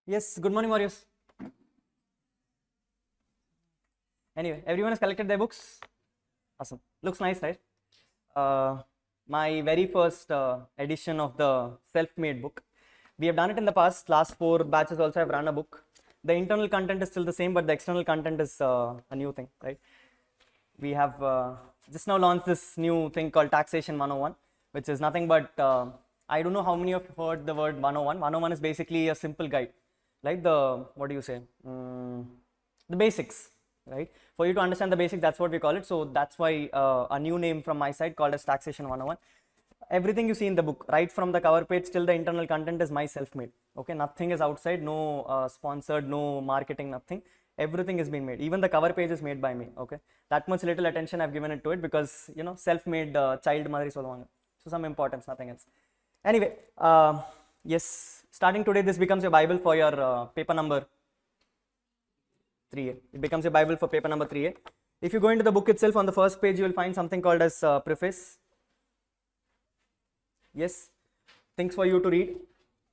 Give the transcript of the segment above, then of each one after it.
Yes, good morning, warriors. Anyway, everyone has collected their books. Awesome. Looks nice, right? My very first edition of the self-made book. We have done it in the past. Last 4 batches also have run a book. The internal content is still the same, but the external content is a new thing, right? We have just now launched this new thing called Taxation 101, which is nothing but, I don't know how many of you heard the word 101. 101 is basically a simple guide, like what do you say? The basics, right? For you to understand the basics, that's what we call it. So that's why a new name from my side called as Taxation 101. Everything you see in the book, right from the cover page till the internal content, is my self-made. Okay, nothing is outside, no sponsored, no marketing, nothing. Everything is being made. Even the cover page is made by me. Okay, that much little attention I've given it to it because self-made child madri solvanga. So some importance, nothing else. Anyway, yes, starting today, this becomes your Bible for your paper number 3A. It becomes your Bible for paper number 3A. If you go into the book itself, on the first page, you will find something called as preface. Yes, things for you to read.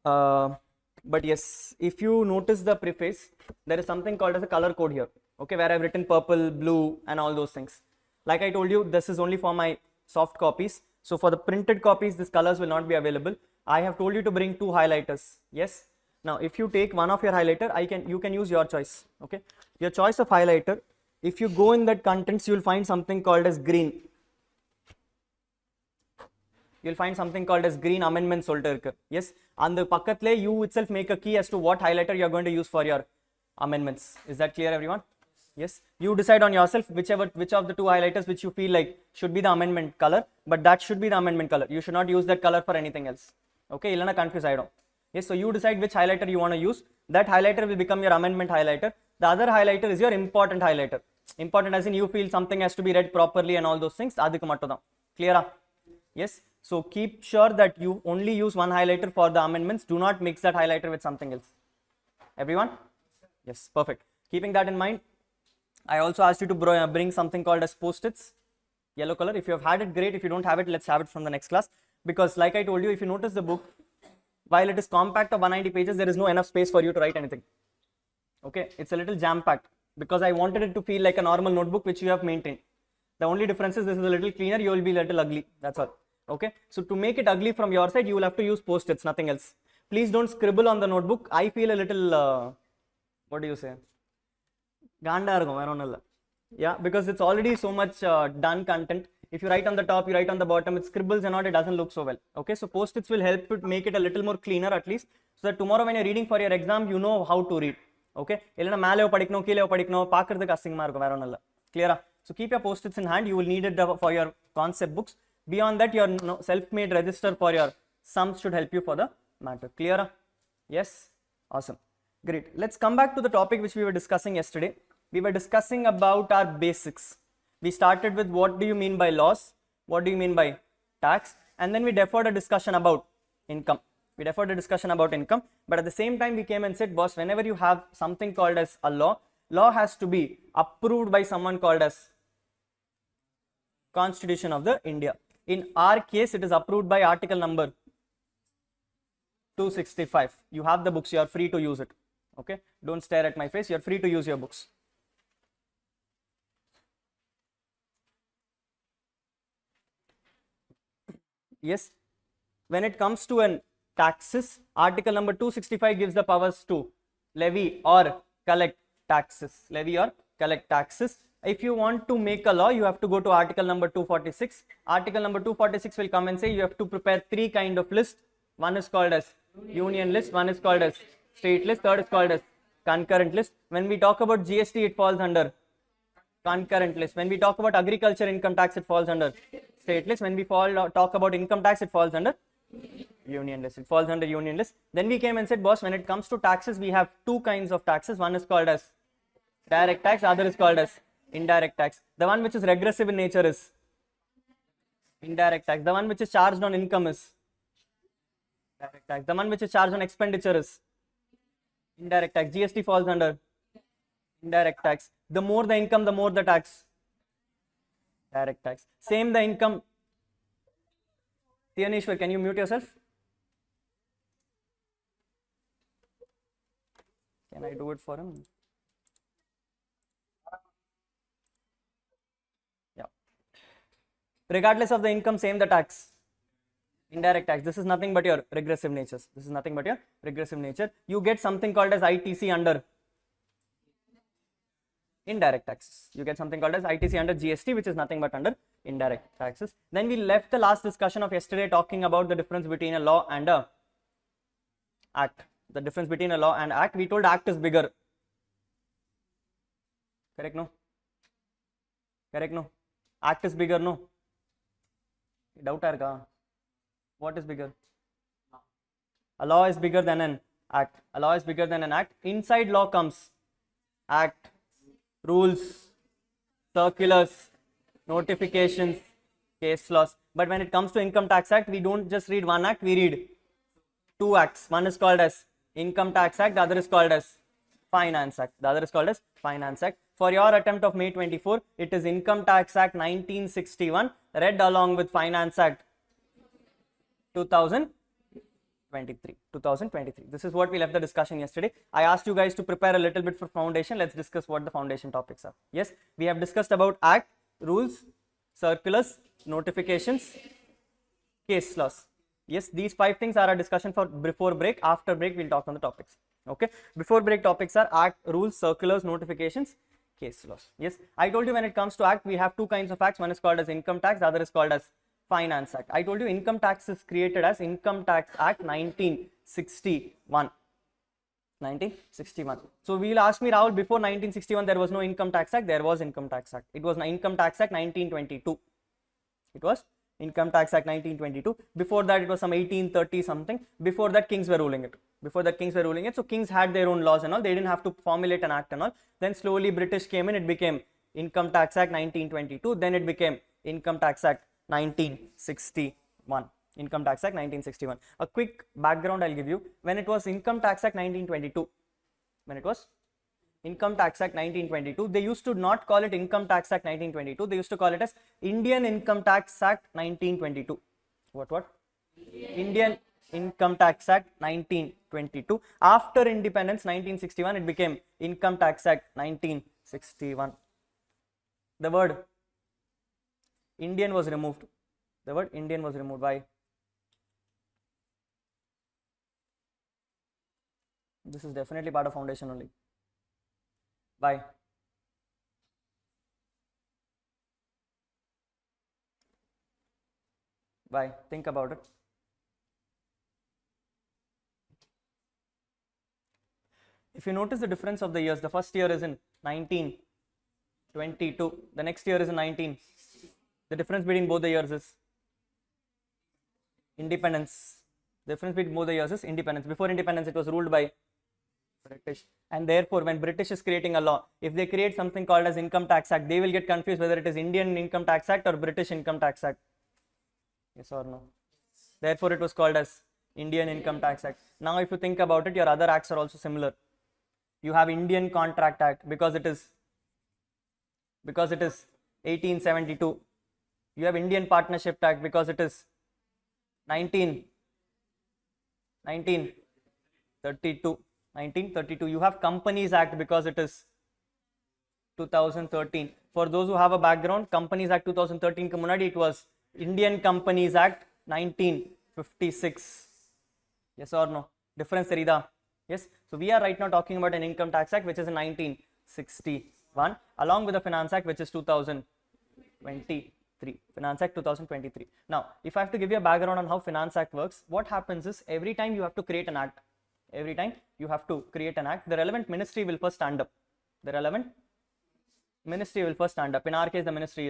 But yes, if you notice the preface, there is something called as a color code here. Okay, where I've written purple, blue, and all those things. Like I told you, this is only for my soft copies. So for the printed copies, these colors will not be available. I have told you to bring 2 highlighters. Yes. Now, if you take one of your highlighter, you can use your choice. Okay, your choice of highlighter. If you go in that contents, you will find something called as green. You'll find something called as green amendments sollte. Yes, on the pakkatle you itself make a key as to what highlighter you are going to use for your amendments. Is that clear, everyone? Yes, you decide on yourself which of the 2 highlighters which you feel like should be the amendment color, but that should be the amendment color. You should not use that color for anything else. Okay, illana confuse I don't. Yes, so you decide which highlighter you want to use. That highlighter will become your amendment highlighter. The other highlighter is your important highlighter. Important as in you feel something has to be read properly and all those things. Clear? Yes. So keep sure that you only use one highlighter for the amendments. Do not mix that highlighter with something else. Everyone? Yes, perfect. Keeping that in mind, I also asked you to bring something called as post-its, yellow color. If you have had it, great. If you don't have it, let's have it from the next class. Because like I told you, if you notice the book, while it is compact of 190 pages, there is no enough space for you to write anything. Okay, it's a little jam-packed because I wanted it to feel like a normal notebook which you have maintained. The only difference is this is a little cleaner, you will be a little ugly, that's all. Okay, so to make it ugly from your side, you will have to use post-its, nothing else. Please don't scribble on the notebook. I feel a little, what do you say? Yeah, because it's already so much done content. If you write on the top, you write on the bottom, it scribbles and all, it doesn't look so well. Okay, so post-its will help to make it a little more cleaner at least, so that tomorrow when you're reading for your exam, you know how to read. Okay, clear? So keep your post-its in hand. You will need it for your concept books. Beyond that, your self-made register for your sums should help you for the matter. Clear? Yes? Awesome. Great. Let's come back to the topic which we were discussing yesterday. We were discussing about our basics. We started with what do you mean by loss? What do you mean by tax? And then we deferred a discussion about income. But at the same time, we came and said, boss, whenever you have something called as a law has to be approved by someone called as Constitution of the India. In our case, it is approved by article number 265. You have the books, you are free to use it. Okay, don't stare at my face, you are free to use your books. Yes, when it comes to an taxes, article number 265 gives the powers to levy or collect taxes. If you want to make a law, you have to go to article number 246. Article number 246 will come and say you have to prepare 3 kind of lists. One is called as union list, one is called as state list, third is called as concurrent list. When we talk about GST, it falls under concurrent list. When we talk about agriculture income tax, it falls under state list. When we talk about income tax, it falls under union list. Then we came and said, boss, when it comes to taxes, we have 2 kinds of taxes. One is called as direct tax, other is called as indirect tax. The one which is regressive in nature is indirect tax. The one which is charged on income is direct tax. The one which is charged on expenditure is indirect tax. GST falls under indirect tax. The more the income, the more the tax. Direct tax. Same the income. Tianishwar, can you mute yourself? Can I do it for him? Yeah. Regardless of the income, same the tax. Indirect tax. This is nothing but your regressive natures. This is nothing but your regressive nature. You get something called as ITC under indirect taxes. You get something called as ITC under GST, which is nothing but under indirect taxes. Then we left the last discussion of yesterday talking about the difference between a law and a act. The difference between a law and act. We told act is bigger. Correct? No? Correct? No? Act is bigger? No? Doubt arka? What is bigger? A law is bigger than an act. A law is bigger than an act. Inside law comes act, rules, circulars, notifications, case laws. But when it comes to Income Tax Act, we don't just read one act, we read two acts. One is called as Income Tax Act, the other is called as Finance Act. The other is called as Finance Act. For your attempt of May 24, it is Income Tax Act 1961 read along with Finance Act 2023. This is what we left the discussion yesterday. I asked you guys to prepare a little bit for foundation. Let's discuss what the foundation topics are. Yes, we have discussed about act, rules, circulars, notifications, case laws. Yes, these 5 things are a discussion for before break. After break, we'll talk on the topics. Okay, before break topics are act, rules, circulars, notifications, case laws. Yes, I told you when it comes to act, we have 2 kinds of acts. One is called as income tax, the other is called as Finance Act. I told you income tax is created as Income Tax Act 1961. 1961. So we will ask me, Rahul, before 1961 there was no Income Tax Act. There was Income Tax Act. It was Income Tax Act 1922. It was Income Tax Act 1922. Before that it was some 1830 something. Before that kings were ruling it. So kings had their own laws and all. They didn't have to formulate an act and all. Then slowly British came in. It became Income Tax Act 1922. Then it became Income Tax Act 1961. Income Tax Act 1961. A quick background I'll give you. When it was Income Tax Act 1922, they used to not call it Income Tax Act 1922. They used to call it as Indian Income Tax Act 1922. What? Indian Income Tax Act 1922. After independence 1961, it became Income Tax Act 1961. The word Indian was removed. The word Indian was removed. Why? This is definitely part of foundation only. Why? Why? Think about it. If you notice the difference of the years, the first year is in 1922. The next year is in 19. The difference between both the years is independence. The difference between both the years is independence. Before independence, it was ruled by British. And therefore, when British is creating a law, if they create something called as Income Tax Act, they will get confused whether it is Indian Income Tax Act or British Income Tax Act. Yes or no? Therefore, it was called as Indian Income Tax Act. Now, if you think about it, your other acts are also similar. You have Indian Contract Act because it is 1872. You have Indian Partnership Act because it is 1932. You have Companies Act because it is 2013. For those who have a background, Companies Act 2013 ke munadi it was Indian Companies Act 1956. Yes or no? Difference therida? Yes. So we are right now talking about an Income Tax Act which is in 1961 along with the Finance Act which is 2023. Finance Act 2023. Now, if I have to give you a background on how Finance Act works, what happens is every time you have to create an act, the relevant ministry will first stand up. In our case, the ministry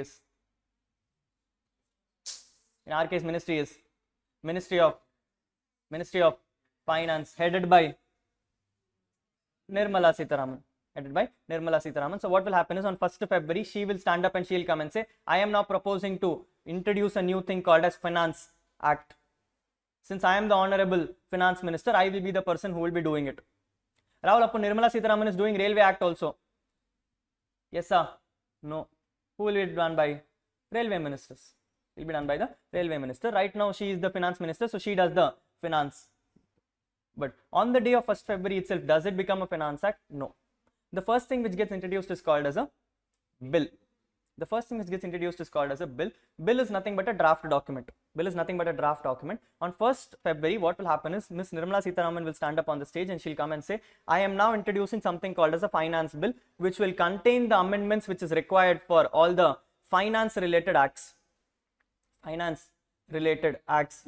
is Ministry of Finance, headed by Nirmala Sitharaman. So what will happen is on 1st February, she will stand up and she will come and say, I am now proposing to introduce a new thing called as Finance Act. Since I am the Honorable Finance Minister, I will be the person who will be doing it. Rahul, Nirmala Sitharaman is doing Railway Act also. Yes, sir. No. Who will be done by? Railway Ministers. Will be done by the Railway Minister. Right now, she is the Finance Minister, so she does the Finance But on the day of 1st February itself, does it become a finance act? No. The first thing which gets introduced is called as a bill. The first thing which gets introduced is called as a bill. Bill is nothing but a draft document. Bill is nothing but a draft document. On 1st February, what will happen is Ms. Nirmala Sitharaman will stand up on the stage and she'll come and say, I am now introducing something called as a finance bill, which will contain the amendments which is required for all the finance related acts. Finance related acts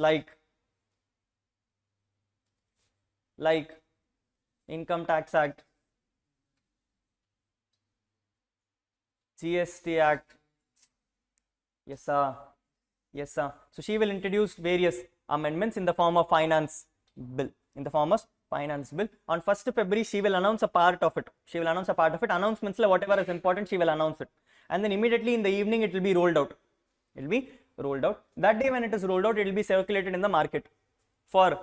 like Income Tax Act, GST Act. Yes, sir. Yes, sir. So she will introduce various amendments in the form of finance bill. In the form of finance bill. On 1st February, she will announce a part of it. She will announce a part of it. Announcements, whatever is important, she will announce it. And then immediately in the evening, it will be rolled out. It will be rolled out. That day when it is rolled out, it will be circulated in the market for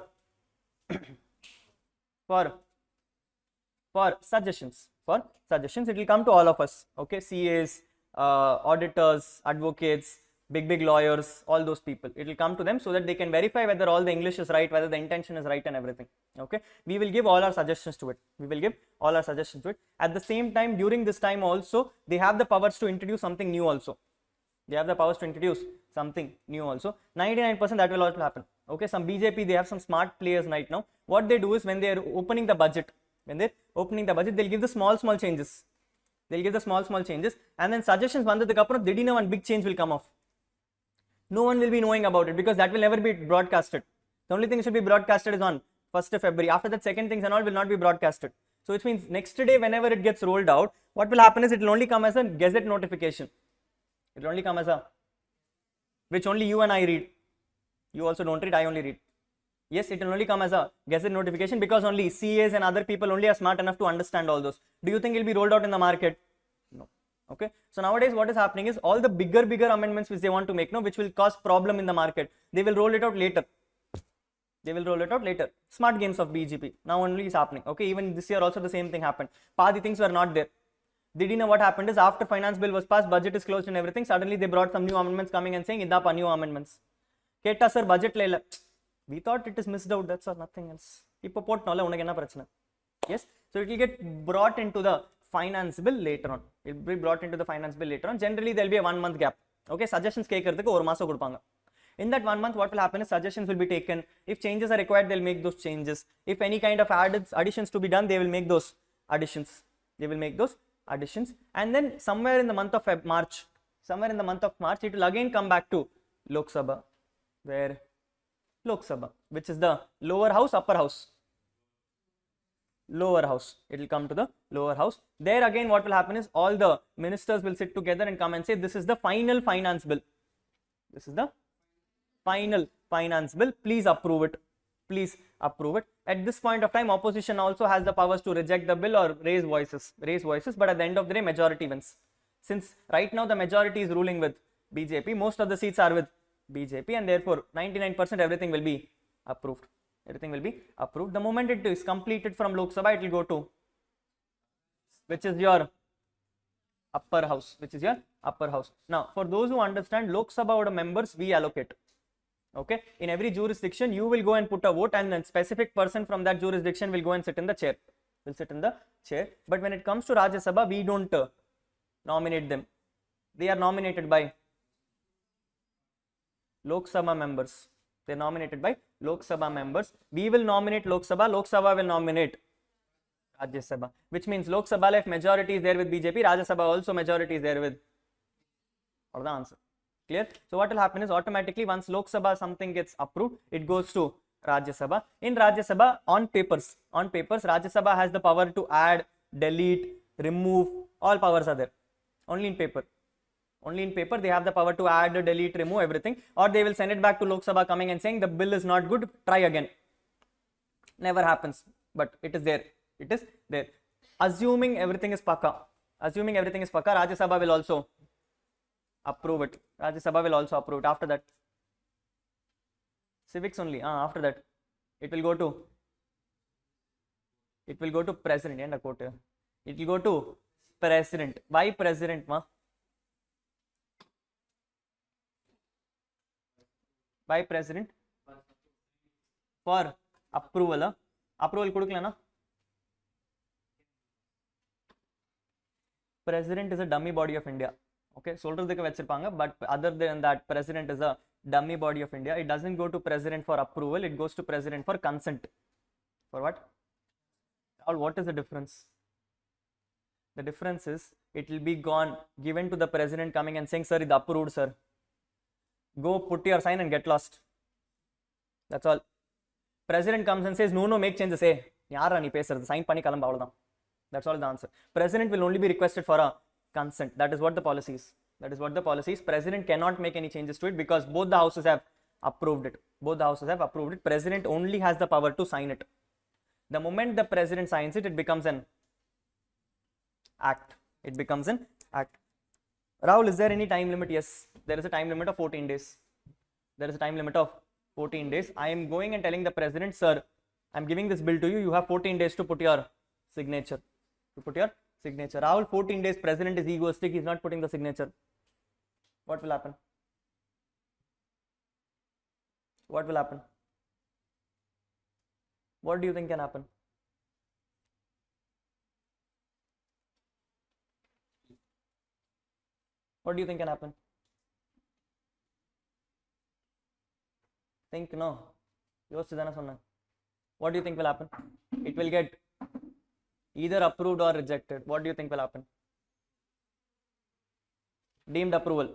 suggestions. For suggestions, it will come to all of us. Okay, CAs, auditors, advocates, big lawyers, all those people. It will come to them so that they can verify whether all the English is right, whether the intention is right and everything. Okay, we will give all our suggestions to it. We will give all our suggestions to it. At the same time, during this time also, they have the powers to introduce something new also. They have the powers to introduce something new also. 99% that will also happen. Okay, some BJP, they have some smart players right now. What they do is when they are opening the budget, they'll give the small changes. They'll give the small changes, and then suggestions vandadukapram didina one big change will come off. No one will be knowing about it because that will never be broadcasted. The only thing that should be broadcasted is on 1st February. After that, second things and all will not be broadcasted. So which means next day, whenever it gets rolled out, what will happen is it will only come as a gazette notification. It will only come as a, which only you and I read. You also don't read, I only read. Yes, it will only come as a gazette notification because only CAs and other people only are smart enough to understand all those. Do you think it will be rolled out in the market? No. Okay. So nowadays what is happening is all the bigger amendments which they want to make, which will cause problem in the market, they will roll it out later. They will roll it out later. Smart games of BJP. Now only is happening. Okay. Even this year also the same thing happened. Padi things were not there. They didn't know what happened is after finance bill was passed, budget is closed and everything. Suddenly they brought some new amendments coming and saying, idapa new amendments. Keta sir budget lela. We thought it is missed out, that's all, nothing else. Yes, so it will get brought into the finance bill later on. It will be brought into the finance bill later on. Generally, there will be a 1 month gap. Okay, suggestions in that 1 month, what will happen is suggestions will be taken. If changes are required, they'll make those changes. If any kind of additions to be done, they will make those additions. And then somewhere in the month of March, it will again come back to Lok Sabha, where Lok Sabha, which is the lower house, upper house. Lower house. It will come to the lower house. There again, what will happen is all the ministers will sit together and come and say, this is the final finance bill. This is the final finance bill. Please approve it. Please approve it. At this point of time, opposition also has the powers to reject the bill or raise voices. But at the end of the day, majority wins. Since right now the majority is ruling with BJP, most of the seats are with BJP, and therefore 99% everything will be approved. Everything will be approved. The moment it is completed from Lok Sabha, it will go to, which is your upper house. Now, for those who understand, Lok Sabha order members we allocate. Okay, in every jurisdiction, you will go and put a vote, and then specific person from that jurisdiction will go and sit in the chair. But when it comes to Rajya Sabha, we don't nominate them. They are nominated by Lok Sabha members. They are nominated by Lok Sabha members. We will nominate Lok Sabha. Lok Sabha will nominate Rajya Sabha. Which means Lok Sabha, if majority is there with BJP, Rajya Sabha also majority is there with. Or the answer. Clear? So what will happen is automatically once Lok Sabha something gets approved, it goes to Rajya Sabha. In Rajya Sabha, on papers, Rajya Sabha has the power to add, delete, remove. All powers are there. Only in paper. They have the power to add, delete, remove everything, or they will send it back to Lok Sabha coming and saying the bill is not good, try again. Never happens, but it is there. Assuming everything is pakka, Rajya Sabha will also approve it. After that, civics only. After that, it will go to president. It will go to president. Why president, ma? By president for approval. Approval கொடுக்கலனா president is a dummy body of India. Okay, சொல்றதுக்கு வச்சிருப்பாங்க, but other than that president is a dummy body of India. It doesn't go to president for approval, it goes to president for consent. For what? What is the difference? The difference is it will be gone given to the president coming and saying, sir, it approved, sir, go put your sign and get lost. That's all. President comes and says, no, make changes. Hey, யாரா நீ பேசுறது, sign பண்ணி கிளம்ப, அவ்வளவுதான். That's all the answer. President will only be requested for a consent. That is what the policy is. That is what the policy is. President cannot make any changes to it because both the houses have approved it. Both the houses have approved it. President only has the power to sign it. The moment the president signs it, it becomes an act. It becomes an act. Rahul, is there any time limit? Yes, there is a time limit of 14 days. There is a time limit of 14 days. I am going and telling the president, sir, I am giving this bill to you. You have 14 days to put your signature. Rahul, 14 days, president is egoistic, he is not putting the signature. What will happen? What will happen? What do you think can happen? What do you think can happen? Think, no. What do you think will happen? It will get either approved or rejected. What do you think will happen? Deemed approval.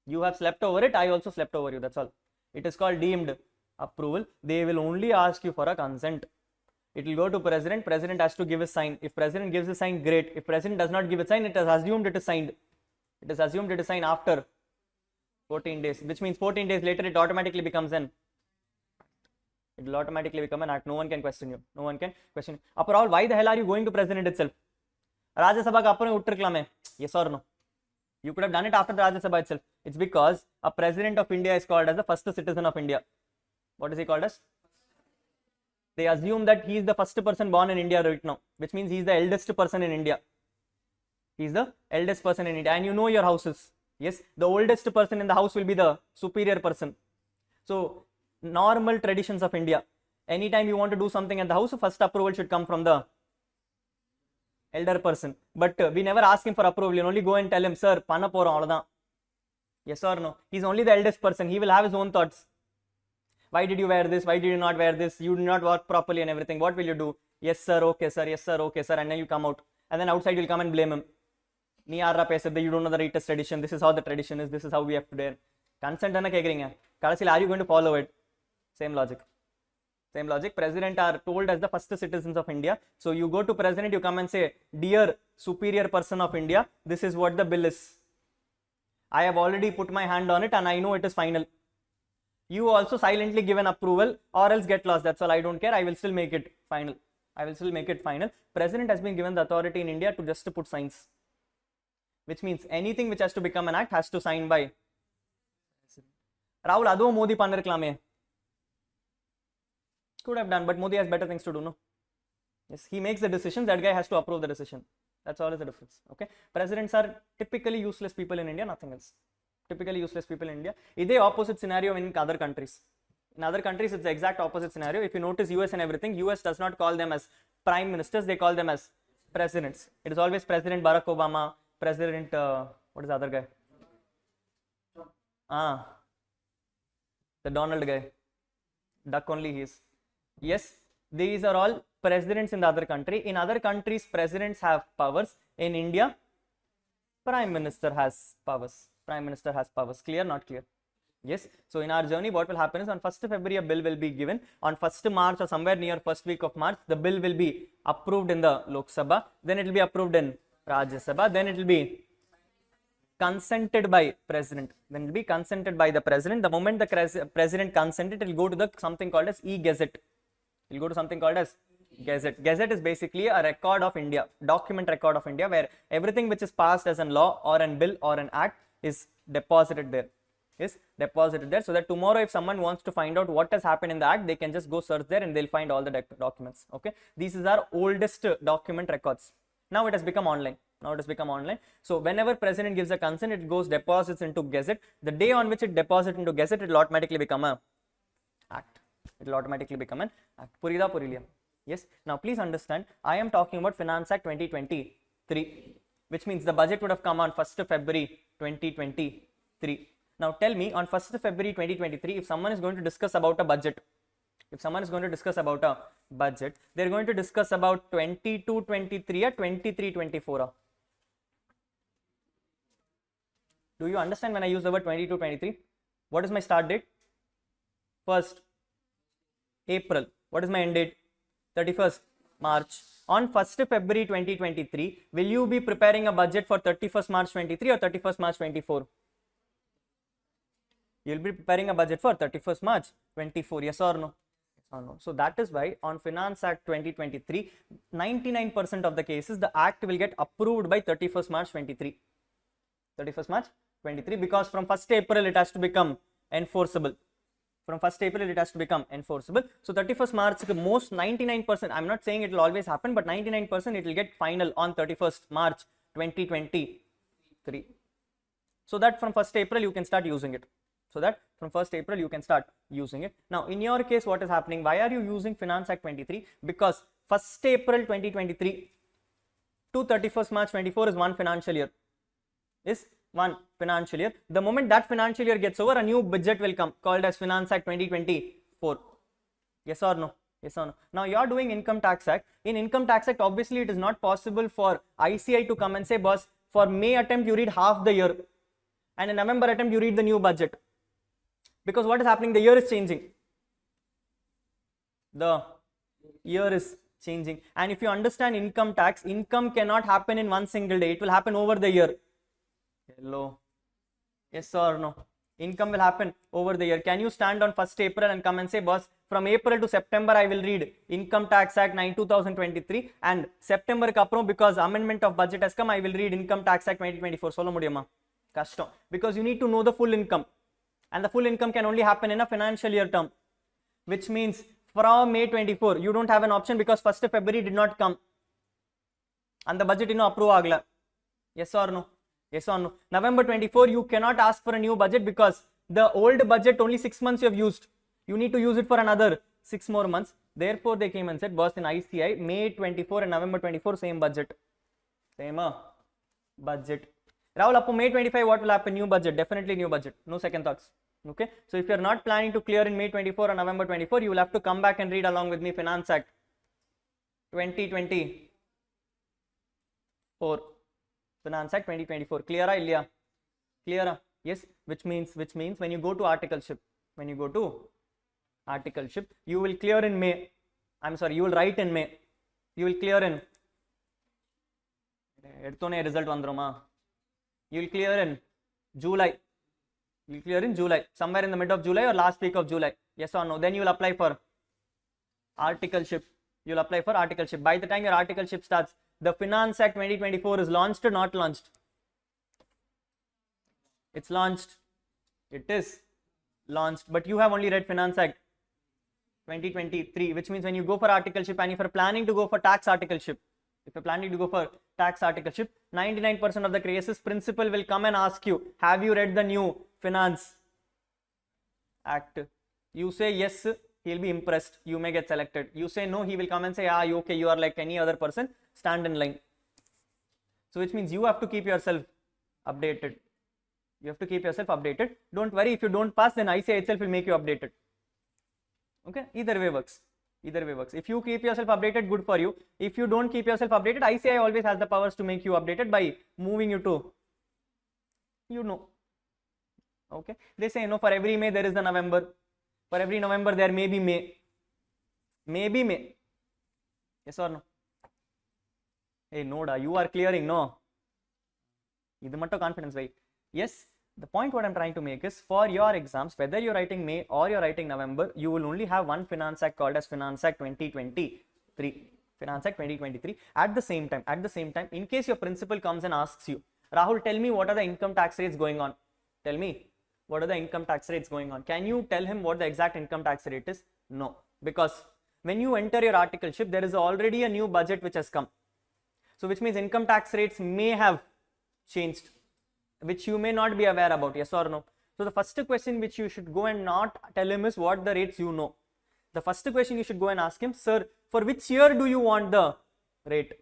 You have slept over it, I also slept over you, that's all. It is called deemed approval. They will only ask you for a consent. It will go to president. President has to give a sign. If president gives a sign, great. If president does not give a sign, it is assumed it is signed. It is assumed it is signed after 14 days, which means 14 days later it automatically becomes an, it will automatically become an act. No one can question you. No one can question you. After all, why the hell are you going to president itself? Rajya Sabha ka apne uttirkalame. Yes or no? You could have done it after the Rajya Sabha itself. It's because a president of India is called as the first citizen of India. What is he called as? They assume that he is the first person born in India right now, which means he is the eldest person in India. He is the eldest person in India, and you know your houses. Yes, the oldest person in the house will be the superior person. So, normal traditions of India. Anytime you want to do something at the house, first approval should come from the elder person. But we never ask him for approval. You only go and tell him, sir, panna poram avladhaan. Yes or no? He's only the eldest person. He will have his own thoughts. Why did you wear this? Why did you not wear this? You did not work properly and everything. What will you do? Yes, sir. Okay, sir. Yes, sir. Okay, sir. And then you come out. And then outside you'll come and blame him. You don't know the latest tradition. This is how the tradition is. This is how we have to do it. Consent ana kekringa. Are you going to follow it? Same logic. Same logic. President are told as the first citizens of India. So you go to president, you come and say, dear superior person of India, this is what the bill is. I have already put my hand on it and I know it is final. You also silently give an approval or else get lost. That's all. I don't care. I will still make it final. I will still make it final. President has been given the authority in India to just to put signs. Which means anything which has to become an act has to sign by Rahul, adho Modi pannirkalame. Could have done, but Modi has better things to do, no? Yes, he makes the decisions, that guy has to approve the decision. That's all is the difference. Okay. Presidents are typically useless people in India, nothing else. Typically useless people in India. Is the opposite scenario in other countries. In other countries, it's the exact opposite scenario. If you notice US and everything, US does not call them as prime ministers, they call them as presidents. It is always President Barack Obama, President, what is the other guy? The Donald guy. Duck only he is. Yes, these are all presidents in the other country. In other countries, presidents have powers. In India, prime minister has powers. Prime minister has powers. Clear? Not clear? Yes. So in our journey, what will happen is on 1st February, a bill will be given. On 1st March or somewhere near first week of March, the bill will be approved in the Lok Sabha. Then it will be approved in Rajya Sabha. Then it will be consented by president. Then it will be consented by the president. The moment the president consented, it will go to the something called as e-gazette. It will go to something called as Gazette. Gazette is basically a record of India, document record of India, where everything which is passed as a law or an bill or an act is deposited there. Is deposited there, so that tomorrow if someone wants to find out what has happened in the act, they can just go search there and they'll find all the documents. Okay, these is our oldest document records. Now it has become online. Now it has become online. So whenever president gives a consent, it goes deposits into Gazette. The day on which it deposits into Gazette, it will automatically become a act. It will automatically become an act. Purida Purilia. Yes. Now please understand, I am talking about Finance Act 2023, which means the budget would have come on 1st February 2023. Now tell me, on 1st February 2023, if someone is going to discuss about a budget, they're going to discuss about 22-23 or 23-24. Do you understand when I use the word 22-23? What is my start date? 1st April. What is my end date? 31st March. On 1st February 2023, will you be preparing a budget for 31st March 23 or 31st March 24? You will be preparing a budget for 31st March 24. Yes or no? No. So that is why on Finance Act 2023, 99% of the cases, the act will get approved by 31st March 23. 31st March 23, because from 1st April it has to become enforceable. From 1st April it has to become enforceable. So 31st March, most 99%, I'm not saying it will always happen, but 99% it will get final on 31st March 2023. So that from 1st April you can start using it. Now in your case, what is happening? Why are you using Finance Act 23? Because 1st April 2023 to 31st March 24 is one financial year. The moment that financial year gets over, a new budget will come called as Finance Act 2024. Yes or no? Now you are doing Income Tax Act. In Income Tax Act, obviously it is not possible for ICI to come and say, boss, for May attempt you read half the year, and in November attempt you read the new budget. Because what is happening? The year is changing. And if you understand income tax, income cannot happen in one single day. It will happen over the year. Hello. Yes or no? Income will happen over the year. Can you stand on 1st April and come and say, boss, from April to September I will read Income Tax Act 2023, and September kapro, because amendment of budget has come, I will read Income Tax Act 2024. Solo mudiyama. Kashtam. Because you need to know the full income. And the full income can only happen in a financial year term, which means from May 24, you don't have an option because 1st February did not come and the budget approve agla. Yes or no? November 24, you cannot ask for a new budget because the old budget only 6 months you have used. You need to use it for another 6 more months. Therefore, they came and said, boss, in ICI, May 24 and November 24, same budget. Rahul, up to May 25, what will happen? New budget, definitely new budget. No second thoughts. Okay. So if you are not planning to clear in May 24 or November 24, you will have to come back and read along with me Finance Act 2024. Finance Act 2024. Clear, Ilya? Clear? Yes. Which means when you go to articleship, you will clear in May. You will write in May. You will clear in. You will clear in July. Somewhere in the mid of July or last week of July. Yes or no? Then you will apply for articleship. By the time your articleship starts, the Finance Act 2024 is launched or not launched? It's launched. It is launched. But you have only read Finance Act 2023, which means when you go for articleship and if you're planning to go for tax articleship, 99% of the cases, principal will come and ask you, have you read the new Finance Act? You say yes, he'll be impressed. You may get selected. You say no, he will come and say, okay, you are like any other person, stand in line. So which means you have to keep yourself updated. Don't worry, if you don't pass, then ICI itself will make you updated. Okay, either way works. If you keep yourself updated, good for you. If you don't keep yourself updated, ICI always has the powers to make you updated by moving you to, okay. They say, no, for every May there is the November. For every November there may be May. Yes or no? Hey, Noda, you are clearing, no? This much confidence, right? Yes. The point what I'm trying to make is, for your exams, whether you're writing May or you're writing November, you will only have one Finance Act called as Finance Act 2023. At the same time, in case your principal comes and asks you, Rahul, tell me what are the income tax rates going on? Can you tell him what the exact income tax rate is? No. Because when you enter your articleship, there is already a new budget which has come. So which means income tax rates may have changed, which you may not be aware about. Yes or no? So the first question which you should go and not tell him is what the rates you know. The first question you should go and ask him, sir, for which year do you want the rate?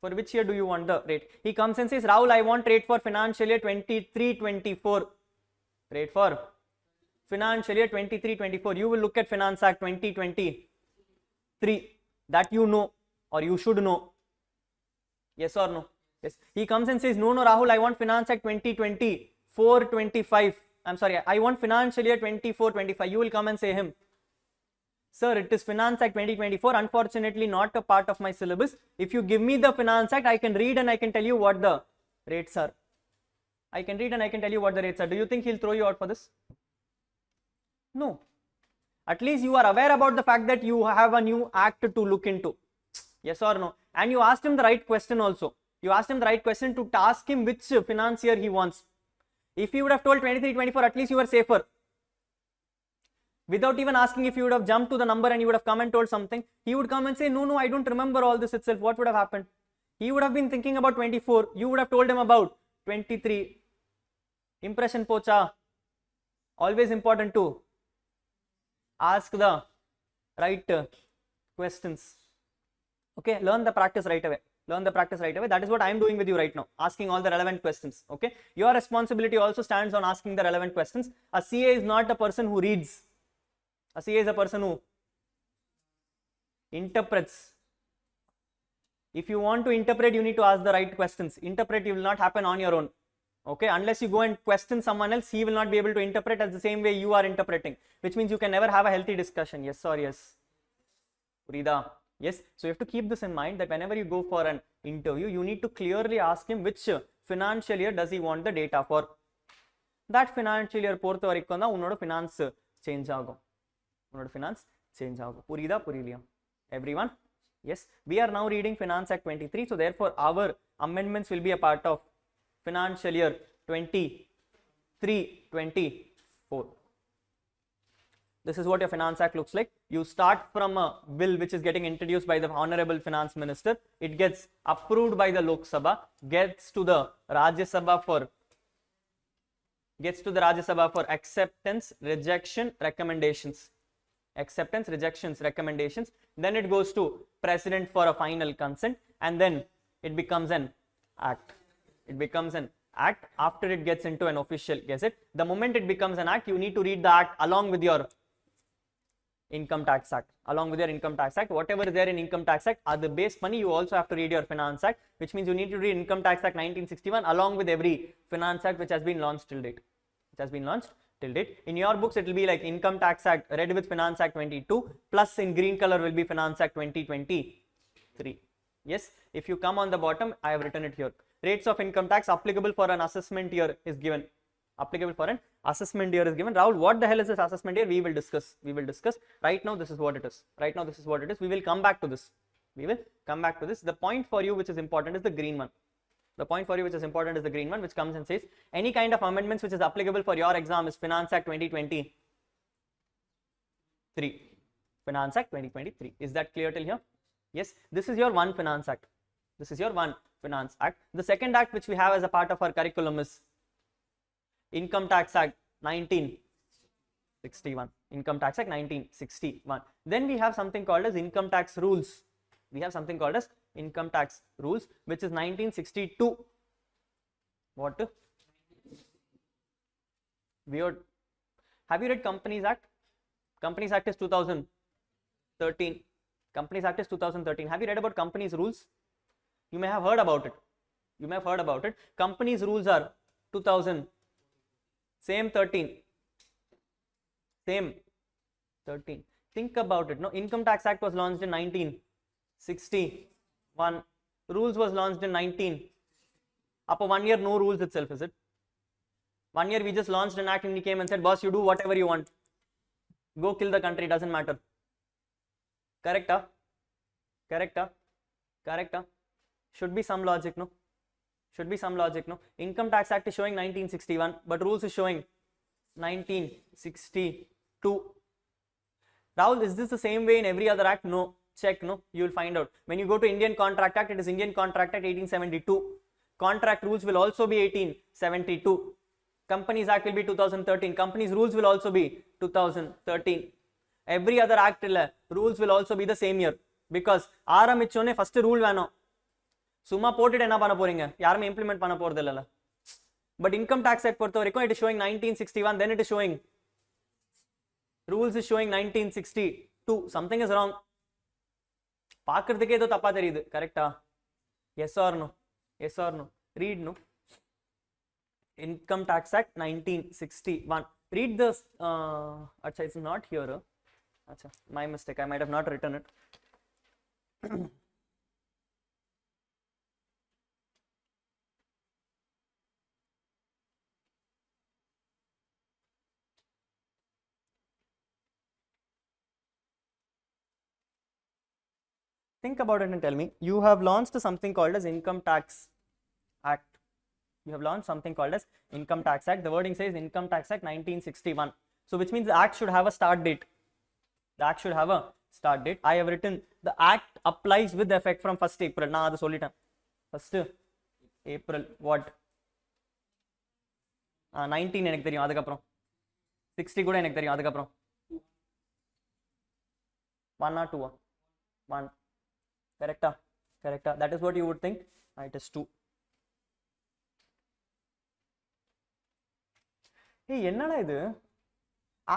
For which year do you want the rate? He comes and says, Rahul, I want rate for financial year 23-24. Rate for financial year 23-24. You will look at Finance Act 2023. That you know, or you should know. Yes or no? Yes. He comes and says, no, Rahul, I want Finance Act 2024-25. I'm sorry, I want financial year 24-25. You will come and say him, sir, it is Finance Act 2024. Unfortunately, not a part of my syllabus. If you give me the Finance Act, I can read and I can tell you what the rates are. I can read and I can tell you what the rates are. Do you think he'll throw you out for this? No. At least you are aware about the fact that you have a new act to look into. Yes or no? And you asked him the right question also. You asked him the right question to task him which financier he wants. If he would have told 23-24, at least you were safer. Without even asking, if you would have jumped to the number and you would have come and told something, he would come and say, no, I don't remember all this itself. What would have happened? He would have been thinking about 24. You would have told him about 23. Impression pocha. Always important to ask the right questions. Okay, learn the practice right away. Learn the practice right away. That is what I am doing with you right now, asking all the relevant questions. Okay, your responsibility also stands on asking the relevant questions. A CA is not a person who reads. A CA is a person who interprets. If you want to interpret, you need to ask the right questions. Interpret will not happen on your own. Okay, unless you go and question someone else, he will not be able to interpret as the same way you are interpreting, which means you can never have a healthy discussion. Yes or yes? Purida. Yes, so you have to keep this in mind that whenever you go for an interview, you need to clearly ask him which financial year does he want the data for. That financial year portha varaikum da unnoda finance change agum. Unnoda finance change agum. Purida puriliya. Everyone? Yes, we are now reading Finance Act 23, so therefore our amendments will be a part of financial year 23-24. This is what your Finance Act looks like. You start from a bill which is getting introduced by the Honorable Finance Minister. It gets approved by the Lok Sabha, gets to the Rajya Sabha for acceptance, rejection, recommendations. Acceptance, rejections, recommendations. Then it goes to President for a final consent, and then it becomes an act. It becomes an act after it gets into an official gazette. The moment it becomes an act, you need to read the act along with your Income Tax Act. Along with your Income Tax Act, whatever is there in Income Tax Act, are the base money, you also have to read your Finance Act, which means you need to read Income Tax Act 1961 along with every Finance Act which has been launched till date. In your books, it will be like Income Tax Act read with Finance Act 22, plus in green color will be Finance Act 2023. Yes, if you come on the bottom, I have written it here. Rates of income tax applicable for an assessment year is given. Applicable for an assessment year is given. Rahul, what the hell is this assessment year? We will discuss. Right now, this is what it is. We will come back to this. The point for you which is important is the green one. Which comes and says any kind of amendments which is applicable for your exam is Finance Act 2023. Finance Act 2023. Is that clear till here? Yes. This is your one Finance Act. Finance Act. The second act which we have as a part of our curriculum is Income Tax Act 1961. Income Tax Act 1961. Then we have something called as Income Tax Rules. Income Tax Rules, which is 1962. What? Weird. Have you read Companies Act? Companies Act is 2013. Have you read about Companies Rules? You may have heard about it. Companies Rules are 2000. Same 13. Think about it. No, Income Tax Act was launched in 1961. Rules was launched in 19. After 1 year, no rules itself, is it? 1 year we just launched an act and he came and said, boss, you do whatever you want. Go kill the country, doesn't matter. Correct? Should be some logic, no? Income Tax Act is showing 1961, but rules is showing 1962. Rahul, is this the same way in every other act? No. Check, no? You will find out. When you go to Indian Contract Act, it is Indian Contract Act 1872. Contract rules will also be 1872. Companies Act will be 2013. Companies Rules will also be 2013. every other act illa rules will also be the same year because ஆரம்பிச்சோனே first rule வேணும் சும்மா போட்டுட்டு என்ன பண்ண போறீங்க யாருமே implement பண்ண போறது இல்லல but income tax act பொறுத்த வரைக்கும் it is showing 1961 then it is showing rules is showing 1962 something is wrong பார்க்கிறதுக்கே ஏதோ தப்பா தெரியுது கரெக்ட்டா yes or no read no income tax act 1961 read this acha it's not here acha my mistake I might have not written it think about it and tell me you have launched something called as income tax act you have launched something called as income tax act the wording says income tax act 1961 so which means the act should have a start date the act should have a start date I have written the act applies with effect from 1st April na adu sollitan 1st April what 19 எனக்கு தெரியும் அதுக்கு அப்புறம் 60 கூட எனக்கு தெரியும் அதுக்கு அப்புறம் 1 or 2 1 correcta that is what you would think it is 2 hey என்னடா இது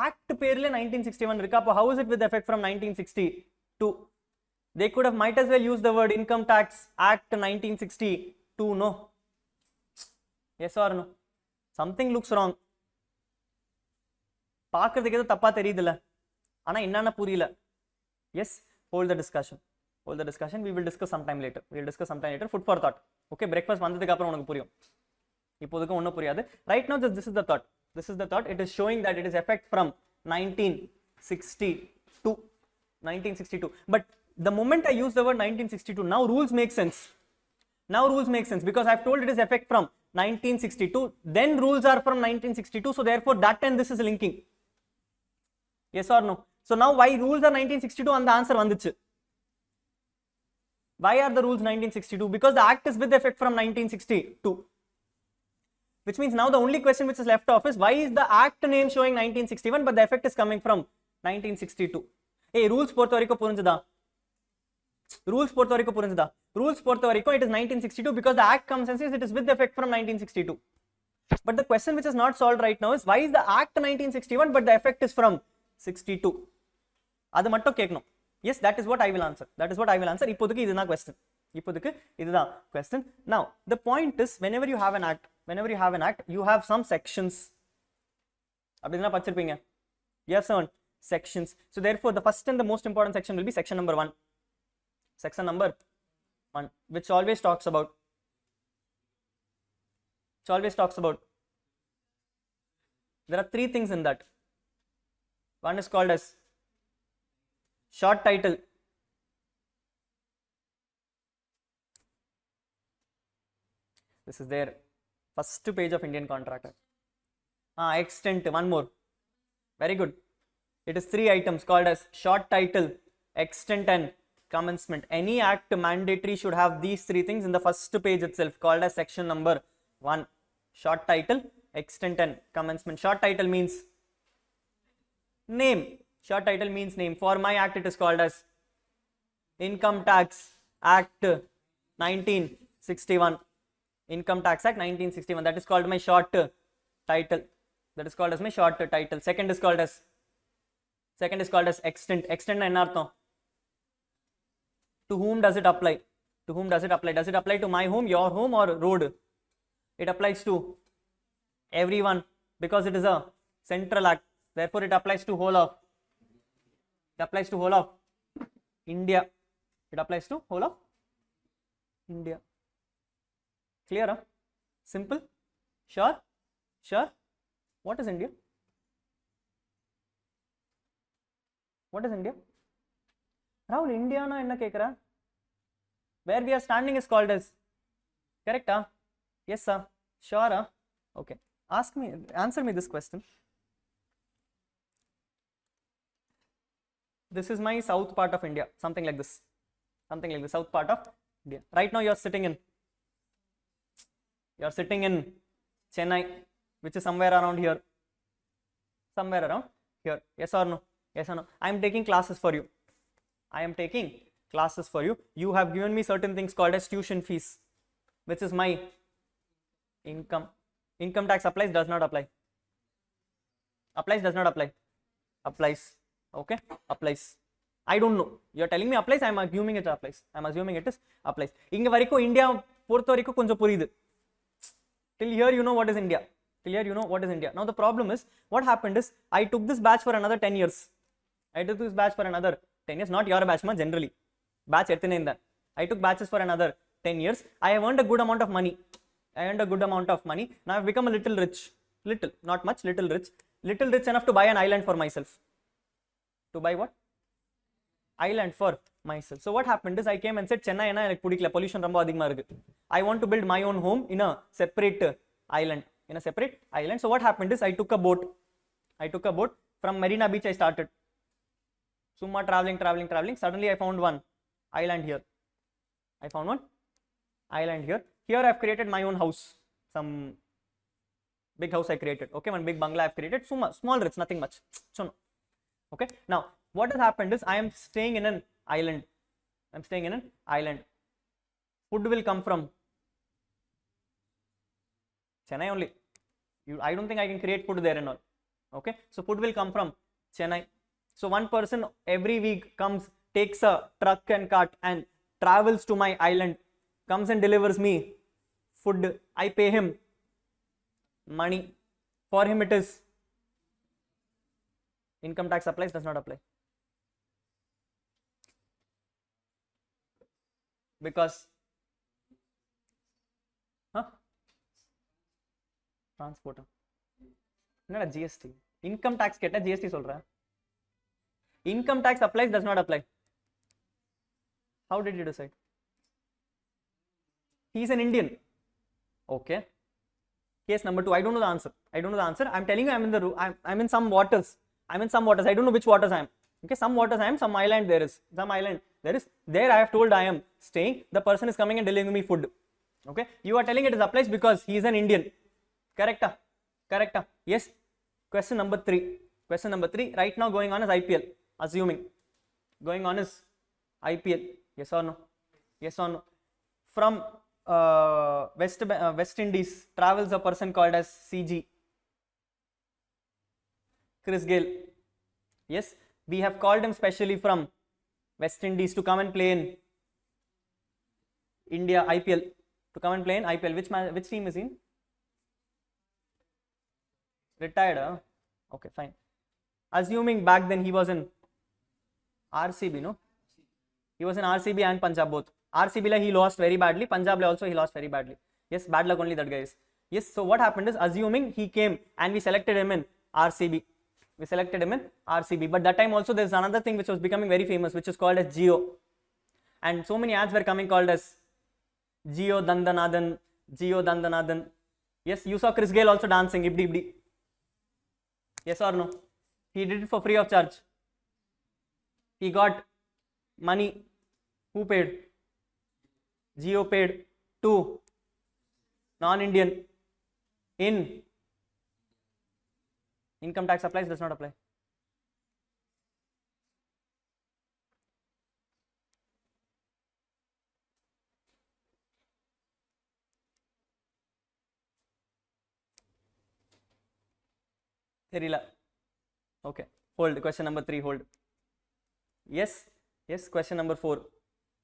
act பேர்ல 1961 இருக்கு அப்ப how is it with effect from 1962 they could have might as well use the word income tax act 1962 no yes or no something looks wrong பார்க்கிறதுக்கு ஏதோ தப்பா தெரியுதுல ஆனா என்னன்னா புரியல yes hold the discussion we will discuss sometime later food for thought okay breakfast வந்ததுக்கு அப்புறம் உனக்கு புரியும் இப்போதுக்கு ஒண்ணும் புரியாது right now this is the thought it is showing that it is effect from 1962 but the moment I use the word 1962 now rules make sense because I have told it is effect from 1962 then rules are from 1962 so therefore that and this is linking yes or no so now why rules are 1962 and the answer vanduchu why are the rules 1962 because the act is with effect from 1962 which means now the only question which is left off is why is the act name showing 1961 but the effect is coming from 1962 hey rules பொறுத்த வரைக்கும் புரிஞ்சுதா rules பொறுத்த வரைக்கும் it is 1962 because the act comes and says it is with effect from 1962 but the question which is not solved right now is why is the act 1961 but the effect is from 62 அது மட்டும் கேட்கணும் yes that is what I will answer இப்போதுக்கு இதுதான் question now the point is whenever you have an act you have some sections அப்படினா படிச்சிருப்பீங்க yes sir sections so therefore the first and the most important section will be section number 1 which always talks about there are 3 things in that one is called as short title this is there first page of Indian Contractor extent one more very good it is 3 items called as short title extent and commencement any act mandatory should have these 3 things in the first page itself called as section number 1 short title extent and commencement short title means name for my act it is called as income tax act 1961 income tax act 1961 that is called my short title second is called as extent என்ன அர்த்தம் to whom does it apply does it apply to my home your home or road it applies to everyone because it is a central act therefore it applies to whole of India clear simple sure what is India Rahul India na enna kekra where we are standing is called as correct yes sir sure okay answer me this question this is my south part of India something like this south part of India right now you are sitting in Chennai which is somewhere around here yes or no Yes or no? I am taking classes for you. I am taking classes for you. You have given me certain things called as tuition fees, which is my income. Income tax applies, does not apply? Applies, does not apply? Applies. Okay, applies. I don't know. You're telling me applies, I'm assuming it applies. I'm assuming it is applies. Inga varaiku India portha varaiku konjam puriyudu. Till here you know what is India. Till here you know what is India. Now the problem is, what happened is, I took this batch for another 10 years. I took this batch for another 10 years, not your batch, ma, generally. Batch ethinenda. I took batches for another 10 years. I have earned a good amount of money. I earned a good amount of money. Now I've become a little rich. Little, not much, little rich. Little rich enough to buy an island for myself. To buy what? Island for myself. So what happened is, I came and said, Chennai ena enak pudikla, pollution romba adhigama irukku. I want to build my own home in a separate island. In a separate island. So what happened is, I took a boat. I took a boat from Marina Beach. I started. Summa traveling. Suddenly I found one island here. I found one island here. Here I have created my own house. Some big house I created. Okay, one big bungalow I have created. Small rich, nothing much. So no. Okay. Now what has happened is, I am staying in an island. I'm staying in an island. Food will come from Chennai only. I don't think I can create food there and all. Okay, so food will come from Chennai. So one person every week comes, takes a truck and cart and travels to my island, comes and delivers me food. I pay him money. For him it is income tax applies, does not apply? Because transport. என்னடா GST? Income tax கேட்டா GST சொல்ற. Income tax applies, does not apply? How did you decide? He is an Indian. Okay. Case number 2. I don't know the answer. I don't know the answer. I'm telling you, I'm in some waters. I'm in some waters. I don't know which waters I am. Okay, some waters I am, some island there is. Some island there is. There I have told I am staying. The person is coming and delivering me food. Okay. You are telling it is applies because he is an Indian. Correct? Correct? Yes. Question number 3. Question number 3. Right now going on is IPL. Assuming going on is IPL. Yes or no? Yes or no? From West Indies travels a person called as CG. Chris Gale. Yes, we have called him specially from West Indies to come and play in India IPL. To come and play in IPL. Which team is he in? Retired. Okay, fine. Assuming back then he was in RCB, no? He was in RCB and Punjab both. RCB la he lost very badly. Punjab la also he lost very badly. Yes, bad luck only that guy is. Yes, so what happened is, assuming he came and we selected him in RCB. We selected him in RCB. But that time also there's another thing which was becoming very famous, which is called as Jio. And so many ads were coming called as Jio Dandanathan, Jio Dandanathan. Yes, you saw Chris Gale also dancing, ibdi ibdi. Yes or no? He did it for free of charge. He got money. Who paid? Jio paid to non-Indian in income tax applies, does not apply? Therila. Okay, hold. Question number 3, hold. Yes, yes. Question number 4.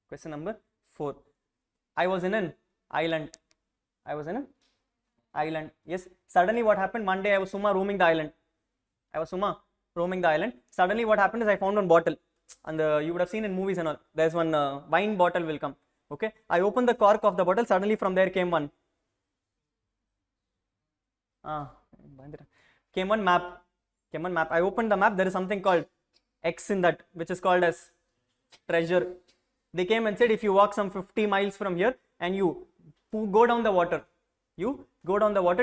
Question number 4. I was in an island. I was in an island. Yes. Suddenly what happened? One day I was roaming the island. Roaming the island. Suddenly what happened is, I found one bottle. And you would have seen in movies and all. There's one wine bottle will come. Okay. I opened the cork of the bottle. Suddenly from there came one. Came one map. I opened the map. There is something called X in that, which is called as treasure. They came and said, if you walk some 50 miles from here and you go down the water,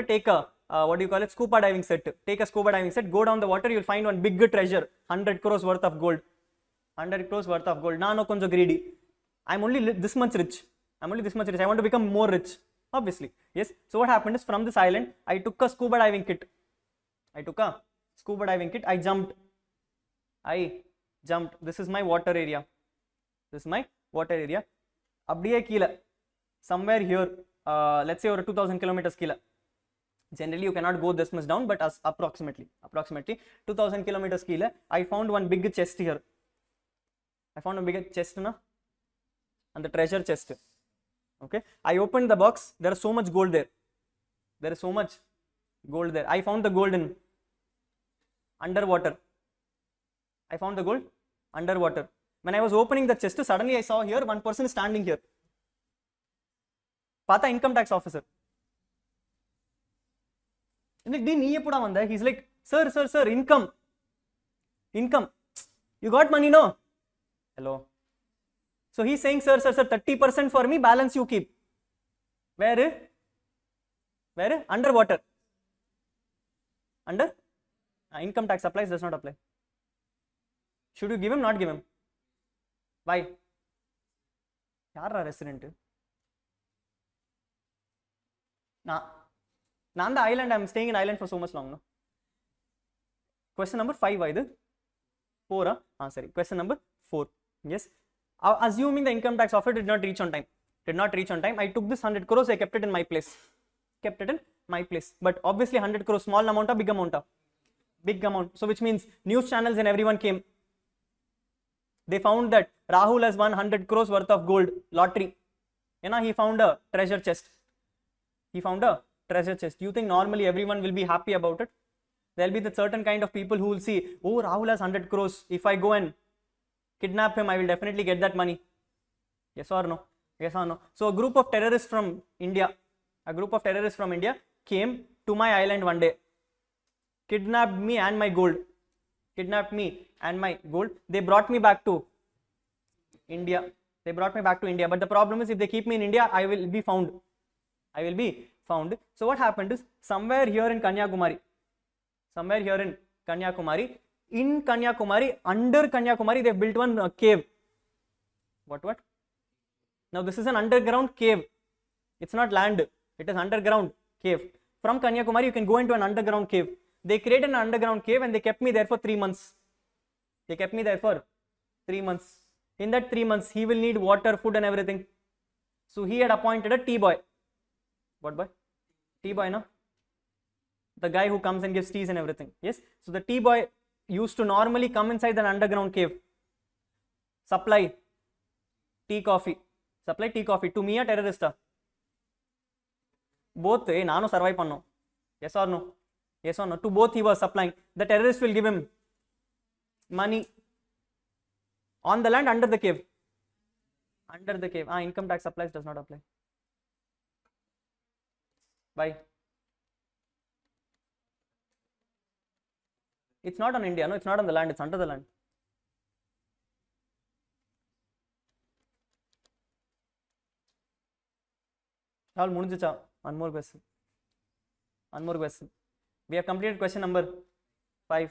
take a what do you call it, scuba diving set. Take a scuba diving set, go down the water, you'll find one big treasure, 100 crores worth of gold. 100 crores worth of gold. Nano konjo greedy. I'm only this much rich. I want to become more rich. Obviously. Yes. So what happened is, from this island, I took a scuba diving kit. I jumped. I jumped. This is my water area. This is my water area. அப்படியே கீழே somewhere here, let's say over 2000 kilometers கீழே. Generally you cannot go this much down, but as approximately 2000 kilometers kilo, I found one big chest here. I found a big chest na, and the treasure chest. Okay, I opened the box. There is so much gold there. There is so much gold there. I found the gold in underwater. I found the gold underwater. When I was opening the chest, suddenly I saw here one person standing here. Pata income tax officer. He's like, sir, income. You got money, no? Hello. So he's saying, sir, 30% for me, balance you keep. Where? Underwater. Under? Income tax applies, does not apply. Should you give him, not give him? Why? Yaar resident? Nanda island, I'm staying in island for so much long. No? Question number 5, either 4. Sorry. Question number 4. Yes. Assuming the income tax offer did not reach on time. I took this 100 crores, I kept it in my place. But obviously 100 crores, small amount or big amount? Big amount. So which means news channels and everyone came. They found that Rahul has won 100 crores worth of gold lottery. He found a treasure chest. You think normally everyone will be happy about it? There will be the certain kind of people who will see, oh, Rahul has 100 crores. If I go and kidnap him, I will definitely get that money. Yes or no? So a group of terrorists from India came to my island one day, kidnapped me and my gold. They brought me back to India. But the problem is, if they keep me in India, I will be found. So what happened is, somewhere here in Kanyakumari, in Kanyakumari, under Kanyakumari, they've built one cave. What? Now this is an underground cave. It's not land. It is underground cave. From Kanyakumari, you can go into an underground cave. They created an underground cave and they kept me there for 3 months. In that 3 months, he will need water, food and everything. So he had appointed a tea boy. What boy? Tea boy, no? The guy who comes and gives teas and everything. Yes. So the tea boy used to normally come inside an underground cave. Supply tea, coffee to me, a terrorist. Both, nano survive panno. Yes or no? To both he was supplying. The terrorist will give him money on the land, under the cave. Income tax applies, does not apply. Why? It's not on India, no, it's not on the land, it's under the land. One more question. We have completed question number 5.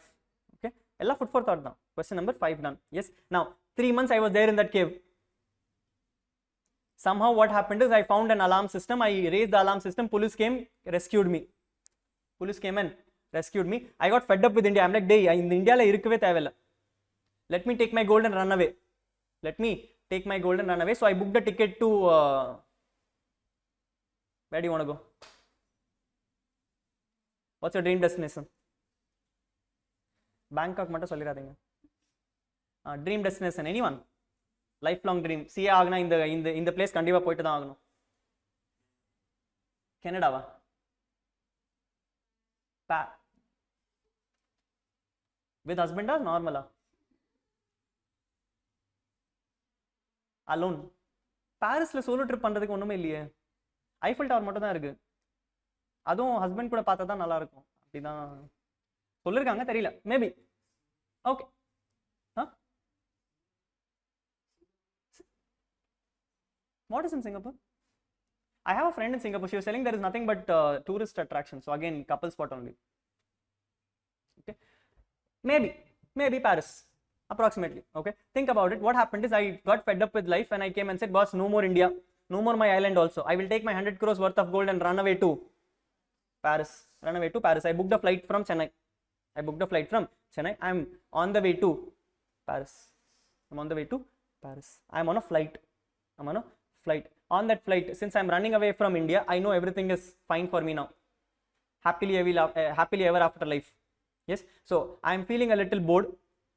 Okay, ella food for thought now. Question number 5 done. Yes. Now 3 months I was there in that cave. Somehow what happened is, I found an alarm system. I raised the alarm system. Police came, rescued me. I got fed up with India. I'm like, day in India la irukave thevilla. Let me take my gold and run away. So I booked a ticket to where do you want to go? What's your dream destination? Bangkok mata solliradinga. Dream destination, anyone? Lifelong dream. CA agna in the place kandiva poitu dhaan aganum. Canada va? With husband or normal? Alone. Paris la solo trip பண்றதுக்கு ஒண்ணுமே இல்லையே. Eiffel tower மட்டும் தான் இருக்கு. அதுவும் husband கூட பார்த்தா தான் நல்லா இருக்கும். அப்படிதான் சொல்லிருக்காங்க, தெரியல. Maybe. Okay. What is in Singapore? I have a friend in Singapore. She was telling there is nothing but tourist attractions. So again, couple spot only. Okay. Maybe Paris. Approximately. Okay. Think about it. What happened is, I got fed up with life and I came and said, boss, no more India. No more my island also. I will take my 100 crores worth of gold and run away to Paris. I booked a flight from Chennai. I am on the way to Paris. I'm on the way to Paris. I'm on a flight. I'm on a flight. On that flight, since I'm running away from India, I know everything is fine for me now. Happily ever after life. Yes. So I'm feeling a little bored.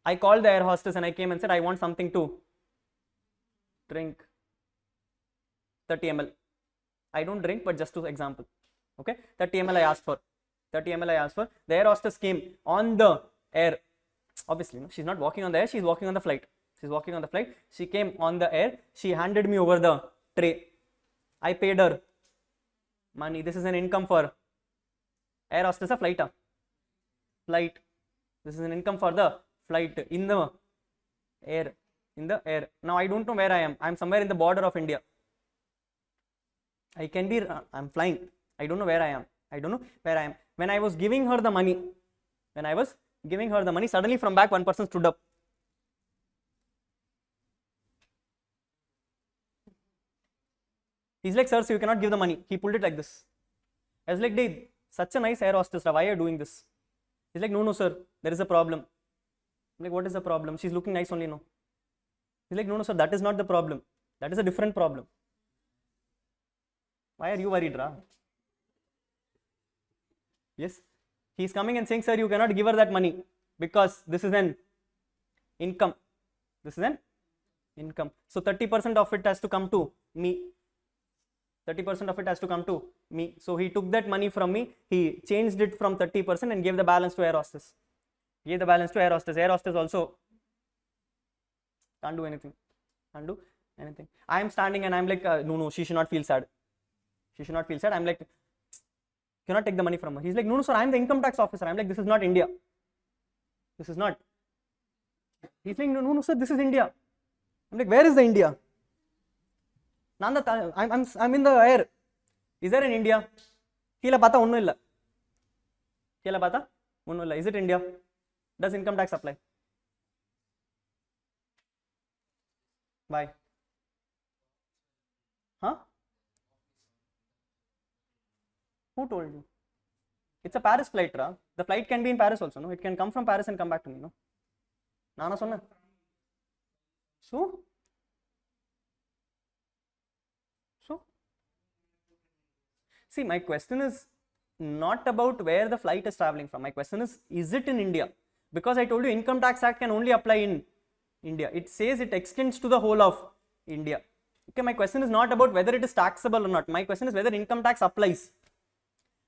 I called the air hostess and I came and said, I want something to drink. 30 ml. I don't drink, but just to example. Okay. 30 ml I asked for. 30 ml I asked for. The air hostess came on the air. Obviously, no, she's not walking on the air. She's walking on the flight. She's walking on the flight. She came on the air. She handed me over the tray. I paid her money. This is an income for air hostess. A flight. Flight. This is an income for the flight in the air. In the air. Now I don't know where I am. I'm somewhere in the border of India. I can be. I'm flying. I don't know where I am. I don't know where I am. When I was giving her the money, suddenly from back one person stood up. He's like, sir, so you cannot give the money. He pulled it like this. I was like, dude, such a nice air hostess. Why are you doing this? He's like, no, sir, there is a problem. I'm like, what is the problem? She's looking nice only, no. He's like, no, sir, that is not the problem. That is a different problem. Why are you worried, Ra? Yes. He's coming and saying, sir, you cannot give her that money because this is an income. This is an income. So 30% of it has to come to me. 30% of it has to come to me. So he took that money from me. He changed it from 30% and gave the balance to air hostess. Gave the balance to air hostess. Air hostess also can't do anything. Can't do anything. I am standing and I'm like, no, she should not feel sad. She should not feel sad. I'm like, cannot take the money from her. He's like, no, sir, I'm the income tax officer. I'm like, this is not India. This is not. He's like, no, sir, this is India. I'm like, where is the India? I'm in the air. Is there in India? Kila pata onnu illa. Kila pata onnu illa. Is it India? Does income tax apply? Why? Huh? Who told you? It's a Paris flight, Ra. The flight can be in Paris also, no? It can come from Paris and come back to me, no? Nana sonna. So? See, my question is not about where the flight is traveling from. My question is it in India? Because I told you Income Tax Act can only apply in India. It says it extends to the whole of India. Okay, my question is not about whether it is taxable or not. My question is whether income tax applies.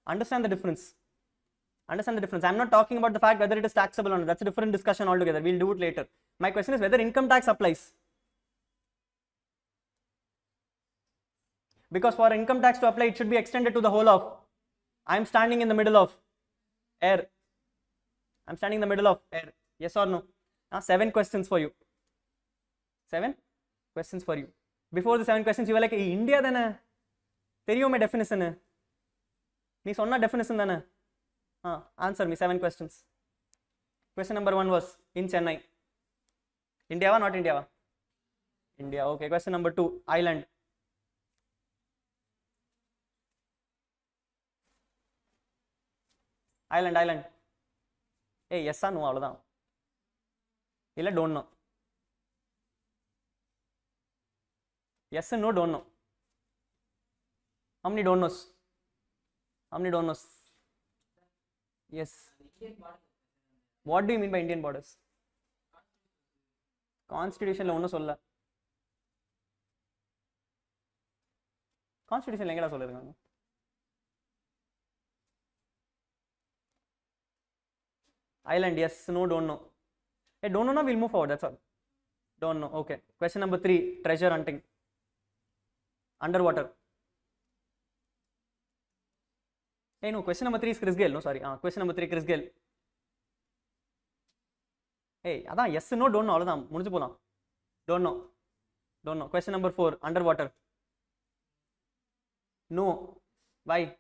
Understand the difference. Understand the difference. I'm not talking about the fact whether it is taxable or not. That's a different discussion altogether. We'll do it later. My question is whether income tax applies. Because for income tax to apply, it should be extended to the whole of. I'm standing in the middle of air. I'm standing in the middle of air. Yes or no? Now 7 questions for you. 7 questions for you. Before the 7 questions, you were like, hey, India then theriyume definition. Nee sonna definition then. Answer me 7 questions. Question number 1 was in Chennai. India or not India? India. Okay. Question number 2, island. Island. Hey, yes or no? Avladhaan. Illa don't know. Yes and no, don't know. How many don't knows? How many don't knows? Yes. What do you mean by Indian borders? Constitution la onnu solla. Constitution la engada solirukanga? Island, yes, no, don't know. Hey, don't know, now we'll move forward, that's all. Don't know, okay. Question number 3, treasure hunting. Underwater. Hey, no, question number 3 is Chris Gale, no, sorry. Question number 3, Chris Gale. Hey, adha, yes, no, don't know, avladhaan, mudinju polam. Don't know. Question number 4, underwater. No. Why?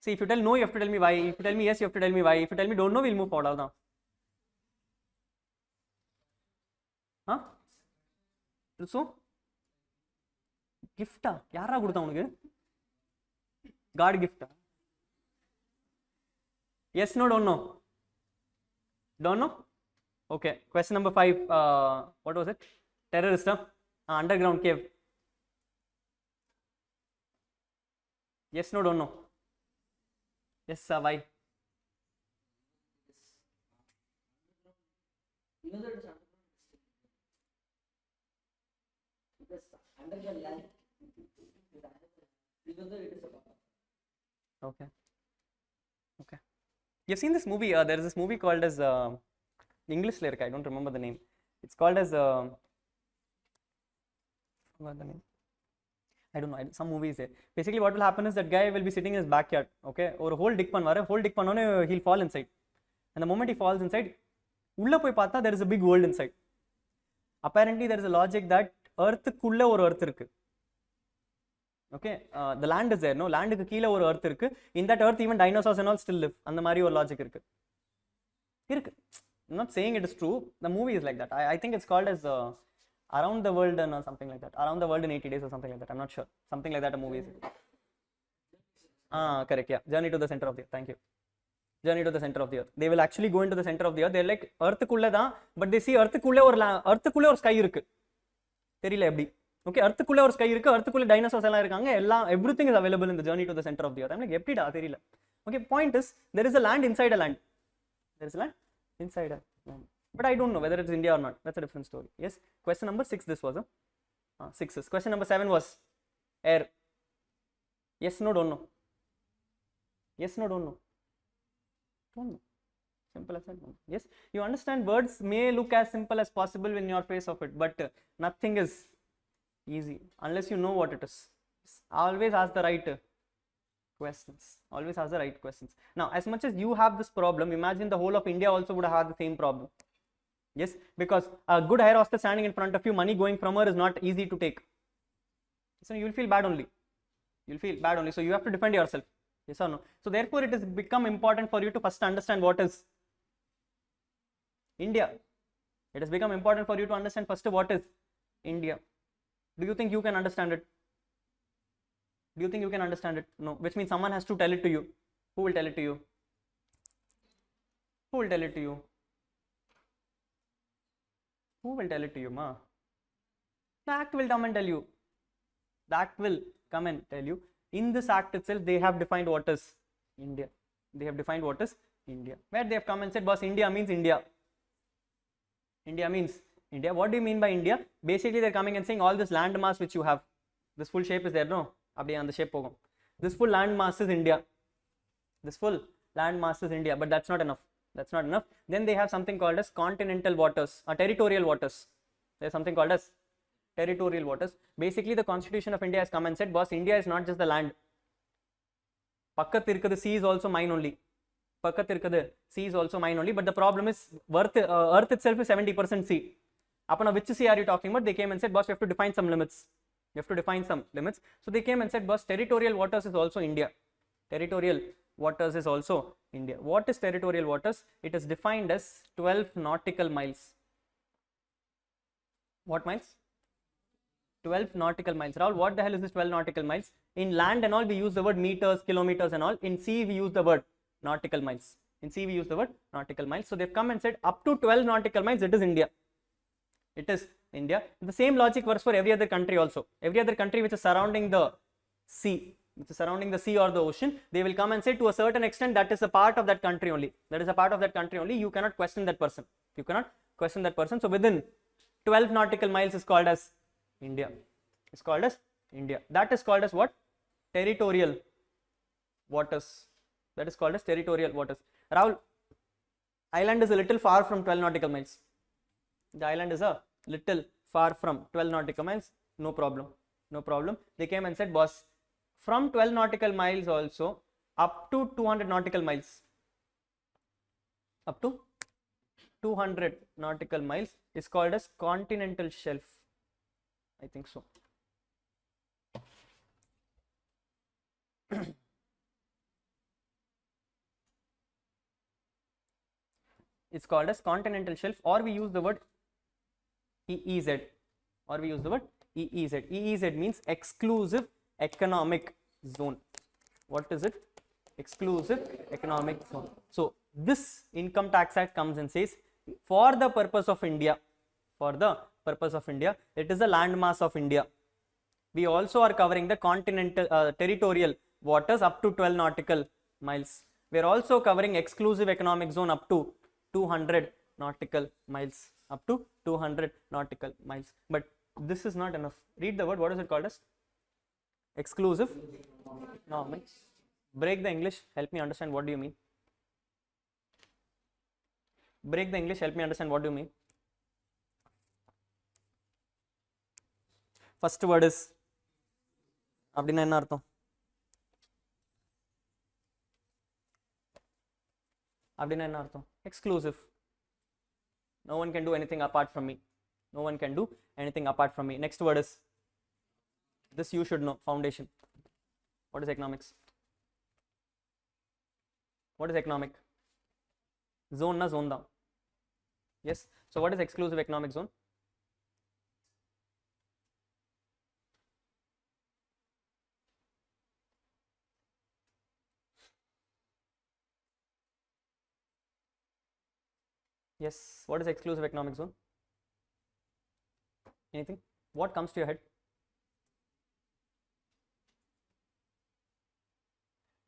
See, if you tell no, you have to tell me why. If you tell me yes, you have to tell me why. If you tell me don't know, we'll move forward now. Huh? So? Gift? Yara kudutha unukku? God gift? Yes, no, don't know. Don't know? Okay. Question number 5. What was it? Terrorist, huh? Underground cave. Yes, no, don't know. Yes, why? Even though it is because under the land, even though it is a Okay. Okay. You've seen this movie. There is this movie called as English lyric. I don't remember the name. It's called as what the name? I don't know. Some movie is there. Basically, what will happen is that guy will be sitting in his backyard. Okay, or whole dick panvaru. Whole dick panone, he'll fall inside. And the moment he falls inside, ulla poi paatha there is a big world inside. Apparently, there is a logic that earth kulla or earth irukku. Okay, the land is there. No, land ku keela or earth irukku. In that earth, even dinosaurs and all still live. And the mari or logic irukku. I'm not saying it is true. The movie is like that. I think it's called as Around the World or something like that. Around the World in 80 Days or something like that. I'm not sure. Something like that a movie is. Correct. Yeah. Journey to the Center of the Earth. Thank you. Journey to the Center of the Earth. They will actually go into the center of the Earth. They're like Earth kulla da, but they see Earth kulla or sky irukku. Theriyala eppadi. Okay, Earth kulla or sky irukku. Earth kulla dinosaurs ella irukanga. Everything is available in the Journey to the Center of the Earth. I'm like eppadi da theriyala. Okay, point is there is a land inside a land. There is a land inside a land. But I don't know whether it's India or not. That's a different story. Yes. Question number 6. This was a 6. Question number 7 was air. Yes, no, don't know. Yes, no, don't know. Don't know. Simple as that. Yes. You understand words may look as simple as possible in your face of it, but nothing is easy unless you know what it is. Always ask the right questions. Always ask the right questions. Now, as much as you have this problem, imagine the whole of India also would have had the same problem. Yes, because a good air hostess standing in front of you, money going from her is not easy to take. So you will feel bad only. You will feel bad only. So you have to defend yourself. Yes or no? So therefore, it has become important for you to first understand what is India. It has become important for you to understand first what is India. Do you think you can understand it? Do you think you can understand it? No. Which means someone has to tell it to you. Who will tell it to you? Who will tell it to you? Who will tell it to you, ma? The act will come and tell you. The act will come and tell you. In this act itself, they have defined what is India. They have defined what is India. Where they have come and said, boss, India means India. India means India. What do you mean by India? Basically, they're coming and saying all this land mass which you have. This full shape is there, no? Abhi on the shape pogum. This full land mass is India. This full land mass is India, but that's not enough. That's not enough. Then they have something called as continental waters or territorial waters. There's something called as territorial waters. Basically, the Constitution of India has come and said, boss, India is not just the land. Pakkat irukkudu sea is also mine only. Pakkat irukkudu sea is also mine only. But the problem is, Earth itself is 70% sea. Upon which sea are you talking about? They came and said, boss, we have to define some limits. You have to define some limits. So they came and said, boss, territorial waters is also India. Territorial waters is also India. What is territorial waters? It is defined as 12 nautical miles. What miles? 12 nautical miles. Rahul, what the hell is this 12 nautical miles? In land and all, we use the word meters, kilometers and all. In sea, we use the word nautical miles. In sea, we use the word nautical miles. So they've come and said up to 12 nautical miles, it is India. It is India. The same logic works for every other country also. Every other country which is surrounding the sea, or the ocean, they will come and say to a certain extent that is a part of that country only. That is a part of that country only. You cannot question that person. You cannot question that person. So within 12 nautical miles is called as India. It's called as India. That is called as what? Territorial waters. That is called as territorial waters. Rahul, island is a little far from 12 nautical miles. The island is a little far from 12 nautical miles. No problem. No problem. They came and said, boss, from 12 nautical miles also up to 200 nautical miles. Up to 200 nautical miles is called as continental shelf. I think so. It's called as continental shelf, or we use the word EEZ, or we use the word EEZ. EEZ means exclusive economic zone. What is it? Exclusive economic zone. So this income tax act comes and says, for the purpose of India, it is the landmass of India. We also are covering the continental territorial waters up to 12 nautical miles. We are also covering exclusive economic zone up to 200 nautical miles. Up to 200 nautical miles. But this is not enough. Read the word. What is it called as? Exclusive economic. Break the English. Help me understand what do you mean. Break the English. Help me understand what do you mean. First word is அப்படின்னா என்ன அர்த்தம்? அப்படின்னா என்ன அர்த்தம்? Exclusive. No one can do anything apart from me. No one can do anything apart from me. Next word is, this you should know, foundation. What is economics? What is economic? Zone na zone da. Yes. So what is exclusive economic zone? Yes. What is exclusive economic zone? Anything? What comes to your head?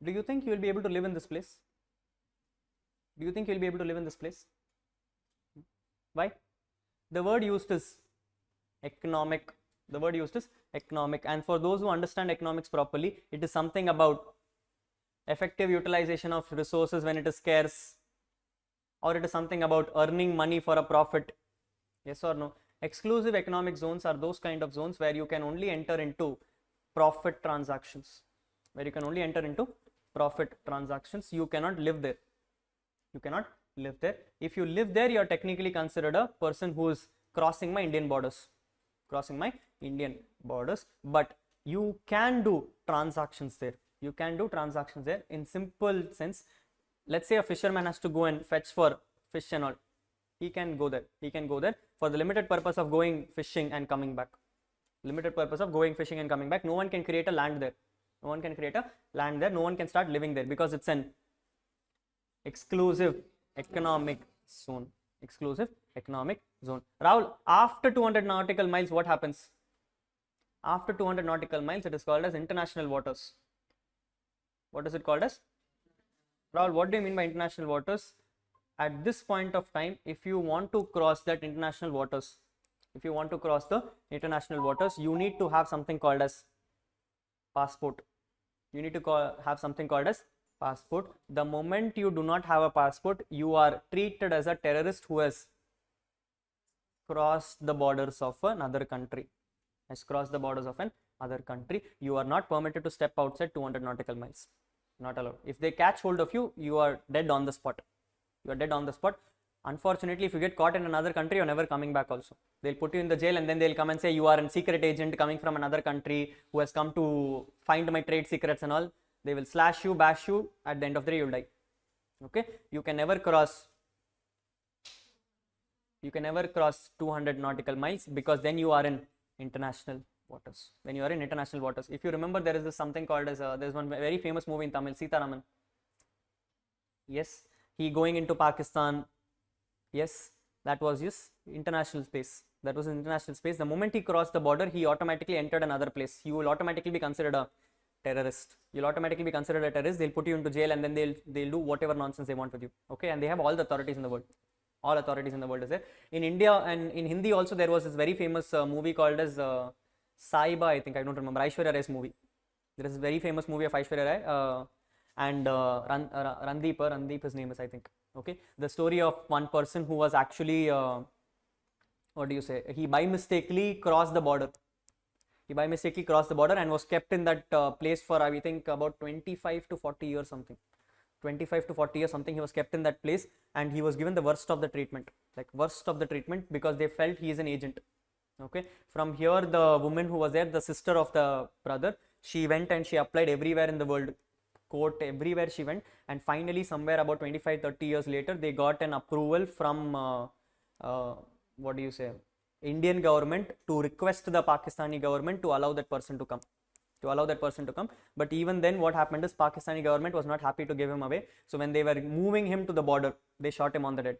Do you think you will be able to live in this place? Do you think you will be able to live in this place? Why? The word used is economic. The word used is economic. And for those who understand economics properly, it is something about effective utilization of resources when it is scarce, or it is something about earning money for a profit. Yes or no? Exclusive economic zones are those kind of zones where you can only enter into profit transactions. Where you can only enter into profit transactions. You cannot live there. You cannot live there. If you live there, you are technically considered a person who is crossing my Indian borders. Crossing my Indian borders. But you can do transactions there. You can do transactions there. In simple sense, let's say a fisherman has to go and fetch for fish and all. He can go there. He can go there for the limited purpose of going fishing and coming back. Limited purpose of going fishing and coming back. No one can create a land there. No one can create a land there. No one can start living there because it's an exclusive economic zone. Exclusive economic zone. Rahul, after 200 nautical miles, what happens? After 200 nautical miles, it is called as international waters. What is it called as? Rahul, what do you mean by international waters? At this point of time, if you want to cross that international waters, if you want to cross the international waters, you need to have something called as passport. You need to have something called as passport. The moment you do not have a passport, you are treated as a terrorist who has crossed the borders of another country. Has crossed the borders of another country. You are not permitted to step outside 200 nautical miles. Not allowed. If they catch hold of you, you are dead on the spot. You are dead on the spot. Unfortunately, if you get caught in another country, you're never coming back also. They'll put you in the jail and then they'll come and say you are a secret agent coming from another country who has come to find my trade secrets and all. They will slash you, bash you. At the end of the day, you'll die. Okay? You can never cross 200 nautical miles because then you are in international waters. When you are in international waters. If you remember, there is this something called as, there's one very famous movie in Tamil, Sita Raman. Yes. He going into Pakistan. Yes, that was his international space. That was international space. The moment he crossed the border, he automatically entered another place. He will automatically be considered a terrorist. You'll automatically be considered a terrorist. They'll put you into jail and then they'll do whatever nonsense they want with you. Okay, and they have all the authorities in the world. All authorities in the world is there. In India and in Hindi also, there was this very famous movie called as Saiba, I think. I don't remember. Aishwarya Rai's movie. There is a very famous movie of Aishwarya Rai. And Randeep, his name is, I think. Okay, the story of one person who was actually, what do you say? He by mistakenly crossed the border. He by mistakenly crossed the border and was kept in that place for, I think, about 25 to 40 years something. 25 to 40 years something. He was kept in that place and he was given the worst of the treatment, like worst of the treatment, because they felt he is an agent. Okay, from here the woman who was there, the sister of the brother, she went and she applied everywhere in the world. Court, everywhere she went, and finally somewhere about 25-30 years later they got an approval from what do you say, Indian government, to request the Pakistani government to allow that person to come to allow that person to come. But even then, what happened is Pakistani government was not happy to give him away. So when they were moving him to the border, they shot him on the dead.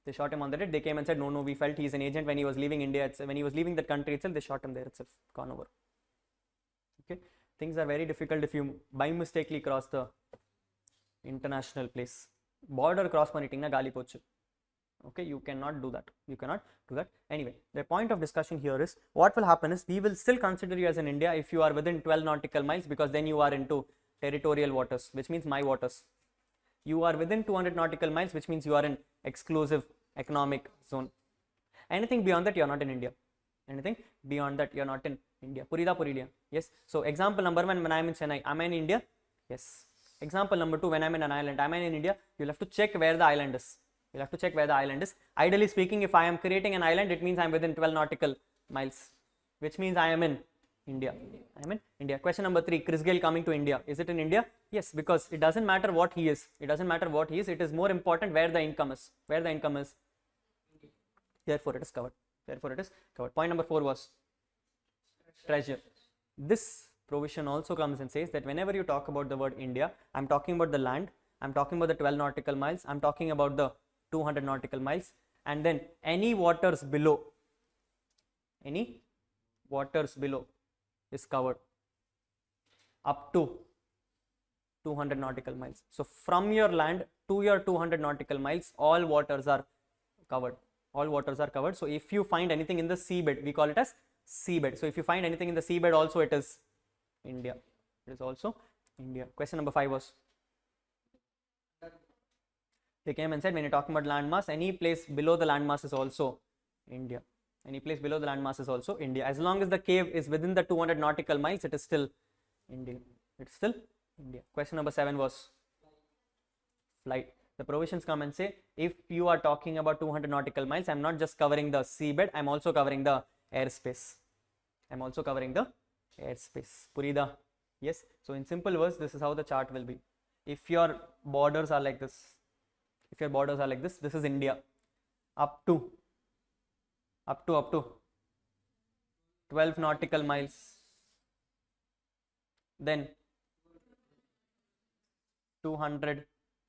They shot him on the dead. They came and said, no, we felt he's an agent. When he was leaving India, when he was leaving that country itself, they shot him there itself. Gone over. Okay, things are very difficult if you by mistakenly cross the international place. Border cross பண்ணிட்டீங்கன்னா காலி போச்சு. Okay, you cannot do that. You cannot do that. Anyway, the point of discussion here is what will happen is we will still consider you as in India if you are within 12 nautical miles, because then you are into territorial waters, which means my waters. You are within 200 nautical miles, which means you are in exclusive economic zone. Anything beyond that, you are not in India. Anything beyond that, you are not in India. Purida Purilia. Yes. So example number 1, when I am in Chennai, am I in India? Yes. Example number 2, when I am in an island, am I in India? You'll have to check where the island is. You'll have to check where the island is. Ideally speaking, if I am creating an island, it means I am within 12 nautical miles, which means I am in India. I am in India. Question number 3, Chris Gayle coming to India. Is it in India? Yes, because it doesn't matter what he is. It doesn't matter what he is. It is more important where the income is. Where the income is. Therefore, it is covered. Therefore, it is covered. Point number 4 was treasure. This provision also comes and says that whenever you talk about the word India, I'm talking about the land, I'm talking about the 12 nautical miles, I'm talking about the 200 nautical miles, and then any waters below is covered up to 200 nautical miles. So from your land to your 200 nautical miles, all waters are covered. All waters are covered. So if you find anything in the seabed, we call it as seabed. So if you find anything in the seabed, also it is India. It is also India. Question number 5 was, they came and said when you're talking about landmass, any place below the landmass is also India. Any place below the landmass is also India. As long as the cave is within the 200 nautical miles, it is still India. It's still India. Question number 7 was flight. The provisions come and say if you are talking about 200 nautical miles, I'm not just covering the seabed, I'm also covering the airspace. I'm also covering the airspace. Purida. Yes. So in simple words, this is how the chart will be. If your borders are like this, this is India. Up to 12 nautical miles. Then 200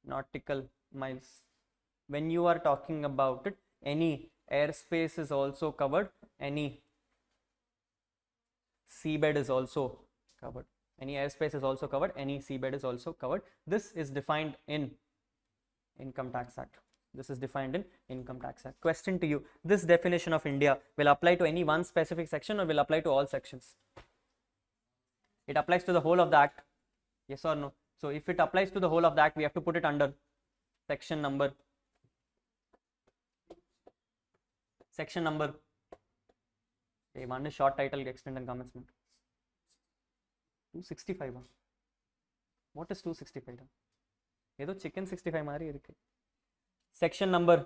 nautical miles. When you are talking about it, any airspace is also covered, any seabed is also covered. Any airspace is also covered, any seabed is also covered. This is defined in Income Tax Act. This is defined in Income Tax Act. Question to you, this definition of India will apply to any one specific section or will apply to all sections? It applies to the whole of the act. Yes or no? So if it applies to the whole of the act, we have to put it under section number. One is short title, extent and commencement. 265. What is 265? ஏதோ chicken 65 மாதிரி இருக்கு. Section number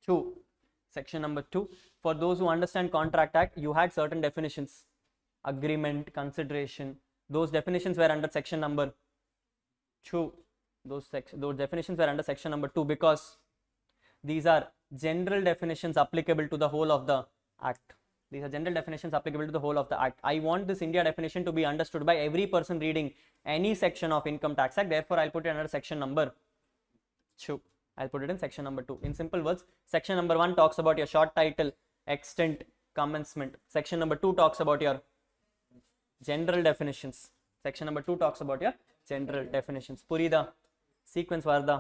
2. Section number 2. For those who understand Contract Act, you had certain definitions. Agreement, consideration. Those definitions were under section number 2. Those definitions were under section number 2 because these are general definitions applicable to the whole of the act. These are general definitions applicable to the whole of the act. I want this India definition to be understood by every person reading any section of Income Tax Act. Therefore, I'll put it under section number 2. I'll put it in section number 2. In simple words, section number 1 talks about your short title, extent, commencement. Section number 2 talks about your general definitions. Section number 2 talks about your general definitions. Purida, sequence Varda.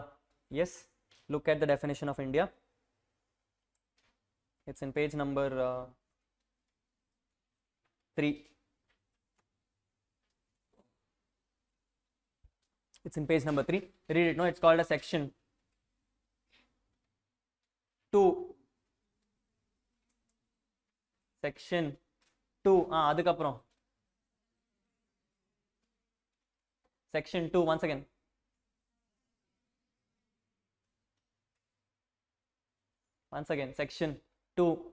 Yes. Look at the definition of India. It's in page number 3. It's in page number 3. Read it. No, it's called a section 2. Section 2. Adukaprom. Section 2 once again. Once again, section 2.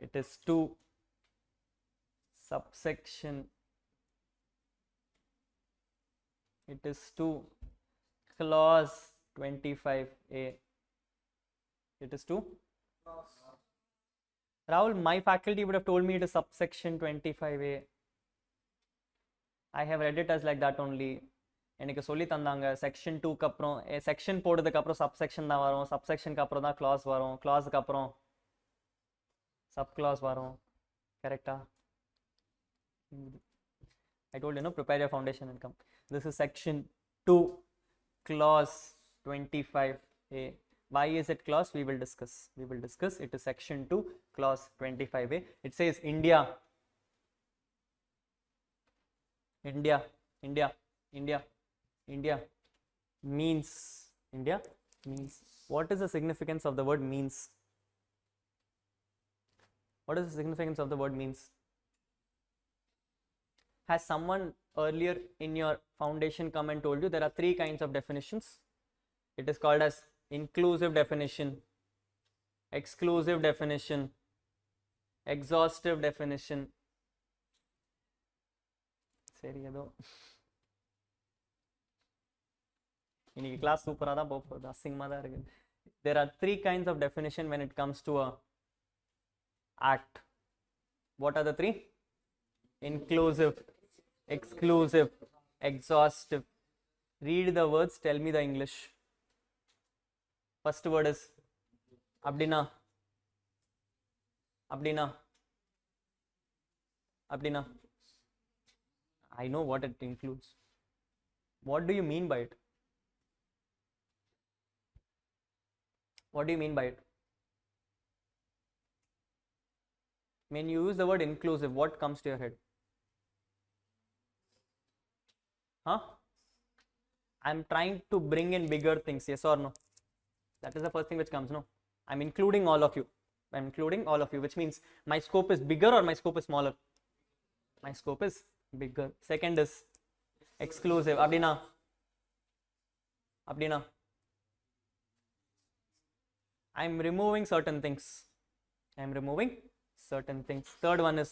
It is 2 subsection. It is 2 clause 25A. It is to Rahul, my faculty would have told me it is subsection 25A. I have read it as like that only. எனக்கு சொல்லி தந்தாங்க section 2க்கு அப்புறம் section போடுறதுக்கு அப்புறம் subsection தான் வரும், சப்செக்ஷனுக்கு அப்புறம் தான் கிளாஸ் வரும், கிளாஸுக்கு அப்புறம் சப் கிளாஸ் வரும். கரெக்டா? I told you, no, prepare your foundation and come. This is section 2, clause 25A. Why is it clause? We will discuss. We will discuss. It is section 2, clause 25A. It says India. India. India. India. India means. India means. What is the significance of the word means? What is the significance of the word means? Has someone earlier in your foundation come and told you there are 3 kinds of definitions? It is called as inclusive definition, exclusive definition, exhaustive definition. சரி ஏதோ இன்னைக்கு class சூப்பராக தான் போகுது, அசிங்கமாக தான் இருக்குது. There are 3 kinds of definition when it comes to a act. What are the 3? Inclusive, exclusive, exhaustive. Read the words, tell me the English. First word is அப்படினா. அப்படினா. அப்படினா. I know what it includes. What do you mean by it? What do you mean by it? When you use the word inclusive, what comes to your head? Huh? I'm trying to bring in bigger things, yes or no? That is the first thing which comes, no? I'm including all of you. I'm including all of you, which means my scope is bigger or my scope is smaller? My scope is bigger. Second is exclusive. Abdina. Abdina. I'm removing certain things. I'm removing certain things. Third one is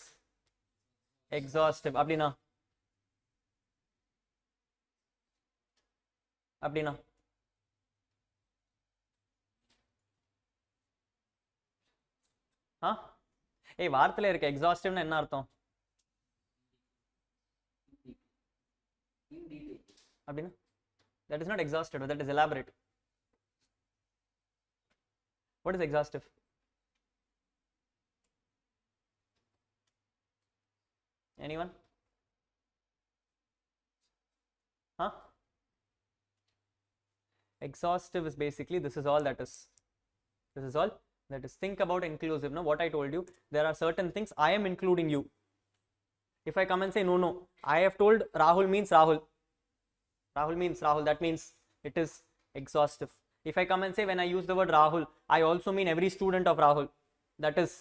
exhaustive. Abdina. Abdina. Huh? Hey, வார்த்தையில இருக்க எக்ஸாஸ்டிவ்னா என்ன அர்த்தம்? அப்படின்னா that is not exhaustive, that is elaborate. What is exhaustive? Anyone? Huh? Exhaustive is basically this is all that is. This is all that is. Think about inclusive. No, what I told you, there are certain things I am including you. If I come and say no, I have told Rahul means Rahul. Rahul means Rahul. That means it is exhaustive. If I come and say when I use the word Rahul, I also mean every student of Rahul. That is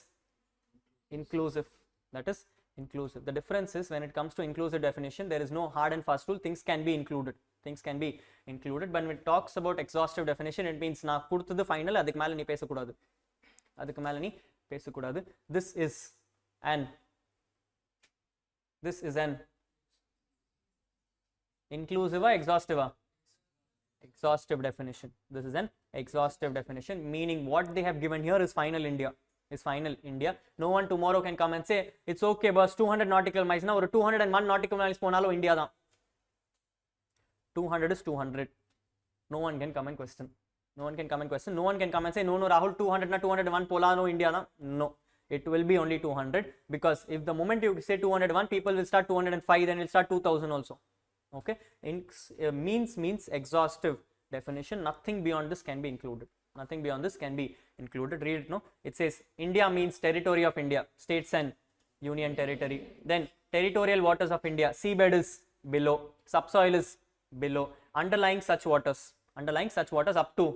inclusive. That is inclusive. The difference is when it comes to inclusive definition, there is no hard and fast rule. Things can be included. Things can be included. But when it talks about exhaustive definition, it means நான் கொடுத்தது final, அதுக்கு மேல நீ பேசக்கூடாது. அதுக்கு மேல நீ பேசக்கூடாது. This is an inclusive or exhaustive? Exhaustive definition. This is an exhaustive definition, meaning what they have given here is final India. Is final India. No one tomorrow can come and say it's okay boss, 200 nautical miles na or 201 nautical miles ponalo India da. 200 is 200. No one can come and question. No one can come and question. No one can come and say no Rahul, 200 na 201 polano India da. No, it will be only 200, because if the moment you say 201, people will start 205, then will start 2000 also. Okay, means exhaustive definition. Nothing beyond this can be included. Nothing beyond this can be included. Read it. No, it says India means territory of India, states and union territory. Then territorial waters of India, seabed is below, subsoil is below, underlying such waters up to,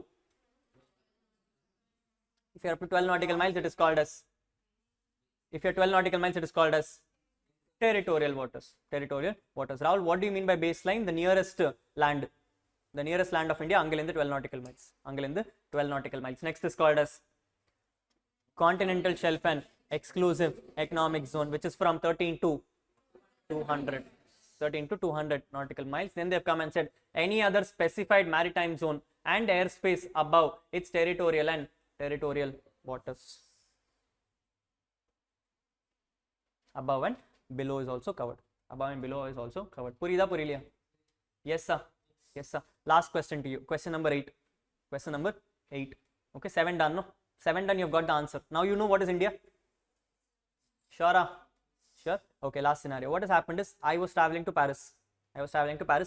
if you are up to 12 nautical miles, it is called as, if you are 12 nautical miles, it is called as territorial waters. Territorial waters. Rahul, what do you mean by baseline? The nearest land. The nearest land of India, Angalindu 12 nautical miles. Angalindu 12 nautical miles. Next is called as continental shelf and exclusive economic zone, which is from 13 to 200. 13 to 200 nautical miles. Then they've come and said any other specified maritime zone and airspace above its territorial and territorial waters. Above and below is also covered. Above and below is also covered. Purida Purilia? Yes, sir. Yes, sir. Last question to you. Question number 8. Question number 8. Okay, 7 done, no? 7 done, you've got the answer. Now you know what is India? Sure? Sure? Okay, last scenario. What has happened is I was traveling to Paris. I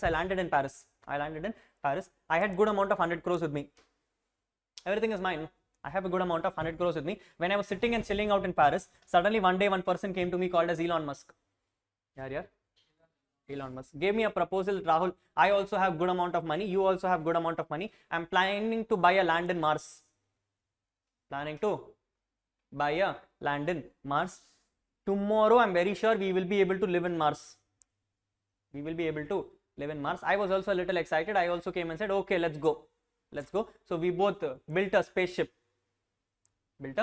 landed in Paris. I had good amount of 100 crores with me. Everything is mine. I have a good amount of 100 crores with me. When I was sitting and chilling out in Paris, suddenly one day one person came to me called as Elon Musk. Yeah. Elon Musk gave me a proposal. Rahul, I also have good amount of money. You also have good amount of money. I'm planning to buy a land in Mars. Tomorrow, I'm very sure we will be able to live in Mars. I was also a little excited. I also came and said, okay, let's go. So we both built a spaceship. Or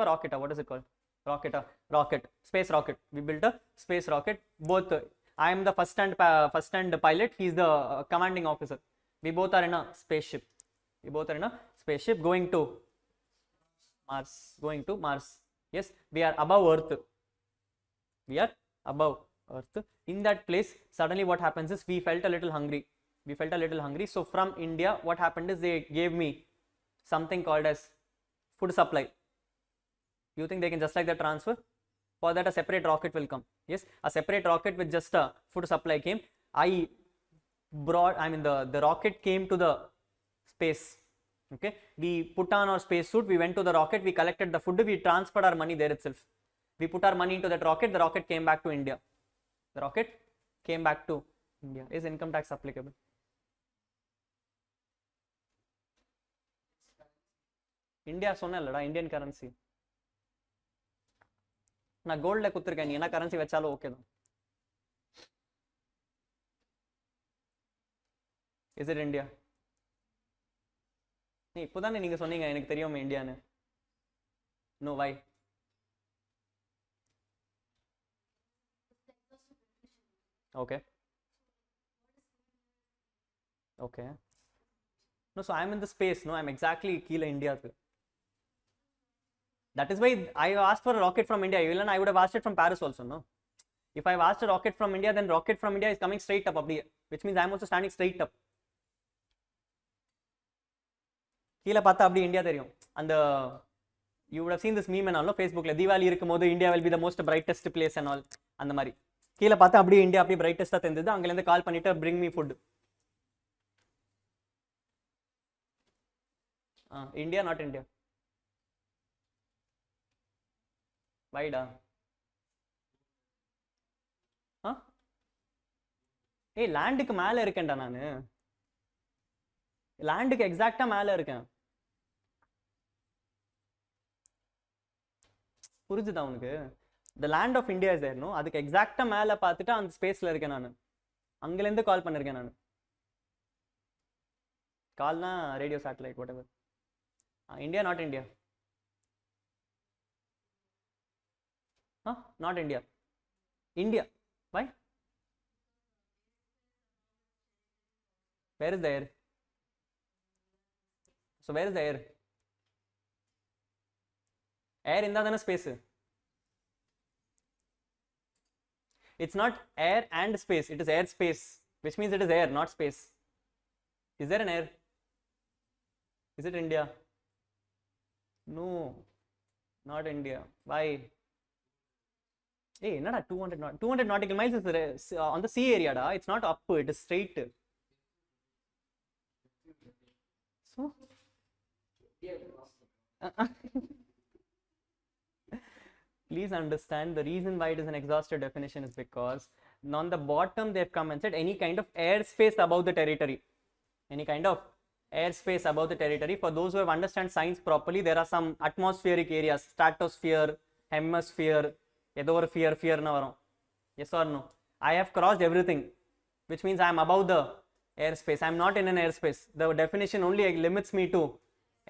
rocket? What is it called? Rocket. Space rocket. We built a space rocket. Both. I am the first hand pilot. He's the commanding officer. We both are in a spaceship. Going to Mars. Yes, we are above Earth. In that place, suddenly what happens is we felt a little hungry. So from India, what happened is they gave me something called as food supply. You think they can just like that transfer? For that, a separate rocket will come. Yes, a separate rocket with just a food supply came. The rocket came to the space. Okay, we put on our space suit, we went to the rocket, we collected the food, we transferred our money there itself. We put our money into that rocket, the rocket came back to India. Is income tax applicable? India sonella, Indian currency. Na gold la kuthirken ena currency vechalo okay da. Is it India? இப்போதானே நீங்க சொன்னீங்க எனக்கு தெரியும் இந்தியான்னு. No, why? Okay. No, so I'm in the space. No, I'm exactly kila India. That is why I asked for a rocket from India. Even I would have asked it from Paris also. No, if I've asked a rocket from India, then rocket from India is coming straight up, which means I'm also standing straight up. கீழே பார்த்தா அப்படி India தெரியும். அந்த you would have seen this meme and all, Facebookல Deepavali இருக்கும்போது India will be the most brightest place and all, அந்த மாதிரி கீழே பார்த்தா அப்படியே இந்தியா அப்படியே பிரைட்டஸ்டா தெரிஞ்சது. அங்கிருந்து கால் பண்ணிட்டு bring me food. India, not India. Why-டா? லேண்டுக்கு மேல இருக்கேன்டா நானு. லேண்டுக்கு எக்ஸாக்டா மேல இருக்கேன். புரிஞ்சுதா உனக்கு? the land of India is there, no? அதுக்கு எக்ஸாக்டா மேல பார்த்துட்டு அந்த ஸ்பேஸ்ல இருக்கேன் நான். அங்கல இருந்து கால் பண்ணிருக்கேன் நான். கால்னா radio satellite whatever. India, not India. Not India. India. Why? Where is the air? So where is the air? Air in the space. It's not air and space, it is air space, which means it is air, not space. Is there an air? Is it India? No, not India. Why? Hey, not 200 nautical miles is on the sea area, da. It's not up, it is straight. So please understand, the reason why it is an exhaustive definition is because on the bottom they've come and said any kind of airspace above the territory. Any kind of airspace above the territory. For those who have understand science properly, there are some atmospheric areas, stratosphere, hemisphere, edo or fear na varum. Yes or no? I have crossed everything, which means I am above the airspace. I am not in an airspace. The definition only limits me to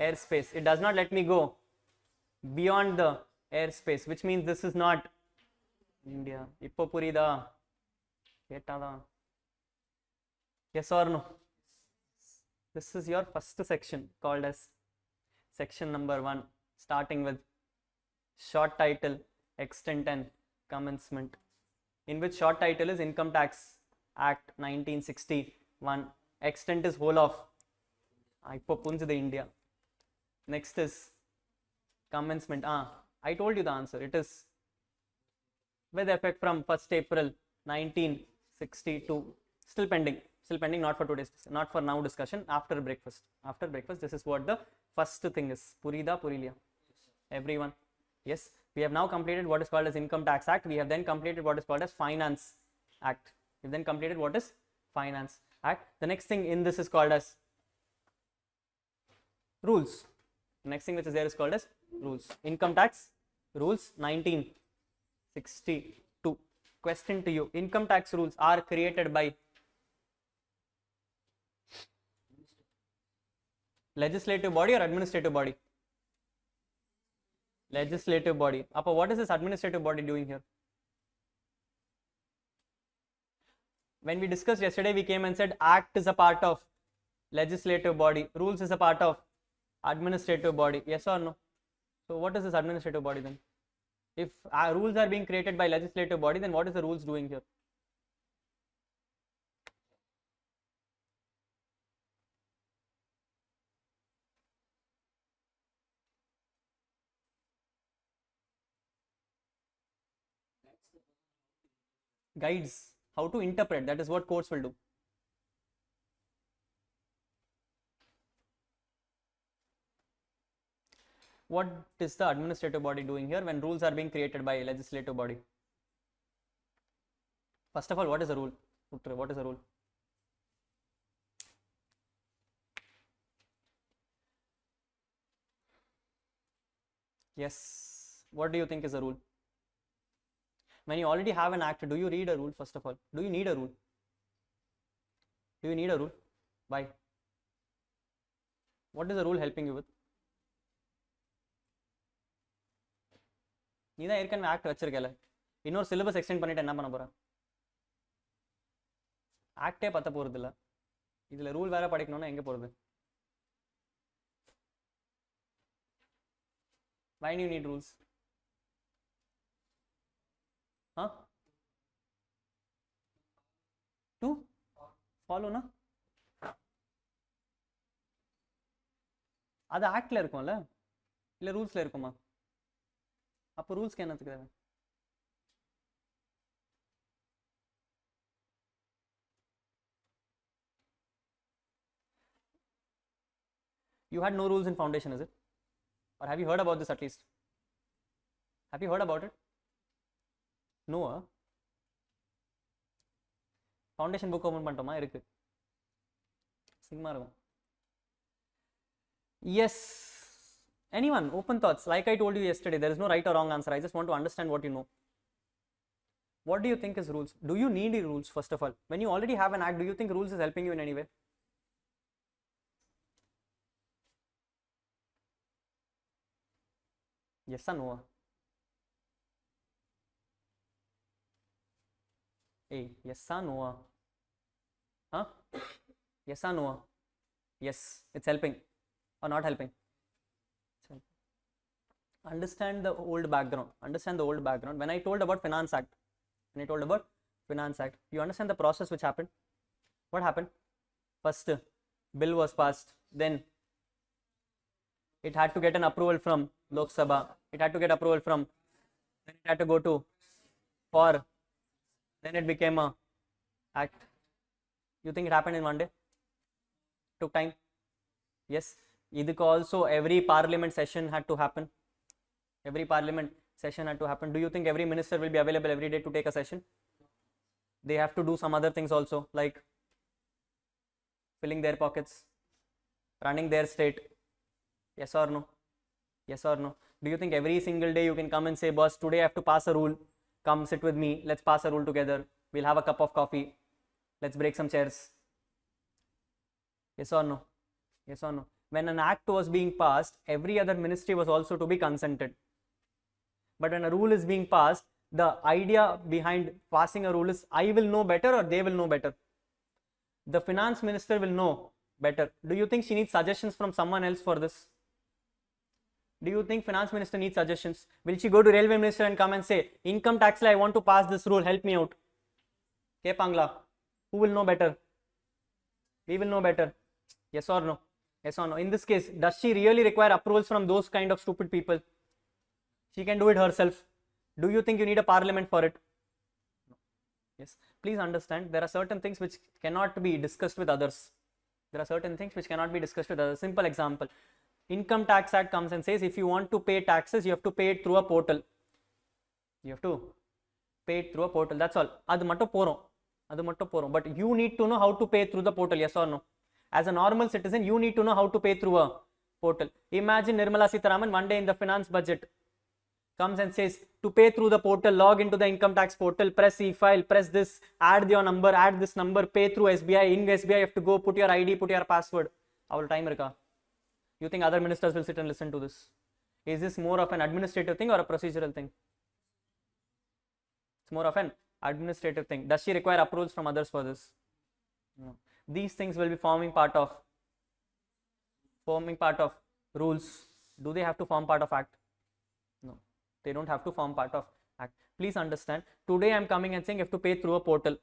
airspace. It does not let me go beyond the airspace, which means this is not India. Ippo purida. கேட்டாதான். Yes or no? This is your first section called as section number 1, starting with short title, extent and commencement, in which short title is Income Tax Act 1961, extent is whole of the India. Next is commencement. I told you the answer. It is with effect from 1st April 1962. Still pending, not for today's, not for now discussion. After breakfast, this is what the first thing is. Purida, Purilia, everyone? Yes, we have now completed what is called as Income Tax Act. We have then completed what is called as Finance Act. We have then completed what is Finance Act. The next thing in this is called as rules. The next thing which is there is called as rules. Income Tax Rules 1962. Question to you: income tax rules are created by legislative body or administrative body? Legislative body. Appa, what is this administrative body doing here? When we discussed yesterday, we came and said act is a part of legislative body, rules is a part of administrative body. Yes or no? So what is this administrative body then? If rules are being created by legislative body, then what is the rules doing here? Guides how to interpret. That is what courts will do. What is the administrative body doing here when rules are being created by a legislative body? First of all, what is a rule? What is a rule? Yes, what do you think is a rule? When you already have an act, do you read a rule? First of all, do you need a rule? Do you need a rule? Why? What is the rule helping you with? நீ தான் ஏற்கனவே act வச்சிருக்கல, இன்னொரு syllabus extend பண்ணிட்டு என்ன பண்ண போற? ஆக்டே பத்த போறது இல்ல, இதுல ரூல் வேற படிக்கணும்னா எங்க போறது? Why do you need rules? To follow na? அது ஆக்ட்ல இருக்கும்ல, இல்ல ரூல்ஸ்ல இருக்குமா? அப்ப ரூல்ஸ்க்கு என்னத்துக்கு தேவை? You had no rules in foundation, is it? Or have you heard about this at least? Have you heard about it? No. Foundation book open பண்ணிட்டோமா? இருக்கு, sigma இருக்கும். Yes. Anyone? Open thoughts. Like I told you yesterday, there is no right or wrong answer. I just want to understand what you know. What do you think is rules? Do you need rules first of all? When you already have an act, do you think rules is helping you in any way? Yes or no? Hey, yes or no? Huh? Yes or no? Yes, it's helping or not helping? Understand the old background. Understand the old background. When I told about Finance Act, you understand the process which happened? What happened? First, bill was passed. Then it had to get an approval from Lok Sabha. It had to get approval from. Then it had to go to for. Then it became a act. You think it happened in one day? Took time. Yes. Idhukku also every parliament session had to happen. Every parliament session had to happen. Do you think every minister will be available every day to take a session? They have to do some other things also, like filling their pockets, running their state. Yes or no? Yes or no? Do you think every single day you can come and say, boss, today I have to pass a rule, come sit with me, let's pass a rule together, we'll have a cup of coffee, let's break some chairs? Yes or no? Yes or no? When an act was being passed, every other ministry was also to be consented. But when a rule is being passed, the idea behind passing a rule is I will know better or they will know better. The finance minister will know better. Do you think she needs suggestions from someone else for this? Do you think finance minister needs suggestions? Will she go to railway minister and come and say, income tax I want to pass this rule, help me out? Ke Pangla, who will know better? We will know better. Yes or no? Yes or no? In this case, does she really require approvals from those kind of stupid people? She can do it herself. Do you think you need a parliament for it? No. Yes. Please understand, there are certain things which cannot be discussed with others. There are certain things which cannot be discussed with others. Simple example. Income Tax Act comes and says if you want to pay taxes, you have to pay it through a portal. You have to pay it through a portal. That's all. Adu mattum porom. But you need to know how to pay through the portal. Yes or no? As a normal citizen, you need to know how to pay through a portal. Imagine Nirmala Sitharaman one day in the finance budget comes and says to pay through the portal, log into the income tax portal, press e-file, press this, add your number, add this number, pay through SBI. In SBI, you have to go put your ID, put your password. Our time irka. You think other ministers will sit and listen to this? Is this more of an administrative thing or a procedural thing? It's more of an administrative thing. Does she require approvals from others for this? No. These things will be forming part of rules. Do they have to form part of act? No, they don't have to form part of act. Please understand, today I am coming and saying you have to pay through a portal.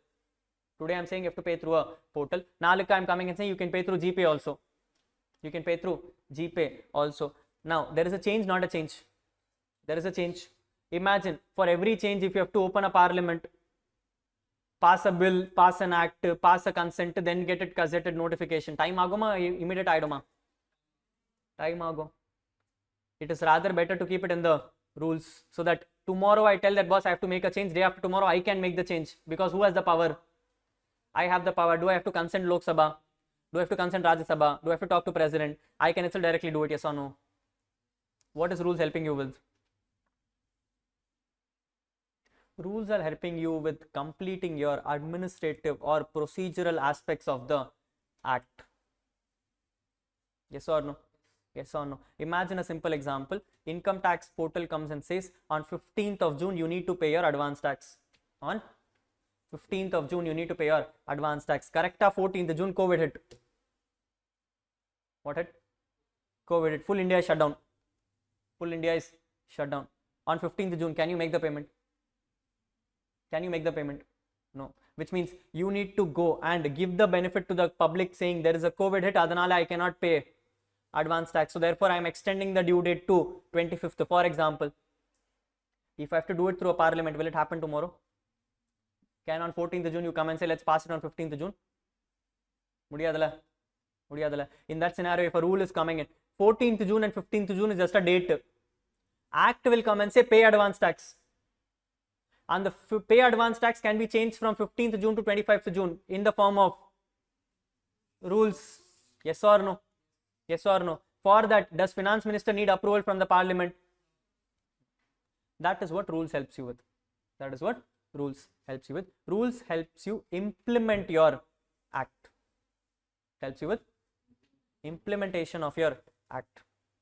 Today I am saying you have to pay through a portal. Nalika I am coming and saying you can pay through GPay also. You can pay through GPay also. Now there is a change, not a change. There is a change. Imagine for every change, if you have to open a parliament, pass a bill, pass an act, pass a consent, then get it gazetted notification. Time agoma, immediate idoma. Time ago. It is rather better to keep it in the rules so that tomorrow I tell that boss I have to make a change, day after tomorrow I can make the change, because who has the power? I have the power. Do I have to consent Lok Sabha? Do I have to consent Rajya Sabha? Do I have to talk to president? I can itself directly do it, yes or no? What is rules helping you with? Rules are helping you with completing your administrative or procedural aspects of the act. Yes or no? Yes or no? Imagine a simple example. Income tax portal comes and says on 15th of June you need to pay your advance tax. On 15th of June you need to pay your advance tax. Correcta 14th June COVID hit. What hit? COVID hit. Full India is shut down. Full India is shut down. On 15th June, can you make the payment? Can you make the payment? No. Which means you need to go and give the benefit to the public saying there is a COVID hit, adanale I cannot pay advance tax. So therefore I am extending the due date to 25th. For example, if I have to do it through a parliament, will it happen tomorrow? Can on 14th June you come and say let's pass it on 15th June? Mudiyadala. In that scenario, if a rule is coming in, 14th June and 15th June is just a date. Act will come and say pay advance tax. And the pay advance tax can be changed from 15th June to 25th June in the form of rules. Yes or no? Yes or no? For that, does finance minister need approval from the parliament? That is what rules helps you with. That is what rules helps you with. Rules helps you implement your act. Helps you with implementation of your act.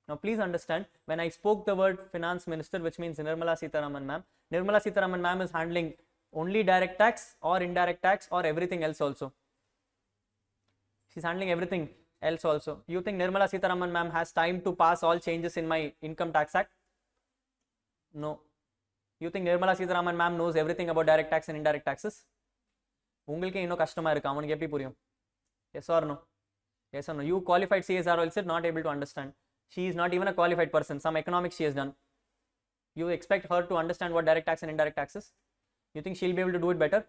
Now please understand, when I spoke the word finance minister, which means Nirmala Sitharaman ma'am, Nirmala Sitharaman ma'am is handling only direct tax or indirect tax or everything else also. She's handling everything else also. You think Nirmala Sitharaman ma'am has time to pass all changes in my income tax act? No. You think Nirmala Sitharaman ma'am knows everything about direct tax and indirect taxes? உங்களுக்கு இன்னும் கஷ்டமா இருக்கு, அவனுக்கு எப்படி புரியும்? Yes or no? Yes or no? You qualified CSR also not able to understand. She is not even a qualified person. Some economics she has done. You expect her to understand what direct tax and indirect tax is? You think she'll be able to do it better?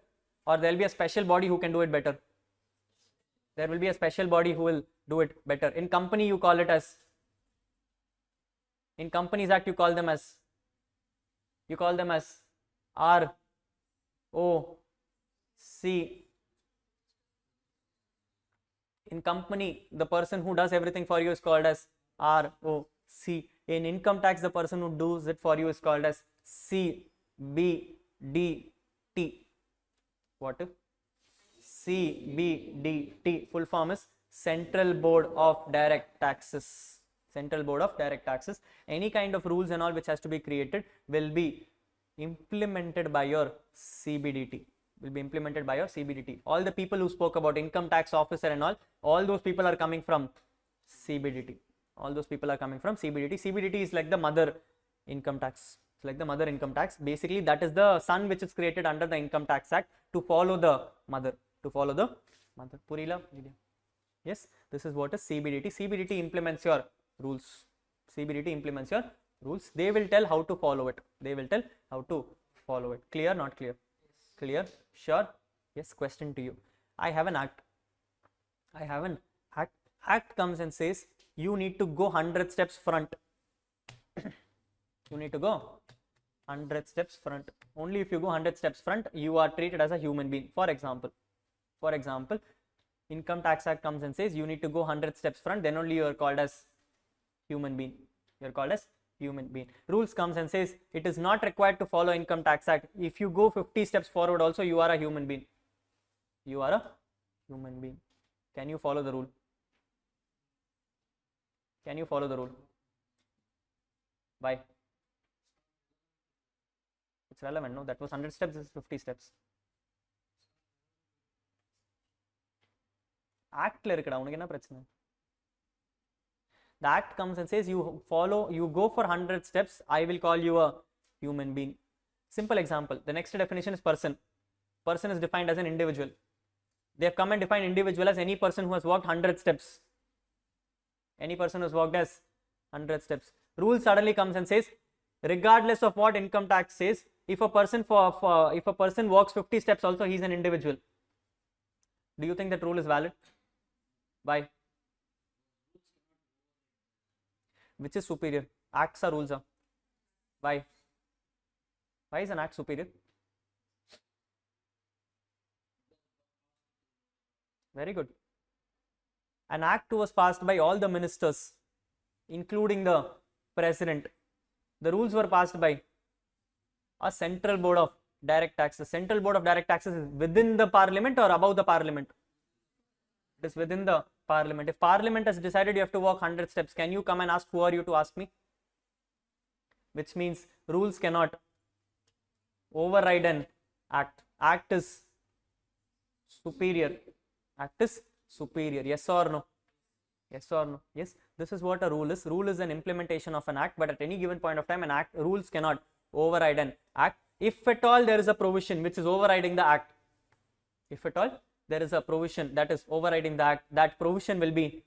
Or there will be a special body who can do it better? There will be a special body who will do it better. In company you call it as, in Companies Act you call them as ROC. In company, the person who does everything for you is called as ROC. In income tax, the person who does it for you is called as CBDT. What? CBDT. Full form is Central Board of Direct Taxes. Central Board of Direct Taxes. Any kind of rules and all which has to be created will be implemented by your CBDT. Will be implemented by your CBDT. All the people who spoke about income tax officer and all those people are coming from CBDT. All those people are coming from CBDT. CBDT is like the mother income tax. It's like the mother income tax. Basically, that is the son which is created under the Income Tax Act to follow the mother. To follow the mother. Purila? Yes, this is what is CBDT. CBDT implements your rules. CBDT implements your rules. They will tell how to follow it. They will tell how to follow it. Clear? Not clear? Clear? Sure? Yes. Question to you. I have an act. I have an act. Act comes and says you need to go 100 steps front. You need to go 100 steps front. Only if you go 100 steps front, you are treated as a human being. For example, Income Tax Act comes and says you need to go 100 steps front, then only you are called as human being. You are called as human being. Rules comes and says it is not required to follow Income Tax Act. If you go 50 steps forward also, you are a human being. You are a human being. Can you follow the rule? Can you follow the rule? Why? It's relevant, no? That was 100 steps, this is 50 steps. Act la irukada, unakku enna prachana? The act comes and says you go for 100 steps, I will call you a human being. Simple example. The next definition is person. Person is defined as an individual. They have come and defined individual as any person who has walked 100 steps. Any person who has walked as 100 steps. Rule suddenly comes and says, regardless of what income tax says, if a person walks 50 steps also, he is an individual. Do you think that rule is valid? Why? Which is superior? Acts or rules are? Why? Why is an act superior? Very good. An act was passed by all the ministers, including the president. The rules were passed by a central board of direct taxes. Central board of direct taxes is within the parliament or above the parliament? It is within the parliament. If parliament has decided you have to walk 100 steps, can you come and ask who are you to ask me? Which means rules cannot override an act. Act is superior. Act is superior. Yes or no? Yes or no? Yes. This is what a rule is. Rule is an implementation of an act, but at any given point of time, rules cannot override an act. If at all there is a provision which is overriding the act, if at all there is a provision that is overriding the act, that provision will be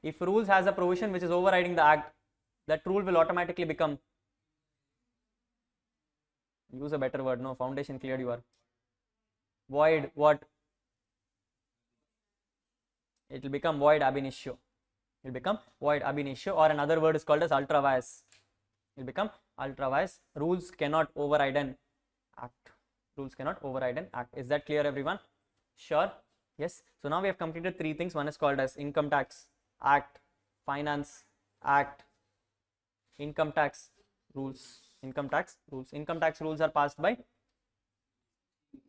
if rules has a provision which is overriding the act, that rule will automatically become, use a better word, no, foundation cleared you are, void. What? It will become void ab initio. It will become void ab initio, or another word is called as ultra vires. It will become ultra vires. Rules cannot override an act. Rules cannot override an act. Is that clear, everyone? Sure? Yes. So now we have completed three things. One is called as Income Tax Act, Finance Act, Income Tax Rules. Income tax rules. Income tax rules are passed by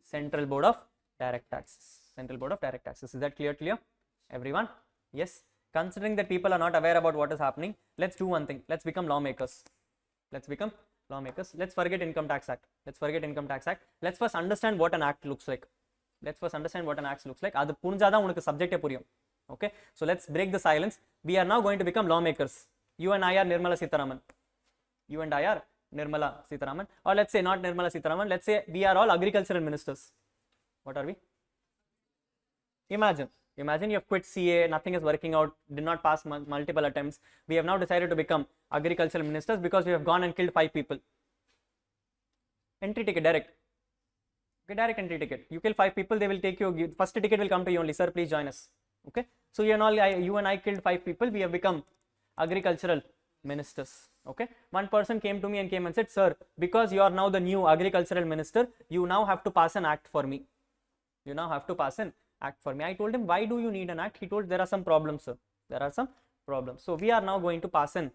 Central Board of Direct Taxes. Central Board of Direct Taxes. Is that clear? Clear, everyone? Yes. Considering that people are not aware about what is happening, let's do one thing. Let's become lawmakers. Let's become lawmakers. Let's forget Income Tax Act. Let's forget Income Tax Act. Let's first understand what an act looks like. Let's first understand what an act looks like. Adu purinjada unakku subject puriyum. Okay. So let's break the silence. We are now going to become lawmakers. You and I are Nirmala Sitharaman. You and I are Nirmala Sitharaman, or let's say not Nirmala Sitharaman, let's say we are all agricultural ministers. What are we? Imagine you have quit CA, nothing is working out, did not pass multiple attempts. We have now decided to become agricultural ministers because we have gone and killed 5 people. Entry ticket, direct. Okay, direct entry ticket. You kill 5 people, they will take you, first ticket will come to you only, sir, please join us. Okay, so you and I killed 5 people, we have become agricultural ministers. Okay, one person came to me and said, sir, because you are now the new agricultural minister, you now have to pass an act for me. You now have to pass an act for me. I told him, why do you need an act? He told, there are some problems, sir. There are some problems. So we are now going to pass an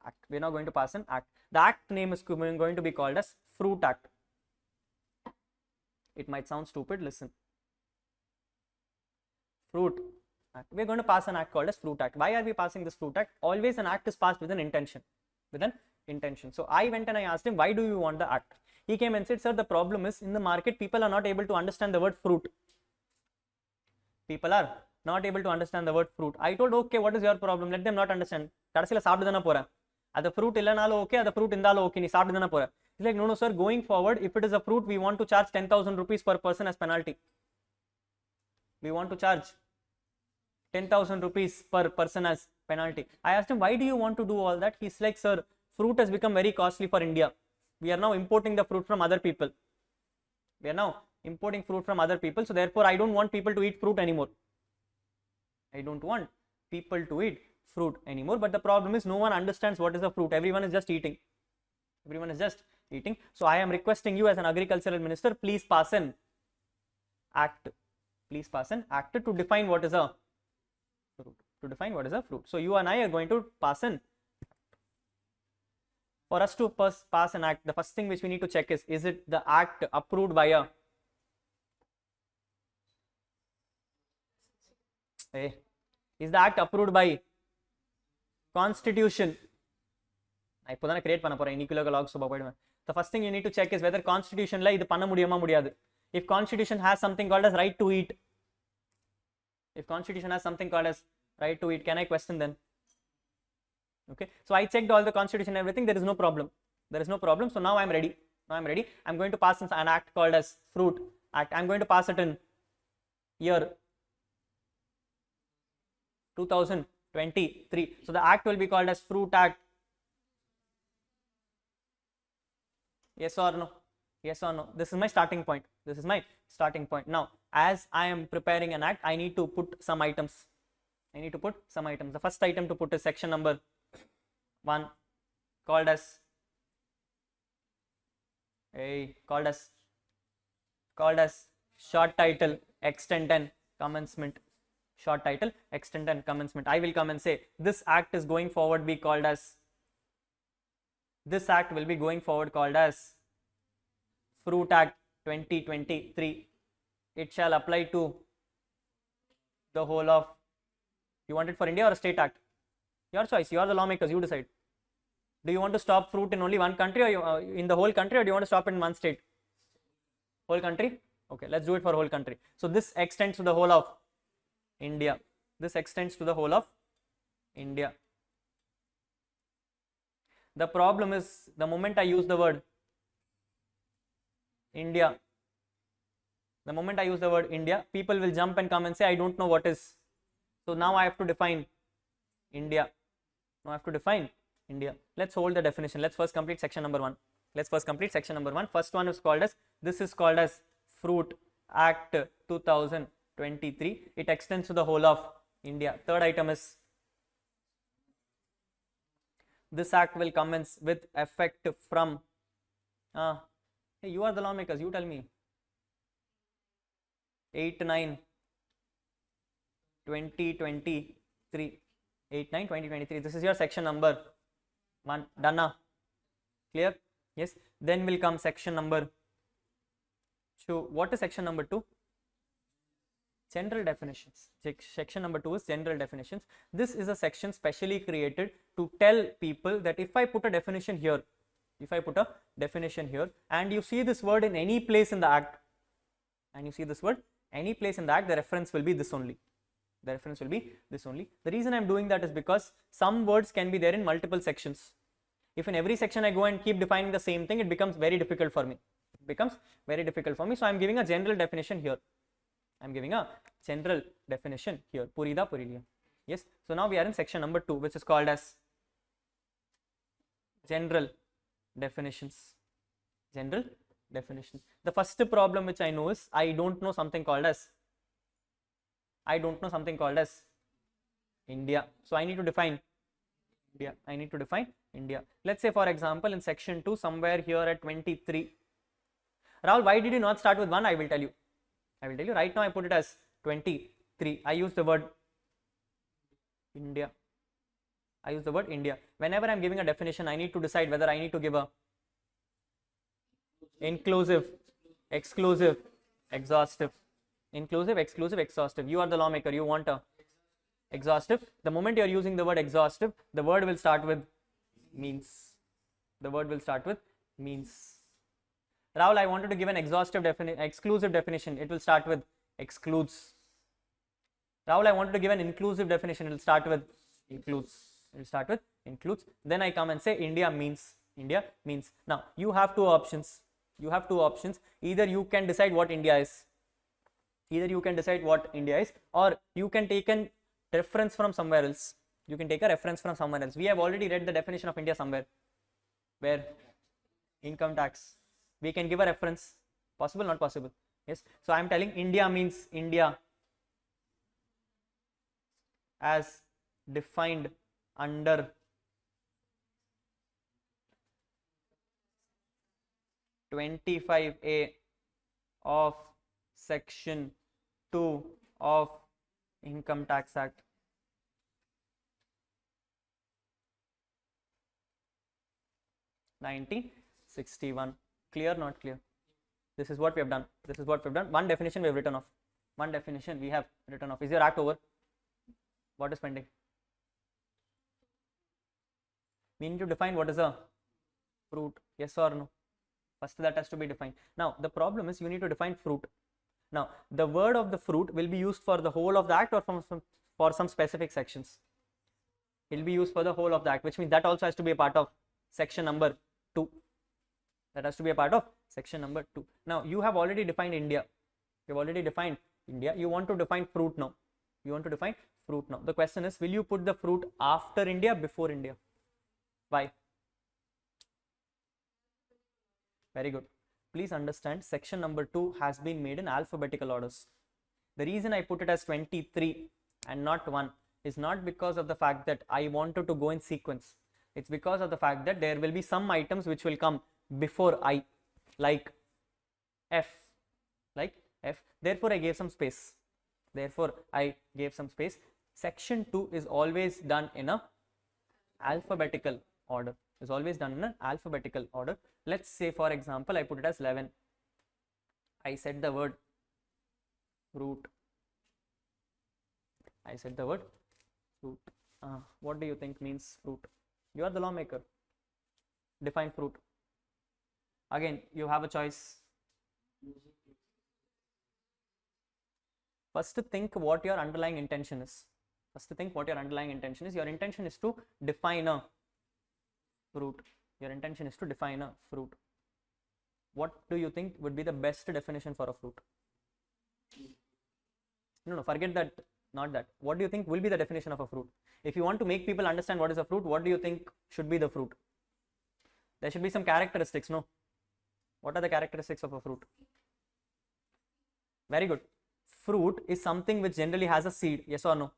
act. We are now going to pass an act. The act name is going to be called as Fruit Act. It might sound stupid. Listen. Fruit Act. We're going to pass an act called as Fruit Act. Why are we passing this Fruit Act? Always an act is passed with an intention. With an intention. So I went and I asked him, why do you want the act? He came and said, sir, the problem is in the market, people are not able to understand the word fruit. People are not able to understand the word fruit. I told, okay, what is your problem? Let them not understand. கடைசில சாப்பிட்டு தான போறேன். அது fruit இல்லனாலும் okay, அது fruit இருந்தாலும் okay, நீ சாப்பிட்டு தான போற. He's like, no, sir, going forward, if it is a fruit, we want to charge 10,000 rupees per person as penalty. We want to charge 10,000 rupees per person as penalty. I asked him, why do you want to do all that? He's like, sir, fruit has become very costly for India. We are now importing the fruit from other people. We are now importing fruit from other people. So therefore, I don't want people to eat fruit anymore. I don't want people to eat fruit anymore. But the problem is no one understands what is a fruit. Everyone is just eating. Everyone is just eating. So I am requesting you as an agricultural minister, please pass an act. Please pass an act to define what is a fruit. To define what is a fruit. So you and I are going to pass an. For us to pass an act, the first thing which we need to check is it the act approved by a is the act approved by constitution? நான் இப்போ தானே create பண்ண போறேன் இன்னைக்குள்ள லாக்ஸ் போயிடுவேன். The first thing you need to check is whether constitutionல இது பண்ண முடியுமா முடியாது. If constitution has something called as right to eat, if constitution has something called as right to eat, can I question then? Okay, so I checked all the constitution and everything, there is no problem. There is no problem. So now I'm ready. I'm going to pass an act called as Fruit Act. I'm going to pass it in year 2023. So the act will be called as Fruit Act. Yes or no? Yes or no? This is my starting point. This is my starting point. Now, as I am preparing an act, I need to put some items. The first item to put is section number 1, called as short title, extent and commencement. Short title, extent and commencement. I will come and say this act is going forward be called as, this act will be going forward called as Fruit Act 2023. It shall apply to the whole of, you want it for India or a state act? Your choice. You are the lawmakers. You decide. Do you want to stop fruit in only one country, or in the whole country, or do you want to stop it in one state? Whole country? Okay, let's do it for whole country. So this extends to the whole of India. This extends to the whole of India. The problem is the moment I use the word India, people will jump and come and say, I don't know what is. So now I have to define India. Let's hold the definition. Let's first complete section number 1. First one is called as, this is called as Fruit Act 2023. It extends to the whole of India. Third item is, this act will commence with effect from, hey, you are the lawmakers, you tell me. 8/9/2023. 8/9/2023. This is your section number 1. Done now? Clear? Yes. Then will come section number 2. What is section number 2? General definitions. Section number 2 is general definitions. This is a section specially created to tell people that if I put a definition here, and you see this word in any place in the act, the reference will be this only. The reason I am doing that is because some words can be there in multiple sections. If in every section I go and keep defining the same thing, it becomes very difficult for me. So I am giving a general definition here. Purida Puriliya. Yes. So now we are in section number 2, which is called as general definitions. The first problem which I know is I don't know something called as India. So I need to define India. Let's say for example in section 2 somewhere here at 23. Rahul, why did you not start with 1? I will tell you. Right now I put it as 23. I use the word India. Whenever I am giving a definition, I need to decide whether I need to give a inclusive, exclusive, exhaustive. You are the lawmaker. You want a Exhaustive. The moment you are using the word exhaustive, the word will start with means. The word will start with means. Rahul, I wanted to give an exhaustive exclusive definition. It will start with excludes. Rahul, I wanted to give an inclusive definition. It will start with includes. It will start with includes. Then I come and say India means. India means. Now you have two options. You have two options. Either you can decide what India is. Either you can decide what India is, or you can take a reference from somewhere else. You can take a reference from somewhere else. We have already read the definition of India somewhere. Where? Income tax. We can give a reference. Possible, not possible? Yes. So I am telling India means India as defined under (25A) of Section 2 of Income Tax Act. (1961). Clear, not clear? This is what we have done. This is what we have done. One definition we have written off. One definition we have written off. Is your act over? What is pending? We need to define what is a fruit. Yes or no? First that has to be defined. Now the problem is you need to define fruit. Now the word of the fruit will be used for the whole of the act or for some specific sections. It will be used for the whole of the act, which means that also has to be a part of section number 2. That has to be a part of section number 2. Now you have already defined India. You have already defined India. You want to define fruit now. You want to define fruit now. The question is, will you put the fruit after India, before India? Why? Very good. Please understand, section number 2 has been made in alphabetical orders. The reason I put it as 23 and not 1 is not because of the fact that I wanted to go in sequence. It's because of the fact that there will be some items which will come before I, like F, Therefore I gave some space. Section 2 is always done in a alphabetical order. Let's say, for example, I put it as 11. I said the word fruit. What do you think means fruit? You are the lawmaker. Define fruit. Again, you have a choice. First, think what your underlying intention is. Your intention is to define a fruit. What do you think would be the best definition for a fruit? No, forget that. Not that. What do you think will be the definition of a fruit? If you want to make people understand what is a fruit, what do you think should be the fruit? There should be some characteristics, no? What are the characteristics of a fruit? Very good. Fruit is something which generally has a seed. Yes or no?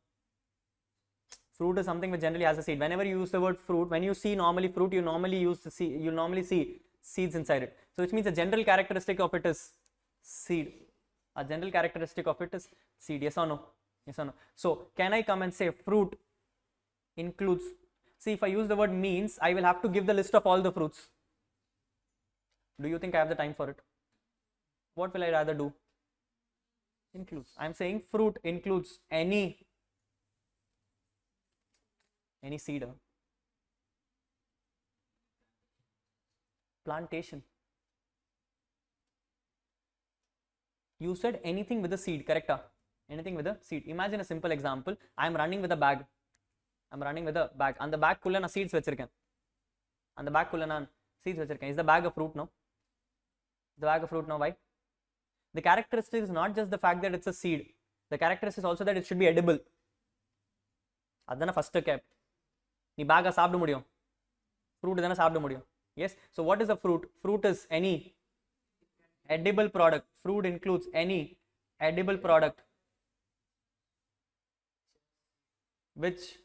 Fruit is something which generally has a seed. Whenever you use the word fruit, when you see normally fruit, you normally use the seed. You normally see seeds inside it. So which means a general characteristic of it is seed. Yes or no? So can I come and say fruit includes? See, if I use the word means, I will have to give the list of all the fruits. Do you think I have the time for it? What will I rather do? Includes. I am saying fruit includes any seed. Plantation. You said anything with a seed, correct? Anything with a seed. Imagine a simple example. I am running with a bag. And the bag kulla seeds vechirken. Is the bag a fruit now? Why? The characteristic is not just the fact that it's a seed. The characteristic is also that it should be edible. That's the first step. You bag saapda mudiyum. Fruit is saapda mudiyum. Yes. So what is a fruit? Fruit is any edible product. Fruit includes any edible product which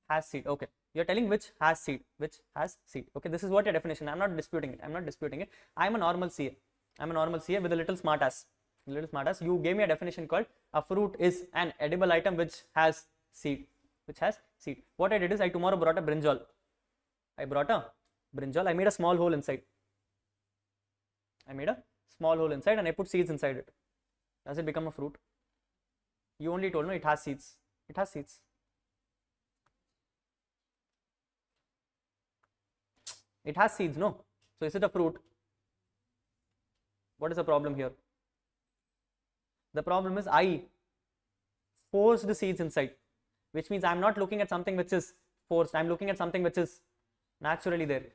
has seed. Okay. You're telling which has seed. Okay, this is what your definition. I'm not disputing it. I'm a normal CA. With a little smart ass. You gave me a definition called a fruit is an edible item which has seed. What I did is I tomorrow brought a brinjal. I made a small hole inside. And I put seeds inside it. Does it become a fruit? You only told, no, it has seeds. It has seeds. It has seeds, no? So is it a fruit? What is the problem here? The problem is I forced the seeds inside, which means I'm not looking at something which is forced. I'm looking at something which is naturally there.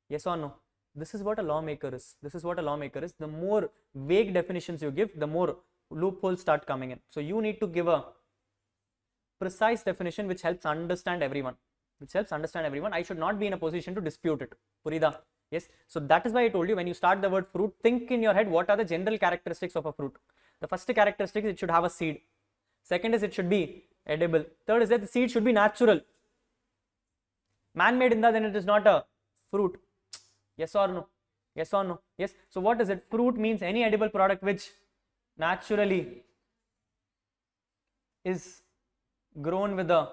Yes or no? This is what a lawmaker is. This is what a lawmaker is. The more vague definitions you give, the more loopholes start coming in. So you need to give a precise definition which helps understand everyone. I should not be in a position to dispute it. Purida? Yes. So that is why I told you, when you start the word fruit, think in your head what are the general characteristics of a fruit. The first characteristic is it should have a seed. Second is it should be edible. Third is that the seed should be natural. Man-made in that, then it is not a fruit. Yes or no? Yes or no? Yes. So what is it? Fruit means any edible product which naturally is grown with a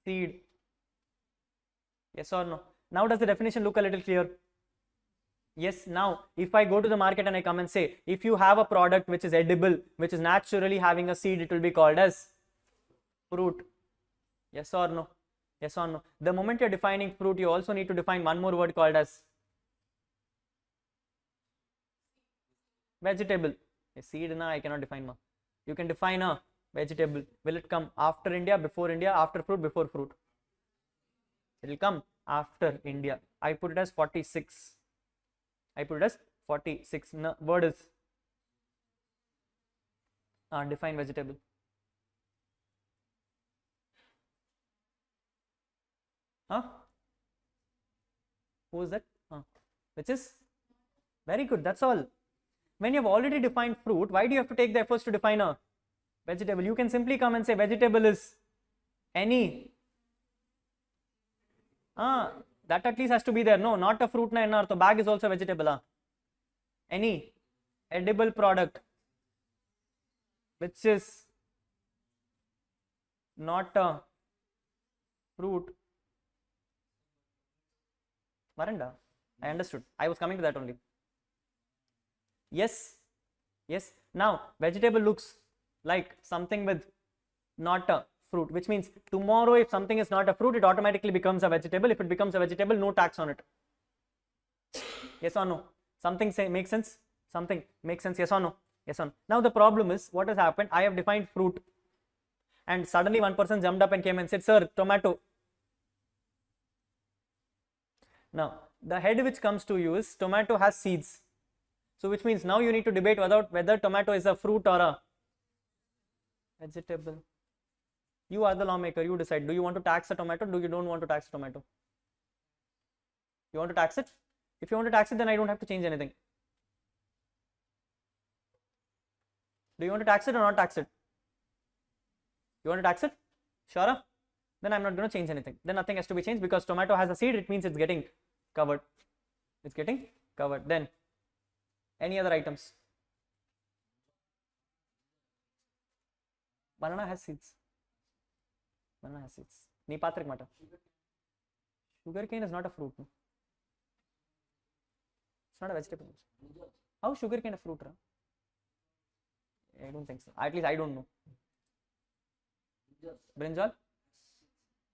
seed. Yes or no? Now does the definition look a little clear? Yes. Now if I go to the market and I come and say, if you have a product which is edible, which is naturally having a seed, it will be called as fruit. Yes or no? Yes or no? The moment you're defining fruit, you also need to define one more word called as vegetable. A seed, na, I cannot define. You can define a vegetable. Will it come after India, before India, after fruit, before fruit? It will come after India. I put it as 46. I put it as 46. No, word is define vegetable. Who is that? Which is very good. That's all. When you have already defined fruit, why do you have to take the efforts to define a vegetable? You can simply come and say vegetable is any. That at least has to be there. No, not a fruit na. So bag is also vegetable. Any edible product which is not a fruit. Maranda. I understood. I was coming to that only. Yes. Yes. Now vegetable looks like something with not a fruit, which means tomorrow if something is not a fruit, it automatically becomes a vegetable. If it becomes a vegetable, no tax on it. Yes or no? Something makes sense? Something makes sense? Yes or no? Yes or no? Now the problem is, what has happened? I have defined fruit and suddenly one person jumped up and came and said, sir, tomato. Now the head which comes to you is tomato has seeds. So which means now you need to debate whether tomato is a fruit or a vegetable. You are the lawmaker. You decide. Do you want to tax a tomato? Do you don't want to tax a tomato? You want to tax it? If you want to tax it, then I don't have to change anything. Do you want to tax it or not tax it? You want to tax it? Sure? Then I'm not going to change anything. Then nothing has to be changed because tomato has a seed. It means it's getting covered. It's getting covered. Then any other items? Banana has seeds. Banana has seeds. Nee patrik mata. Sugarcane is not a fruit. No? It's not a vegetable. How is sugarcane a fruit? I don't think so. At least I don't know. Brinjal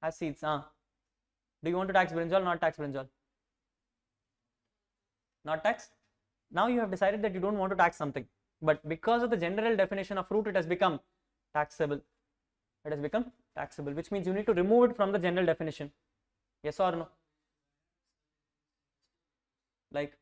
has seeds. Do you want to tax brinjal or not tax brinjal? Not tax? Now you have decided that you don't want to tax something. But because of the general definition of fruit, it has become taxable. It has become taxable, which means you need to remove it from the general definition. Yes or no? Like?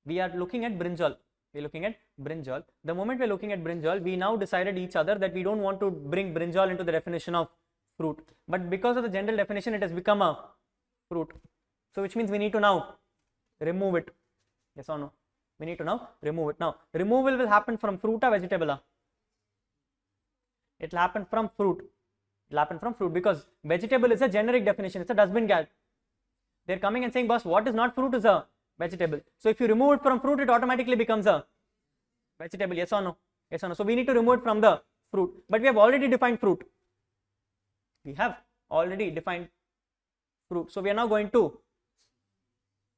We are looking at brinjal. We are looking at brinjal. The moment we are looking at brinjal, we now decided each other that we don't want to bring brinjal into the definition of fruit. But because of the general definition, it has become a fruit. So which means we need to now remove it. Yes or no? We need to now remove it. Now removal will happen from fruit or vegetable? It will happen from fruit. It will happen from fruit because vegetable is a generic definition. It's a dustbin gal. They're coming and saying, boss, what is not fruit is a vegetable. So if you remove it from fruit, it automatically becomes a vegetable. Yes or no? Yes or no? So we need to remove it from the fruit, but we have already defined fruit. We have already defined fruit. So we are now going to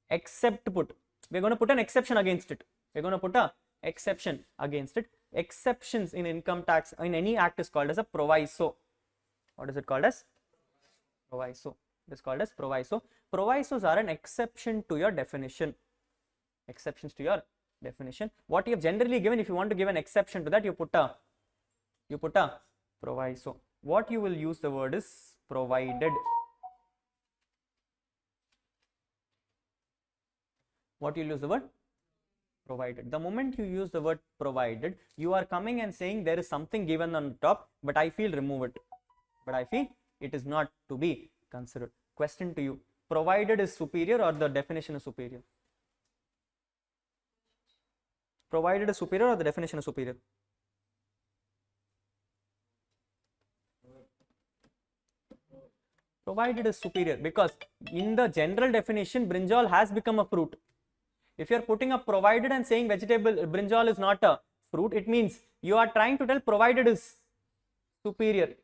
we're going to put an exception against it. We're going to put a exception against it. Exceptions in income tax in any act is called as a proviso. What is it called as? Proviso. It is called as proviso. Provisos are an exception to your definition. Exceptions to your definition. What you have generally given, if you want to give an exception to that, you put a proviso. What you will use the word is provided. What you use the word? Provided. The moment you use the word provided, you are coming and saying there is something given on top, but I feel remove it. But I feel it is not to be considered. Question to you: provided is superior or the definition is superior? Provided is superior or the definition is superior? Provided is superior because in the general definition, brinjal has become a fruit. If you are putting a provided and saying vegetable brinjal is not a fruit, it means you are trying to tell provided is superior.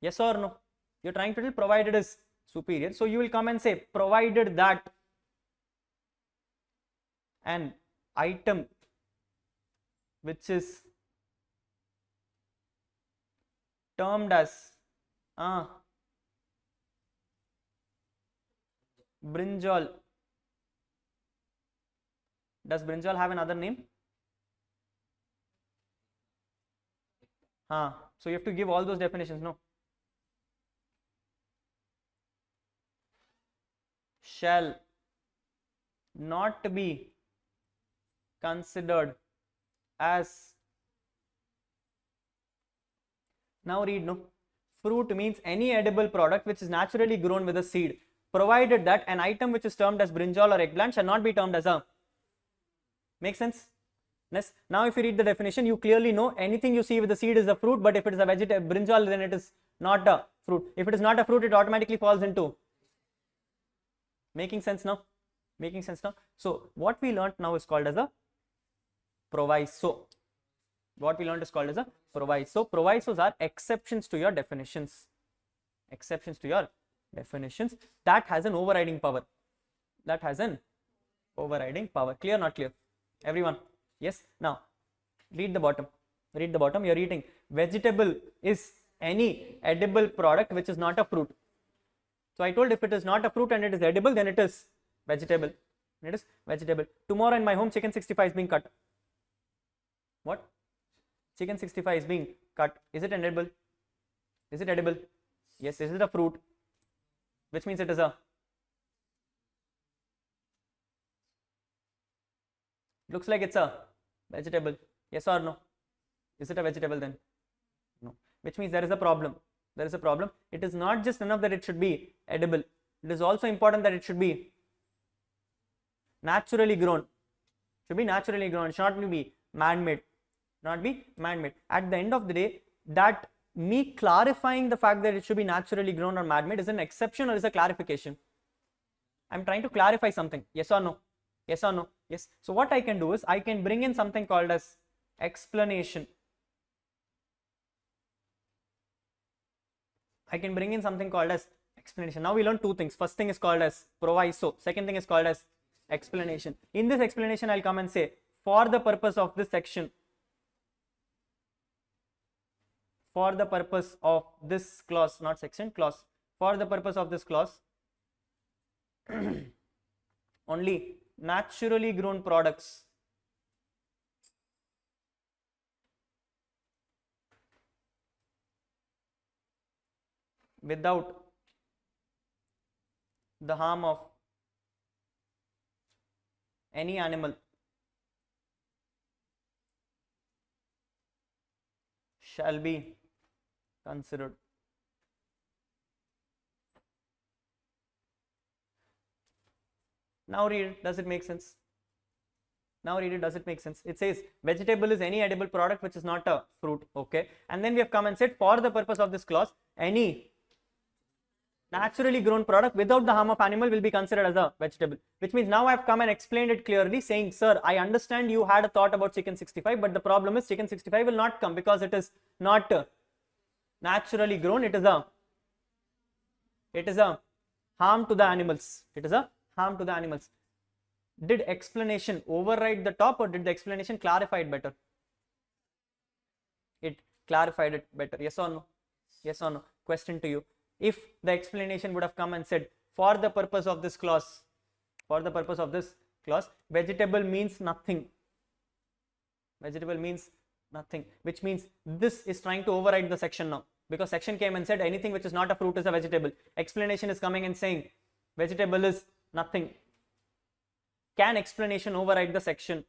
Yes or no? You are trying to tell provided is superior. So you will come and say provided that an item which is termed as brinjal. Does brinjal have another name? So you have to give all those definitions, no? Shall not be considered as. Now read, no? Fruit means any edible product which is naturally grown with a seed, provided that an item which is termed as brinjal or eggplant shall not be termed as a. Make sense? Yes. Now if you read the definition, you clearly know anything you see with the seed is a fruit, but if it is a vegetable brinjal, then it is not a fruit. If it is not a fruit, it automatically falls into. Making sense now? Making sense now? So what we learnt now is called as a proviso. What we learnt is called as a proviso. Provisos are exceptions to your definitions. Exceptions to your definitions. That has an overriding power. That has an overriding power. Clear, not clear? Everyone? Yes. Now read the bottom. Read the bottom. You're reading vegetable is any edible product which is not a fruit. So I told if it is not a fruit and it is edible, then it is vegetable. It is vegetable. Tomorrow in my home, chicken 65 is being cut. What? Chicken 65 is being cut. Is it edible? Is it edible? Yes. Is it a fruit? Which means it is a. Looks like it's a vegetable. Yes or no? Is it a vegetable then? No. Which means there is a problem. There is a problem. It is not just enough that it should be edible. It is also important that it should be naturally grown. Should be naturally grown. It should not be man-made. Not be man-made. At the end of the day, that me clarifying the fact that it should be naturally grown or man-made is an exception or is a clarification? I am trying to clarify something. Yes or no? Yes or no? Yes. So what I can do is I can bring in something called as explanation. I can bring in something called as explanation. Now we learn two things. First thing is called as proviso. Second thing is called as explanation. In this explanation, I'll come and say, for the purpose of this section, for the purpose of this clause, not section, clause, for the purpose of this clause, only naturally grown products without the harm of any animal shall be considered. Now read it. Does it make sense? Now read it. Does it make sense? It says vegetable is any edible product which is not a fruit. Okay. And then we have come and said for the purpose of this clause, any naturally grown product without the harm of animal will be considered as a vegetable. Which means now I've come and explained it clearly, saying, sir, I understand you had a thought about chicken 65, but the problem is chicken 65 will not come because it is not naturally grown. It is a harm to the animals. It is a harm to the animals. Did explanation override the top, or did the explanation clarify it better? It clarified it better. Yes or no? Yes or no? Question to you. If the explanation would have come and said, for the purpose of this clause, vegetable means nothing. Vegetable means nothing, which means this is trying to override the section now, because section came and said anything which is not a fruit is a vegetable. Explanation is coming and saying vegetable is nothing. Can explanation override the section?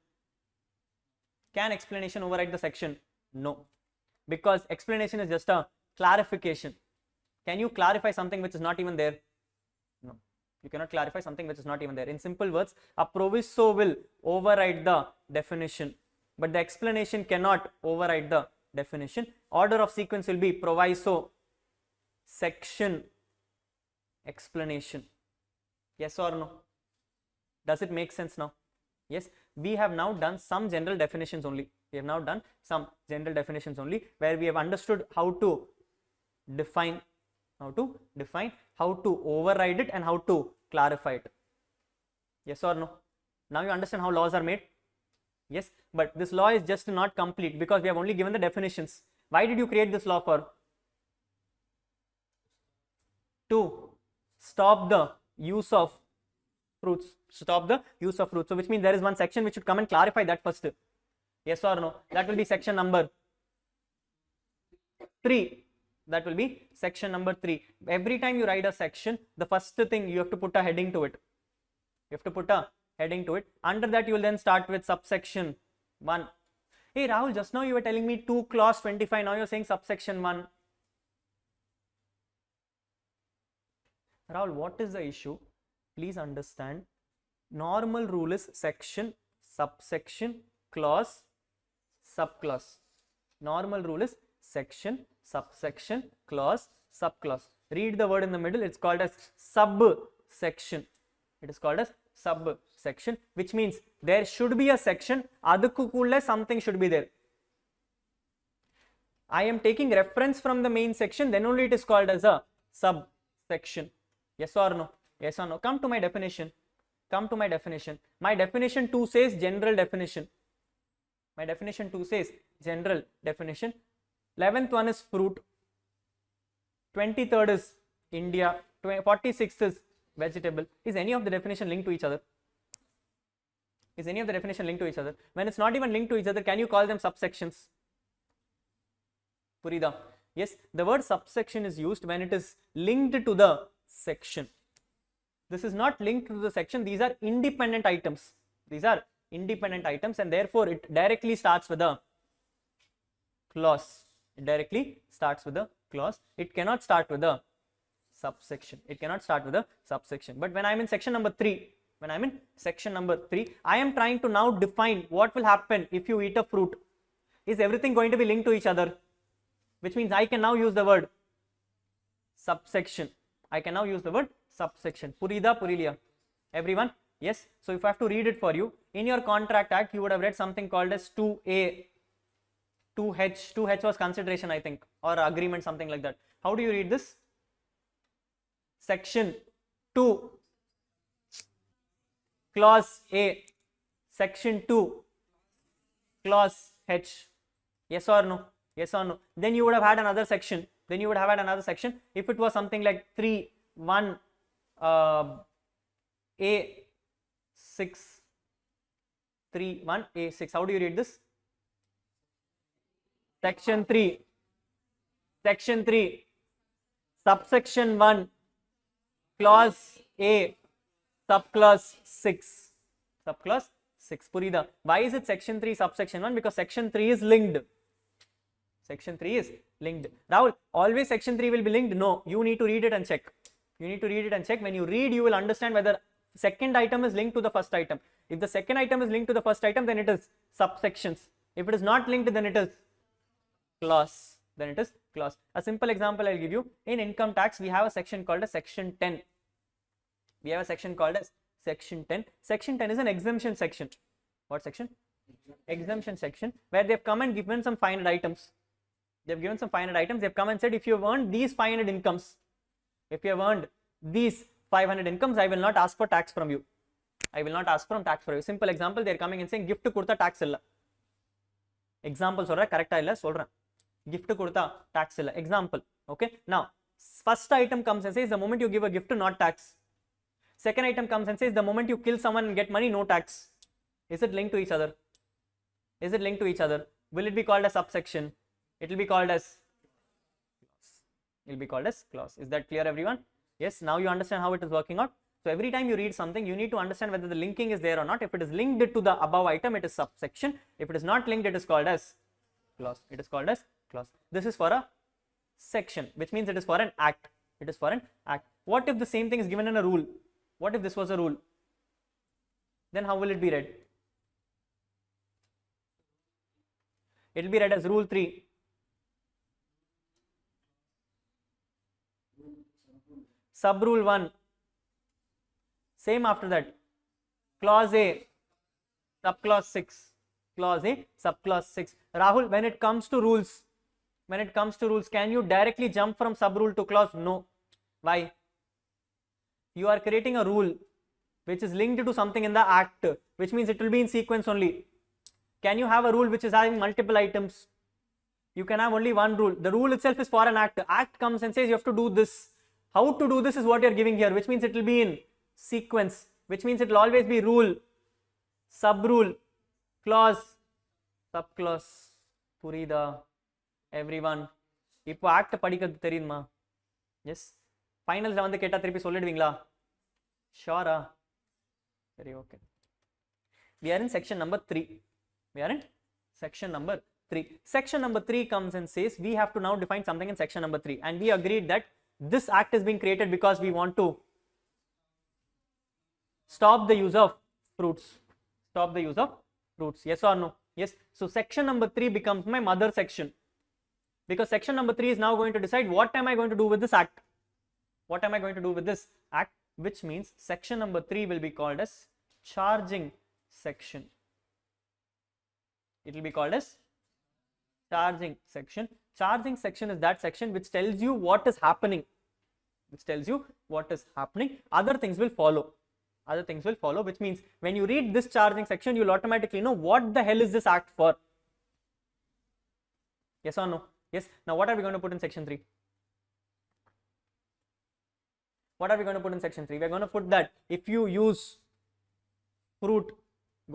Can explanation override the section? No, because explanation is just a clarification. Can you clarify something which is not even there? No, you cannot clarify something which is not even there. In simple words, a proviso will override the definition, but the explanation cannot override the definition. Order of sequence will be proviso, section, explanation. Yes or no? Does it make sense now? Yes, we have now done some general definitions only. We have now done some general definitions only, where we have understood how to define, how to override it, and how to clarify it. Yes or no? Now you understand how laws are made? Yes, but this law is just not complete because we have only given the definitions. Why did you create this law for? To stop the use of fruits. Stop the use of fruits. So which means there is one section which should come and clarify that first. Yes or no? That will be section number 3. That will be section number 3. Every time you write a section, the first thing you have to put a heading to it. You have to put a heading to it. Under that you will then start with subsection 1. Hey Rahul, just now you were telling me 2 clause 25. Now you are saying subsection 1. Rahul, what is the issue? Please understand. Normal rule is section, subsection, clause, subclause. Normal rule is section, subsection, clause, subclause. Read the word in the middle. It's called as subsection. It is called as subsection, which means there should be a section. Adukku kulla something should be there. I am taking reference from the main section, then only it is called as a subsection. Yes or no? Yes or no? Come to my definition. Come to my definition. My definition 2 says general definition. My definition 2 says general definition. 11th one is fruit. 23rd is India. 46th is vegetable. Is any of the definition linked to each other? Is any of the definition linked to each other? When it's not even linked to each other, can you call them subsections? Purida. Yes, the word subsection is used when it is linked to the section. This is not linked to the section. These are independent items. These are independent items, and therefore it directly starts with a clause. It directly starts with a clause. It cannot start with a subsection. It cannot start with a subsection. But when I am in section number 3, I am trying to now define what will happen if you eat a fruit. Is everything going to be linked to each other? Which means I can now use the word subsection. I can now use the word subsection. Purida, Purilia. Everyone? Yes. So if I have to read it for you, in your contract act, you would have read something called as 2A, 2H. 2H was consideration, I think, or agreement, something like that. How do you read this? Section 2, clause A, section 2, clause H. Yes or no? Yes or no? Then you would have had another section. If it was something like 3, 1, A6, 3, 1, A6. How do you read this? Section 3, subsection 1, clause A, subclause 6. Subclause 6. Purida. Why is it section 3, subsection 1? Because section 3 is linked. Section 3 is linked. Rahul, always section 3 will be linked? No, you need to read it and check. You need to read it and check. When you read, you will understand whether second item is linked to the first item. If the second item is linked to the first item, then it is subsections. If it is not linked, then it is clause. clause. A simple example I'll give you. In income tax, we have a section called as section 10. We have a section called as section 10. Section 10 is an exemption section. What section? Exemption section, where they've come and given some finite items. They've given some finite items. They've come and said, if you have earned these 500 incomes, if you have earned these 500 incomes, I will not ask for tax from you. I will not ask from tax for you. Simple example, they're coming and saying, gift kurta tax illa. Example solra correct illa solran. Gift kurta tax illa. Example. Okay. Now, first item comes and says, the moment you give a gift, not tax. Second item comes and says, the moment you kill someone and get money, no tax. Is it linked to each other? Is it linked to each other? Will it be called as subsection? It will be called as clause. It will be called as clause. Is that clear, everyone? Yes. Now you understand how it is working out. So every time you read something, you need to understand whether the linking is there or not. If it is linked to the above item, it is subsection. If it is not linked, it is called as clause. It is called as clause. This is for a section, which means it is for an act. It is for an act. What if the same thing is given in a rule? What if this was a rule? Then how will it be read? It will be read as rule 3. Sub rule 1. Same after that. Clause A, subclause 6. Clause A, subclause 6. Rahul, when it comes to rules, can you directly jump from sub rule to clause? No. Why? You are creating a rule which is linked to something in the act, which means it will be in sequence only. Can you have a rule which is having multiple items? You can have only one rule. The rule itself is for an act. Act comes and says you have to do this. How to do this is what you are giving here, which means it will be in sequence, which means it will always be rule, sub rule, clause, subclause. Purida, everyone. இப்போ act படிக்கிறது தெரியுமா? S ஃபைனல்ல வந்து கேட்டா திருப்பி சொல்லிடுவீங்களா? ஷூரா? சரி, okay. We are in section number 3. We are in section number 3. Section number 3 comes and says we have to now define something in section number 3, and we agreed that this act is being created because we want to stop the use of fruits. Stop the use of fruits. Yes or no? Yes. So section number 3 becomes my mother section, because section number 3 is now going to decide what am I going to do with this act. What am I going to do with this act? Which means section number 3 will be called as charging section. It will be called as charging section. Charging section is that section which tells you what is happening. Which tells you what is happening. Other things will follow. Other things will follow, which means when you read this charging section, you'll automatically know what the hell is this act for. Yes or no? Yes. Now what are we going to put in section 3? What are we going to put in section 3? We are going to put that if you use fruit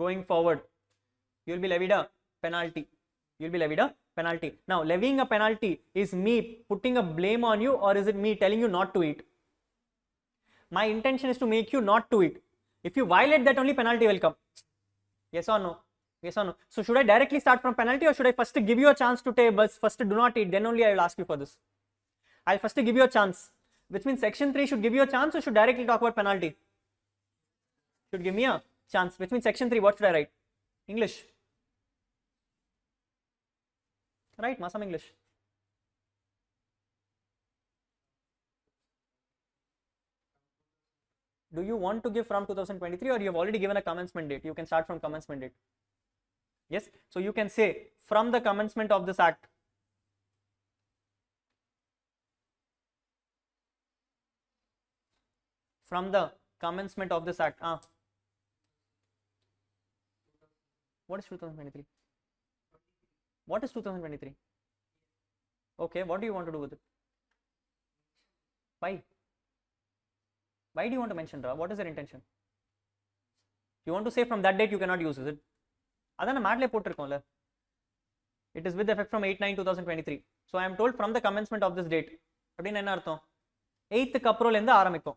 going forward, you will be levied a penalty. You will be levied a penalty. Now, levying a penalty is me putting a blame on you, or is it me telling you not to eat? My intention is to make you not to eat. If you violate that, only penalty will come. Yes or no? Yes or no? So, should I directly start from penalty, or should I first give you a chance to take, but first do not eat, then only I will ask you for this? I'll first give you a chance, which means section 3 should give you a chance, or should directly talk about penalty? Should give me a chance, which means section 3, what should I write? English. Right, Masam English. Do you want to give from 2023, or you have already given a commencement date? You can start from commencement date. Yes, so you can say from the commencement of this act. From the commencement of this act. What is 2023? What is 2023? Okay, what do you want to do with it? Why? Why do you want to mention, Ra? What is your intention? You want to say from that date you cannot use, is it? Adana madle potirkonla. It is with effect from 8/9/2023. So I am told from the commencement of this date. Appadina enna artham? 8th April endu aramikkum.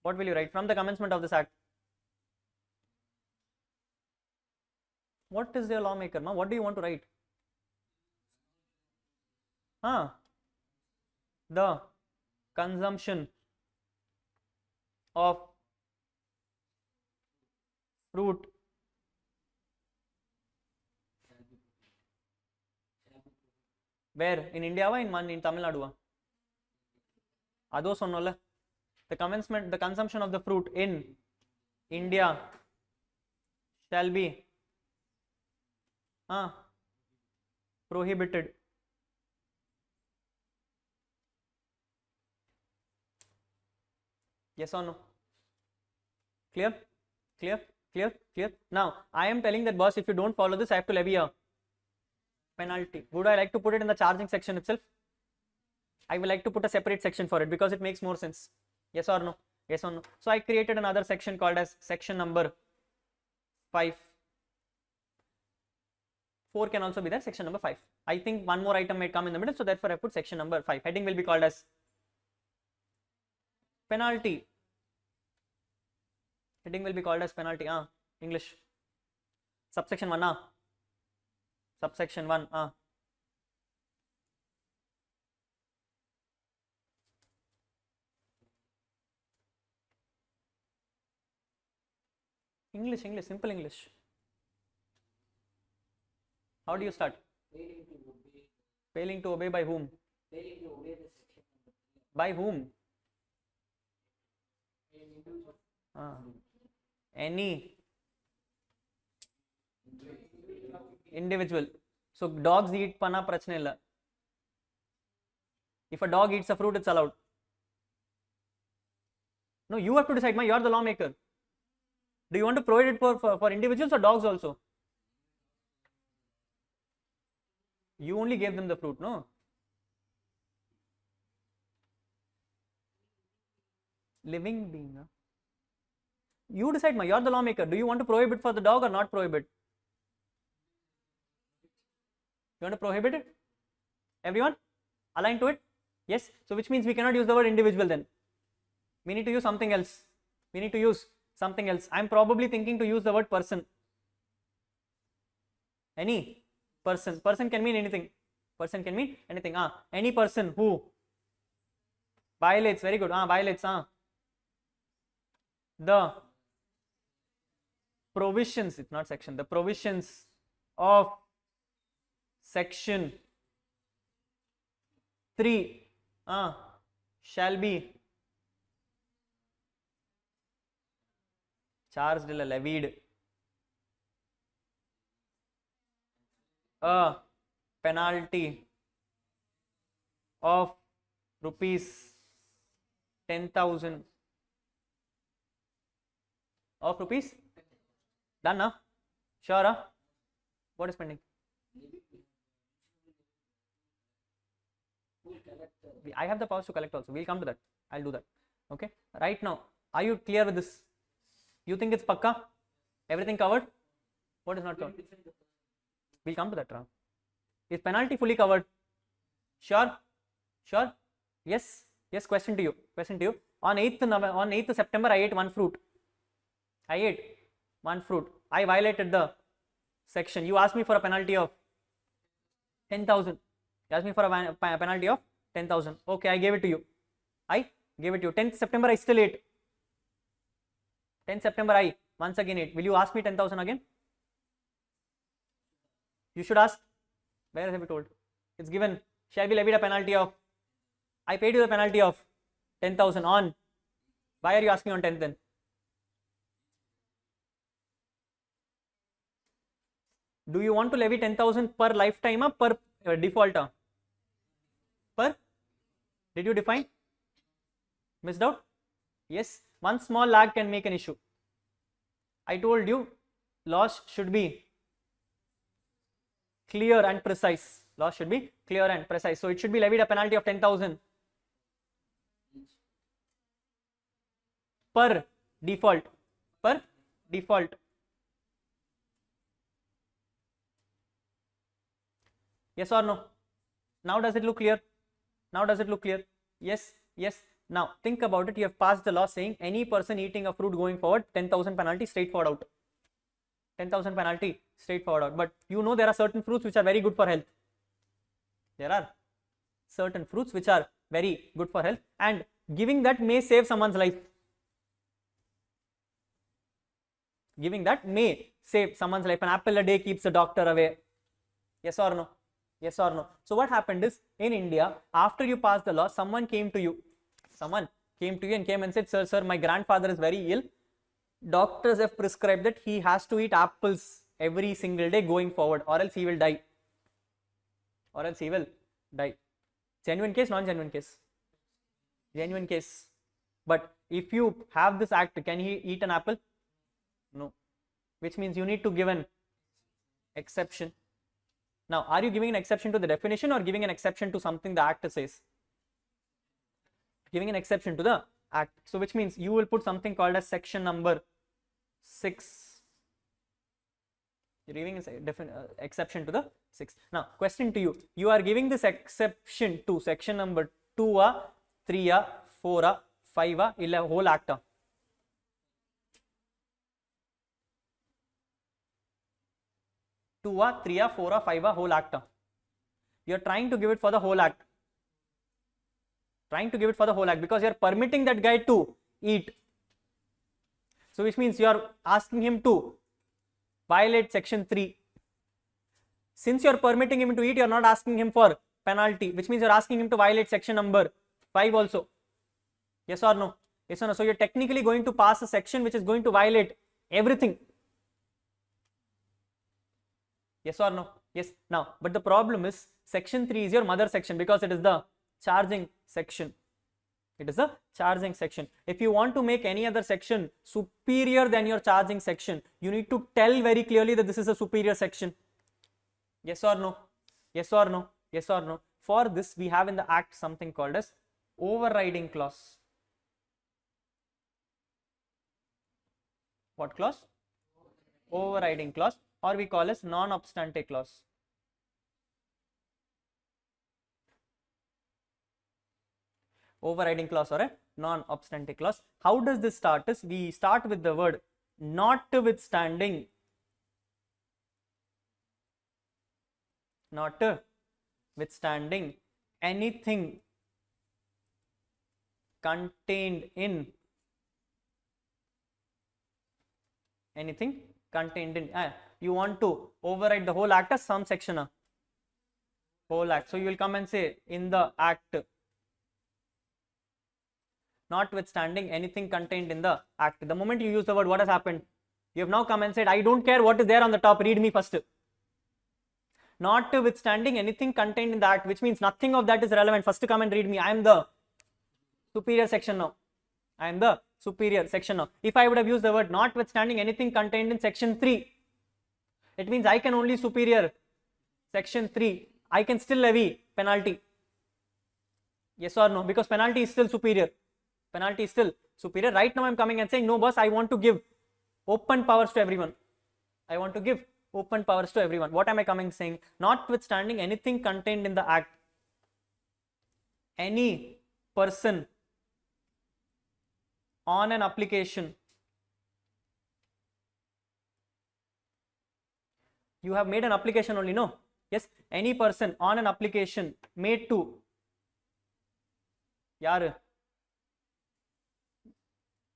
What will you write? From the commencement of this act. What is the lawmaker, ma? What do you want to write? The consumption of fruit Where? In India or in Tamil Nadu? Ado sonnolla. The consumption of the fruit in India shall be prohibited. Yes or no? Clear? Clear? Clear? Clear? Now, I am telling that boss, if you don't follow this, I have to levy a penalty. Would I like to put it in the charging section itself? I will like to put a separate section for it because it makes more sense. Yes or no? Yes or no? So I created another section called as section number 5. 4 can also be there, section number 5. I think one more item may come in the middle, so therefore I put section number 5. Heading will be called as penalty. Heading will be called as penalty. English. Subsection 1. Subsection 1. English, simple English. How do you start? Failing to obey. Failing to obey by whom? Failing to obey the section number 3. By whom? Any individual. So dogs eat panna, prachne illa. If a dog eats a fruit, it's allowed. No, you have to decide. You are the lawmaker. Do you want to provide it for individuals or dogs also? You only gave them the fruit, no? Living being. You decide, you are the lawmaker. Do you want to prohibit for the dog or not prohibit? You want to prohibit it? Everyone? Align to it? Yes. So which means we cannot use the word individual then. We need to use something else. We need to use something else. I am probably thinking to use the word person. Any person. Person can mean anything. Person can mean anything. Any person who violates. Very good. Violates. The provisions. It's not section. The provisions of section 3 shall be charged, levied a penalty of rupees 10,000 of rupees. Done now? Sure? What is pending? I have the powers to collect also. We'll come to that. I'll do that. Okay. Right now, are you clear with this? You think it's pakka? Everything covered? What is not covered? We'll come to that. Is penalty fully covered? Sure? Sure? Yes? Yes, question to you. On 8th September, I ate one fruit. I violated the section. You asked me for a penalty of 10,000. You asked me for a penalty of 10,000. Okay, I gave it to you. 10th September, I still ate. 10th September, I once again ate. Will you ask me 10,000 again? You should ask. Where have you told? It's given. Shall be levied a penalty of. I paid you the penalty of 10,000 on. Why are you asking on 10th then? Do you want to levy 10,000 per lifetime or per default? Per? Did you define? Missed out? Yes. One small lag can make an issue. I told you laws should be clear and precise. Laws should be clear and precise. So it should be levied a penalty of 10,000 per default. Per default. Yes or no? Now does it look clear? Yes. Now think about it. You have passed the law saying any person eating a fruit going forward, 10,000 penalty straightforward out. 10,000 penalty straightforward out. But you know there are certain fruits which are very good for health. And giving that may save someone's life. An apple a day keeps the doctor away. Yes or no? Yes or no? So what happened is, in India, after you passed the law, someone came to you and came and said, sir, my grandfather is very ill. Doctors have prescribed that he has to eat apples every single day going forward, or else he will die. Genuine case, non-genuine case? Genuine case. But if you have this act, can he eat an apple? No. Which means you need to give an exception. Now, are you giving an exception to the definition or giving an exception to something the act says? Giving an exception to the act. So which means you will put something called as section number 6. You're giving an exception to the 6. Now, question to you. You are giving this exception to section number 2, 3, 4, 5, illa whole act. 2, 3, 4, 5 whole act. You are trying to give it for the whole act. Because you are permitting that guy to eat. So which means you are asking him to violate section 3. Since you are permitting him to eat, you are not asking him for penalty, which means you are asking him to violate section number 5 also. Yes or no? Yes or no? So you are technically going to pass a section which is going to violate everything. Yes or no? Yes. Now, but the problem is section 3 is your mother section because it is the charging section. If you want to make any other section superior than your charging section, you need to tell very clearly that this is a superior section. Yes or no? Yes or no? Yes or no? For this, we have in the act something called as overriding clause. What clause? Overriding clause, or we call as non-obstante clause. Overriding clause or a non-obstante clause. How does this start? Is we start with the word notwithstanding. Notwithstanding anything contained in you want to override the whole act as some section, whole act. So you will come and say in the act, notwithstanding anything contained in the act. The moment you use the word, what has happened? You have now come and said, I don't care what is there on the top, read me first. Notwithstanding anything contained in the act, which means nothing of that is relevant. First come and read me. I am the superior section now. If I would have used the word notwithstanding anything contained in section 3, it means I can only superior section 3. I can still levy penalty. Yes or no? Because penalty is still superior. Right now I am coming and saying, no boss, I want to give open powers to everyone. What am I coming saying? Notwithstanding anything contained in the act, any person on an application, you have made an application only, no? Yes, any person on an application made to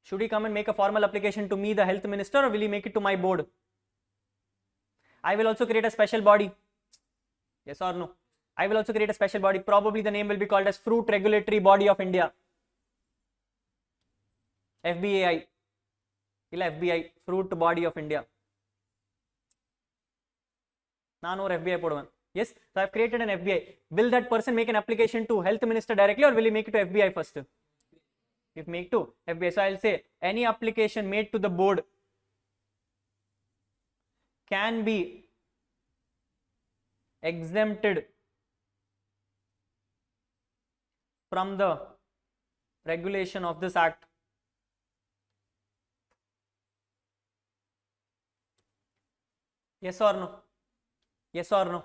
should he come and make a formal application to me, the health minister, or will he make it to my board? I will also create a special body. Yes or no? I will also create a special body. Probably the name will be called as Fruit Regulatory Body of India. FBAI. FBI, Fruit Body of India. FBI poduvan. Yes, so I have created an FBI. Will that person make an application to health minister directly, or will he make it to FBI first? If make to FBI, so I will say any application made to the board can be exempted from the regulation of this act. Yes or no? Yes or no?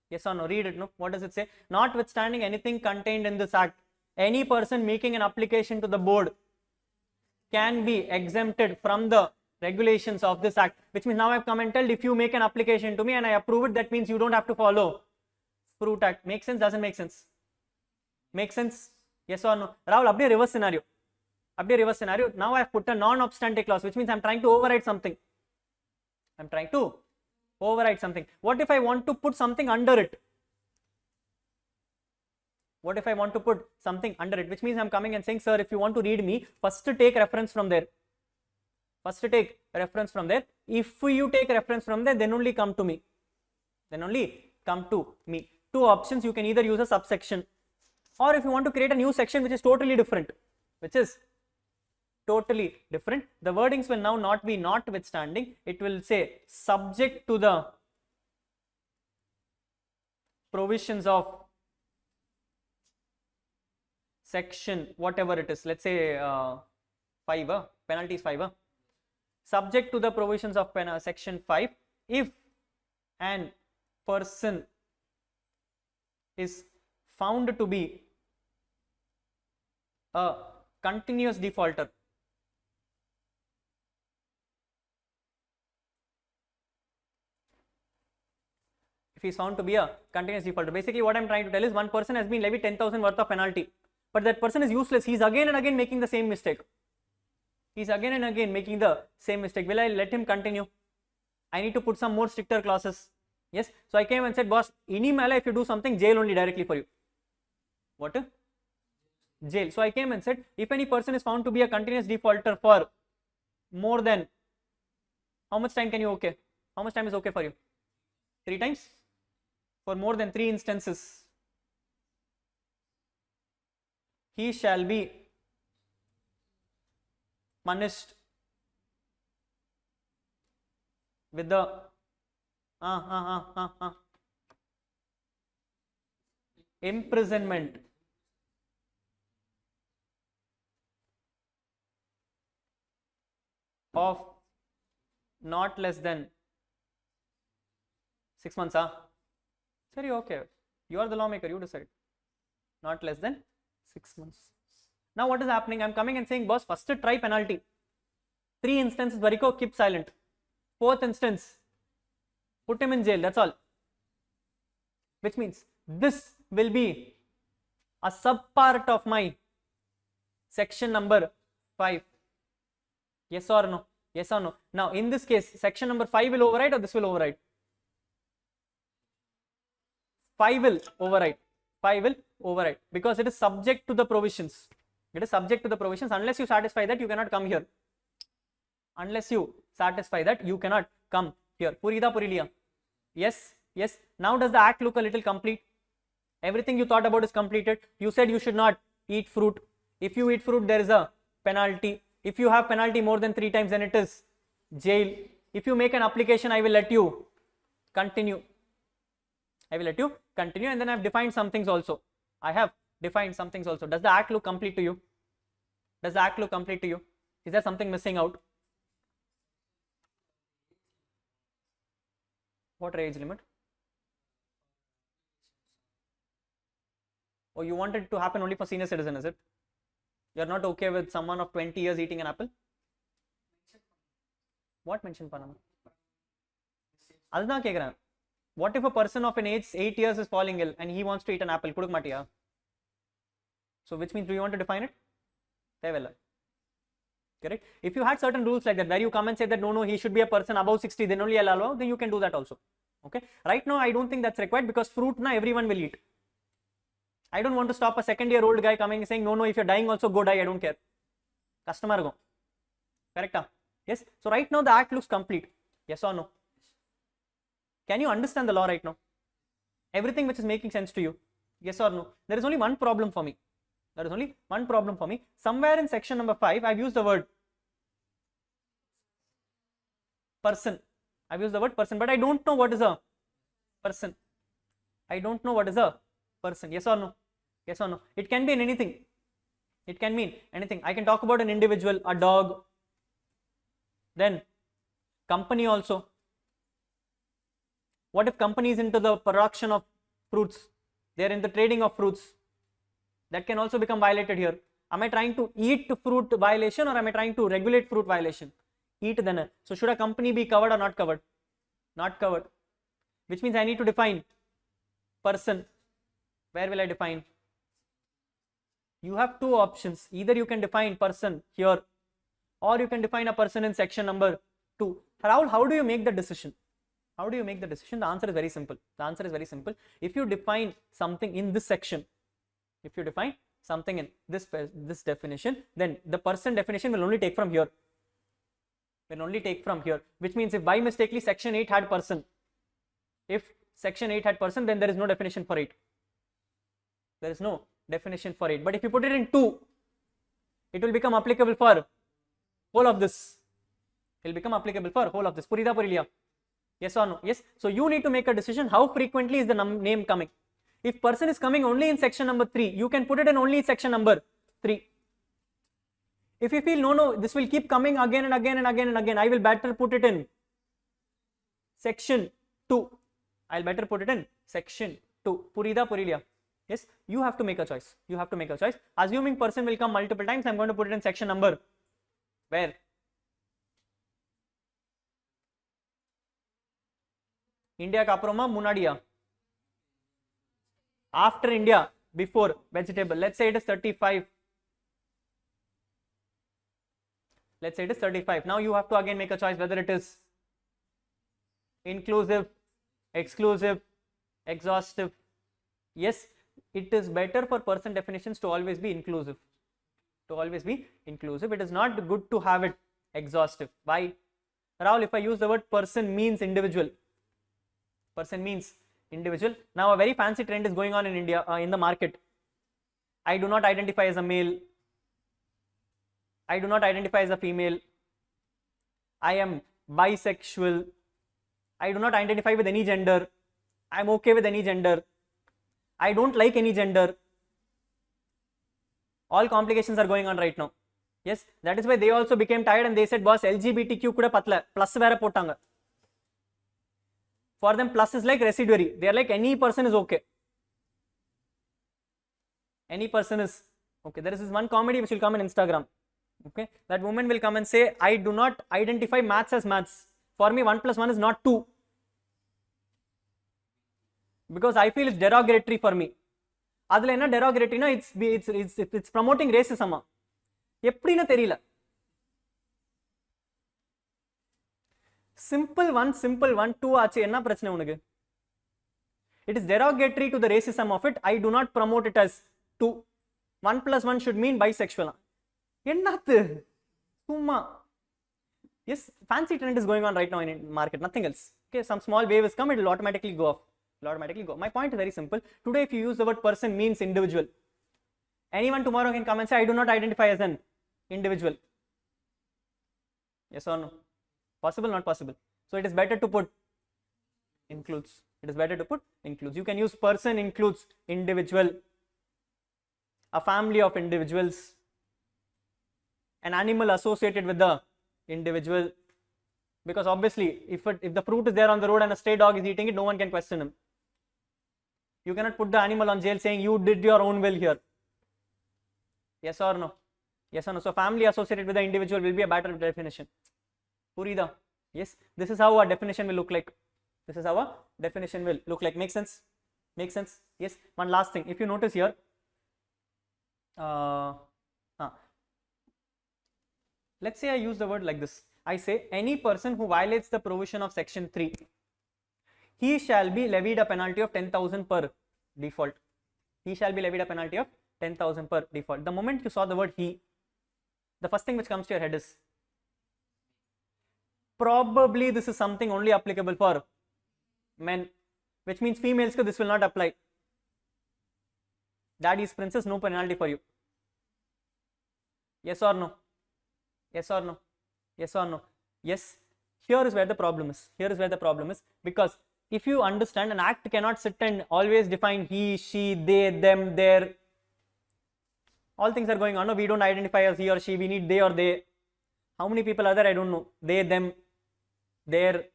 Yes or no? Read it. No. What does it say? Notwithstanding anything contained in this act, any person making an application to the board can be exempted from the regulations of this act. Which means now I have come and told, if you make an application to me and I approve it, that means you don't have to follow Fruit Act. Make sense? Doesn't make sense? Make sense? Yes or no? Rahul, update reverse scenario. Now I have put a non-obstante clause, which means I am trying to override something. What if I want to put something under it? What if I want to put something under it? Which means I'm coming and saying, sir, if you want to read me, first take reference from there. First take reference from there. If you take reference from there, then only come to me. Then only come to me. Two options, you can either use a subsection, or if you want to create a new section which is totally different, the wordings will now not be notwithstanding, it will say subject to the provisions of section whatever it is, let's say 5, penalty is 5, subject to the provisions of section 5 if an person is found to be a continuous defaulter. If he is found to be a continuous defaulter, basically what I am trying to tell is one person has been levied 10,000 worth of penalty, but that person is useless. He is again and again making the same mistake. He is again and again making the same mistake. Will I let him continue? I need to put some more stricter clauses. Yes. So I came and said, boss, any mala if you do something, jail only directly for you. What? Jail. So I came and said, if any person is found to be a continuous defaulter for more than, how much time can you okay? How much time is okay for you? 3 times? For more than 3 instances, he shall be punished with the imprisonment of not less than 6 months. Sorry, okay. You are the lawmaker, you decide. Not less than 6 months. Now what is happening? I am coming and saying, boss, first try penalty. 3 instances, Variko, keep silent. 4th instance, put him in jail, that's all. Which means this will be a sub-part of my section number 5. Yes or no? Yes or no? Now in this case, section number 5 will override or this will override? 5 will override. 5 will override because it is subject to the provisions. It is subject to the provisions. Unless you satisfy that, you cannot come here. Unless you satisfy that, you cannot come here. Purida Puriliya. Yes, yes. Now does the act look a little complete? Everything you thought about is completed. You said you should not eat fruit. If you eat fruit, there is a penalty. If you have penalty more than 3 times, then it is jail. If you make an application, I will let you continue. I will let you continue, and then I have defined some things also. I have defined some things also. Does the act look complete to you? Does the act look complete to you? Is there something missing out? What age limit? Oh, you want it to happen only for senior citizen, is it? You are not okay with someone of 20 years eating an apple? What mention Panama? Adna kekran. What if a person of an age 8 years is falling ill and he wants to eat an apple? Kuduk matiya. So which means, do you want to define it? Correct? If you had certain rules like that, where you come and say that no, he should be a person above 60, then only I'll allow, then you can do that also. Okay? Right now, I don't think that's required because fruit na everyone will eat. I don't want to stop a second-year-old guy coming and saying, no, if you're dying also go die, I don't care. Customer go. Correct? Yes? So right now the act looks complete. Yes or no? Can you understand the law right now? Everything which is making sense to you? Yes or no? There is only one problem for me. There is only one problem for me. Somewhere in section number 5, I've used the word person. I've used the word person, but I don't know what is a person. I don't know what is a person. Yes or no? Yes or no? It can be in anything. It can mean anything. I can talk about an individual, a dog, then company also. What if company is into the production of fruits? They are in the trading of fruits. That can also become violated here. Am I trying to eat fruit violation or am I trying to regulate fruit violation? Eat then. So should a company be covered or not covered? Not covered. Which means I need to define person. Where will I define? You have 2 options. Either you can define person here or you can define a person in section number 2. Rahul, how do you make the decision? How do you make the decision? The answer is very simple. The answer is very simple. If you define something in this section, If you define something in this definition, then the person definition will only take from here. Which means if by mistakenly section 8 had person, if section 8 had person, then there is no definition for 8. There is no definition for 8. But if you put it in 2, it will become applicable for whole of this. It will become applicable for whole of this. Purida Puriliya? Yes or no? Yes. So you need to make a decision how frequently is the name coming. If person is coming only in section number 3, you can put it in only section number 3. If you feel no, this will keep coming again and again and again and again, I will better put it in section 2. I'll better put it in section 2. Purida Puriliya? Yes, you have to make a choice. You have to make a choice. Assuming person will come multiple times, I'm going to put it in section number where? India ka aproma munadiya? After India, before vegetable. Let's say it is 35. Let's say it is 35. Now you have to again make a choice whether it is inclusive, exclusive, exhaustive. Yes, it is better for person definitions to always be inclusive. It is not good to have it exhaustive. Why? Rahul, if I use the word person means individual. Person means individual. Now a very fancy trend is going on in India, in the market. I do not identify as a male. I do not identify as a female. I am bisexual. I do not identify with any gender. I am okay with any gender. I don't like any gender. All complications are going on right now. Yes, that is why they also became tired and they said, boss, LGBTQ kuda patla, plus vera potanga. For them, plus is like residuary. They are like any person is okay. Any person is okay. There is this one comedy which will come in Instagram. Okay, that woman will come and say, I do not identify maths as maths. For me, 1 plus 1 is not 2. Because I feel it's derogatory for me. Adla enna derogatory na, it's promoting racism. Eppadina theriyala. Simple one, 2 aache enna prachana unage. It is derogatory to the racism of it. I do not promote it as 2. 1 plus 1 should mean bisexual. Ennathu? Summa. Yes, fancy trend is going on right now in market, nothing else. Okay, some small wave has come, it will automatically go off. My point is very simple. Today, if you use the word person means individual. Anyone tomorrow can come and say, I do not identify as an individual. Yes or no? Possible, not possible. So it is better to put includes. You can use person includes individual, a family of individuals, an animal associated with the individual. Because obviously, if the fruit is there on the road and a stray dog is eating it, no one can question him. You cannot put the animal on jail saying you did your own will here. Yes or no? Yes or no? So family associated with the individual will be a better definition. Purida. Yes, this is how a definition will look like. Make sense? Yes. One last thing. If you notice here, let's say I use the word like this. I say any person who violates the provision of section 3, he shall be levied a penalty of 10,000 per default. The moment you saw the word he, the first thing which comes to your head is, probably this is something only applicable for men, which means females this will not apply. Daddy's princess, no penalty for you. Yes or no? Yes. Here is where the problem is. Because if you understand, an act cannot sit and always define he, she, they, them, their. All things are going on. No, we don't identify as he or she. We need they or they. How many people are there? I don't know. They, them, their,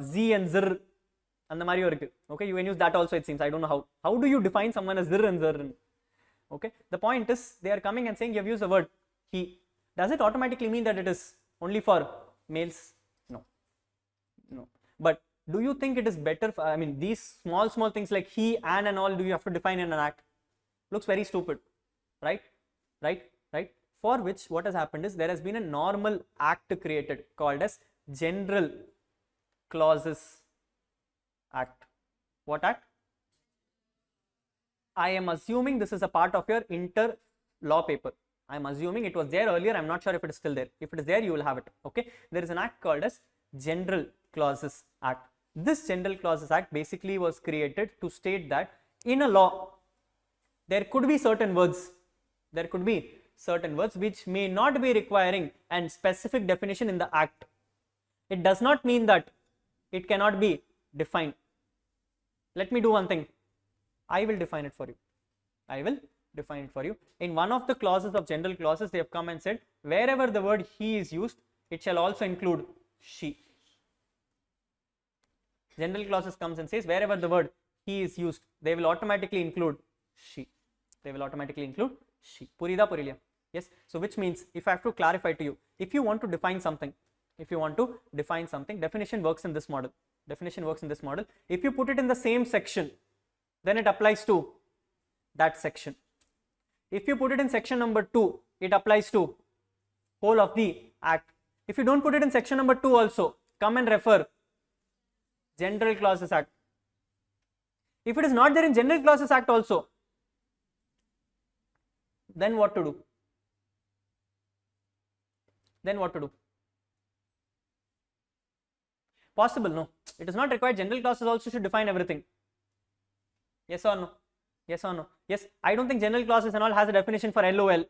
z and zr. And the Mario. Okay, you can use that also, it seems. I don't know how. How do you define someone as zr and zr? Okay, the point is they are coming and saying you have used the word he. Does it automatically mean that it is only for males? No. But do you think it is better for, I mean, these small things like he, and all, do you have to define in an act? Looks very stupid, right? For which what has happened is there has been a normal act created called as General Clauses Act. What act? I am assuming this is a part of your inter law paper. I am assuming it was there earlier. I'm not sure if it is still there. If it is there, you will have it. Okay. There is an act called as General Clauses Act. This General Clauses Act basically was created to state that in a law, there could be certain words. There could be certain words which may not be requiring a specific definition in the act. It does not mean that it cannot be defined. Let me do one thing. I will define it for you. I will define it for you. In one of the clauses of general clauses, they have come and said, wherever the word he is used, it shall also include she. General clauses comes and says, wherever the word he is used, they will automatically include she. They will automatically include she. Purida, Purilia. Yes. So which means, if I have to clarify to you, if you want to define something, definition works in this model. Definition works in this model. If you put it in the same section, then it applies to that section. If you put it in section number 2, it applies to whole of the act. If you don't put it in section number 2 also, come and refer General Clauses Act. If it is not there in General Clauses Act also, then what to do? Then what to do? Possible? No. It is not required. General clauses also should define everything. Yes or no? Yes or no? Yes. I don't think general clauses and all has a definition for LOL.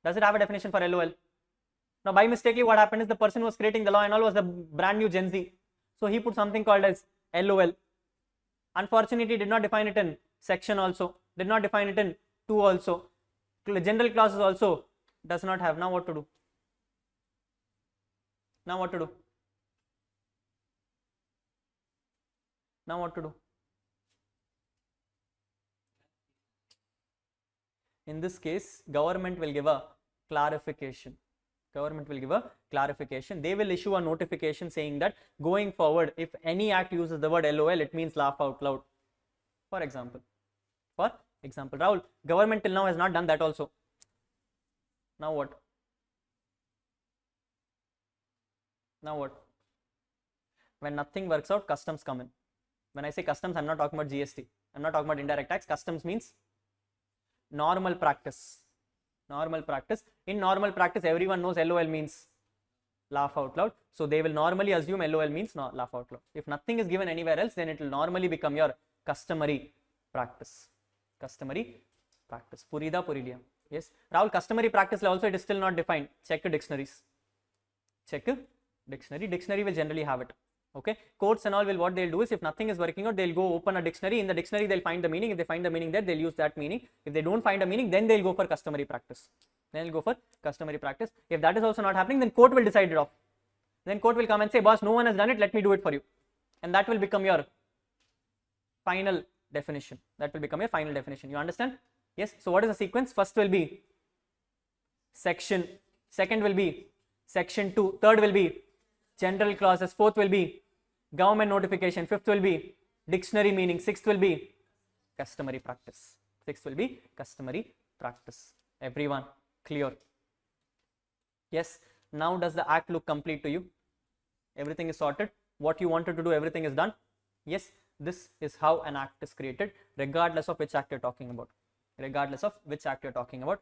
Does it have a definition for LOL? Now, by mistakenly, what happened is the person who was creating the law and all was the brand new Gen Z. So he put something called as LOL. Unfortunately, did not define it in section also. Did not define it in 2 also. General clauses also does not have. Now what to do? Now what to do? Now what to do? In this case, government will give a clarification. Government will give a clarification. They will issue a notification saying that going forward, if any act uses the word LOL, it means laugh out loud. For example, Rahul, government till now has not done that also. Now what? Now what? When nothing works out, customs come in. When I say customs, I'm not talking about GST. I'm not talking about indirect tax. Customs means normal practice. Normal practice. In normal practice, everyone knows LOL means laugh out loud. So they will normally assume LOL means laugh out loud. If nothing is given anywhere else, then it will normally become your customary practice. Customary practice. Purida, Purilia. Yes. Rahul, customary practice also, it is still not defined. Check dictionaries. Check dictionary. Dictionary will generally have it. Okay. Courts and all will, what they'll do is, if nothing is working out, they'll go open a dictionary. In the dictionary, they'll find the meaning. If they find the meaning there, they'll use that meaning. If they don't find a meaning, then they'll go for customary practice. If that is also not happening, then court will decide it off. Then court will come and say, boss, no one has done it, let me do it for you. And that will become your final definition. You understand? Yes. So what is the sequence? First will be section, second will be section 2, third will be general clauses, fourth will be government notification, fifth will be dictionary meaning, sixth will be customary practice. Everyone clear? Yes. Now does the act look complete to you? Everything is sorted. What you wanted to do, everything is done. Yes. This is how an act is created, regardless of which act you're talking about.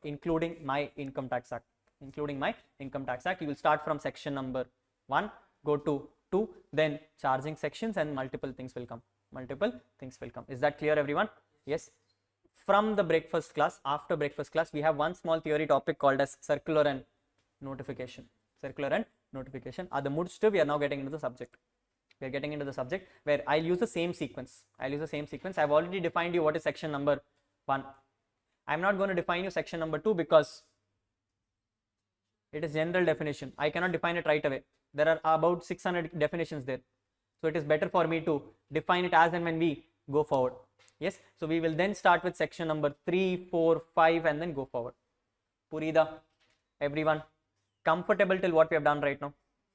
Including my income tax act. You will start from section number 1, go to 2, then charging sections, and multiple things will come. Is that clear, everyone? Yes. From the breakfast class, after breakfast class, we have one small theory topic called as circular and notification. Adu mudichittu we are now getting into the subject. Where I'll use the same sequence. I've already defined you what is section number 1. I'm not going to define you section number 2 because it is general definition. I cannot define it right away. There are about 600 definitions there. So it is better for me to define it as and when we go forward. Yes. So we will then start with section number 3, 4, 5 and then go forward. Purida, everyone comfortable till what we have done right now?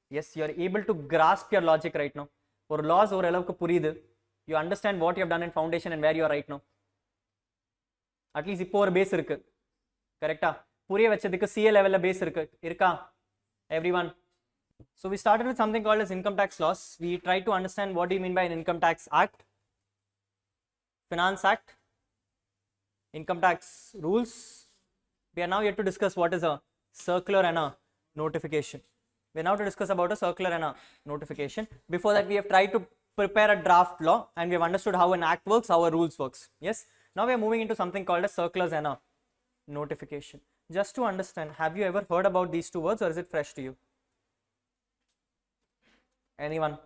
Yes, you are able to grasp your logic right now. Or laws or alavukku puriyudhu. You understand what you have done in foundation and where you are right now. At least இப்போ ஒரு base இருக்கு. கரெக்ட்டா? புரிய வச்சதுக்கு CA level base இருக்கு. இருக்கா? Everyone? So we started with something called as income tax laws. We tried to understand what do you mean by an income tax act, finance act, income tax rules. We are now yet to discuss what is a circular and a notification. We are now to discuss about a circular and a notification. Before that, we have tried to prepare a draft law and we have understood how an act works, how a rules works. Yes. Now we are moving into something called as circulars and a notification. Just to understand, have you ever heard about these two words or is it fresh to you? Anyone?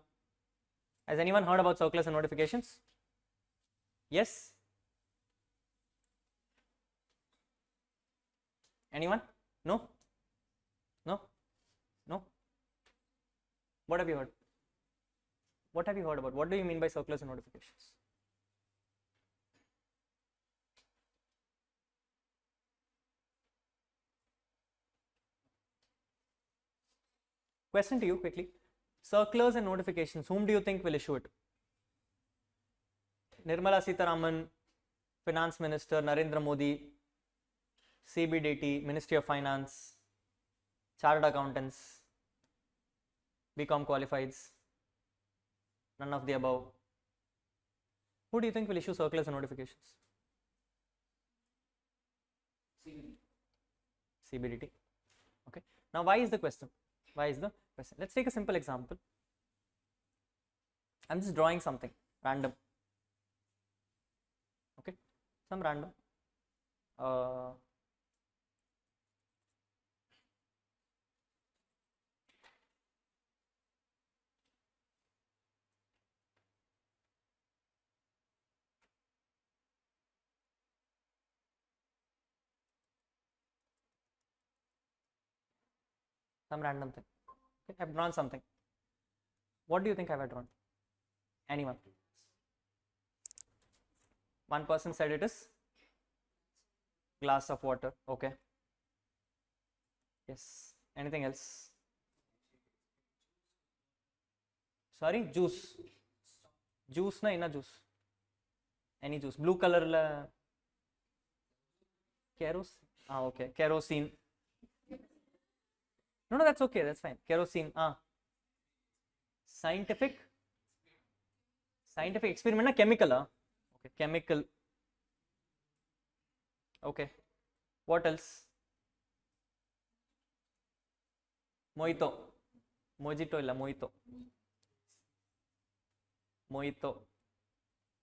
Has anyone heard about circulars and notifications? Yes? Anyone? No? No? No? What have you heard? What have you heard about? What do you mean by circulars and notifications? Question to you quickly. Circulars and notifications, whom do you think will issue it? Nirmala Sitharaman, Finance Minister, Narendra Modi, CBDT, Ministry of Finance, Chartered Accountants, BCom qualifieds, none of the above. Who do you think will issue circulars and notifications? CBDT. Okay. Now, why is the question? Why is the question? Let's take a simple example. I'm just drawing something random. Okay. Some random. Some random thing. Okay. I've drawn something. What do you think I've drawn? Anyone? One person said it is glass of water. Okay. Yes. Anything else? Sorry, juice. Juice na inna juice. Any juice. Blue color la. Kerosene. Ah, okay. Kerosene. No, that's okay. That's fine. Kerosene. Scientific experiment na chemical. Okay. Chemical. Okay. What else? Mojito. Mojito illa. Mojito. Mojito.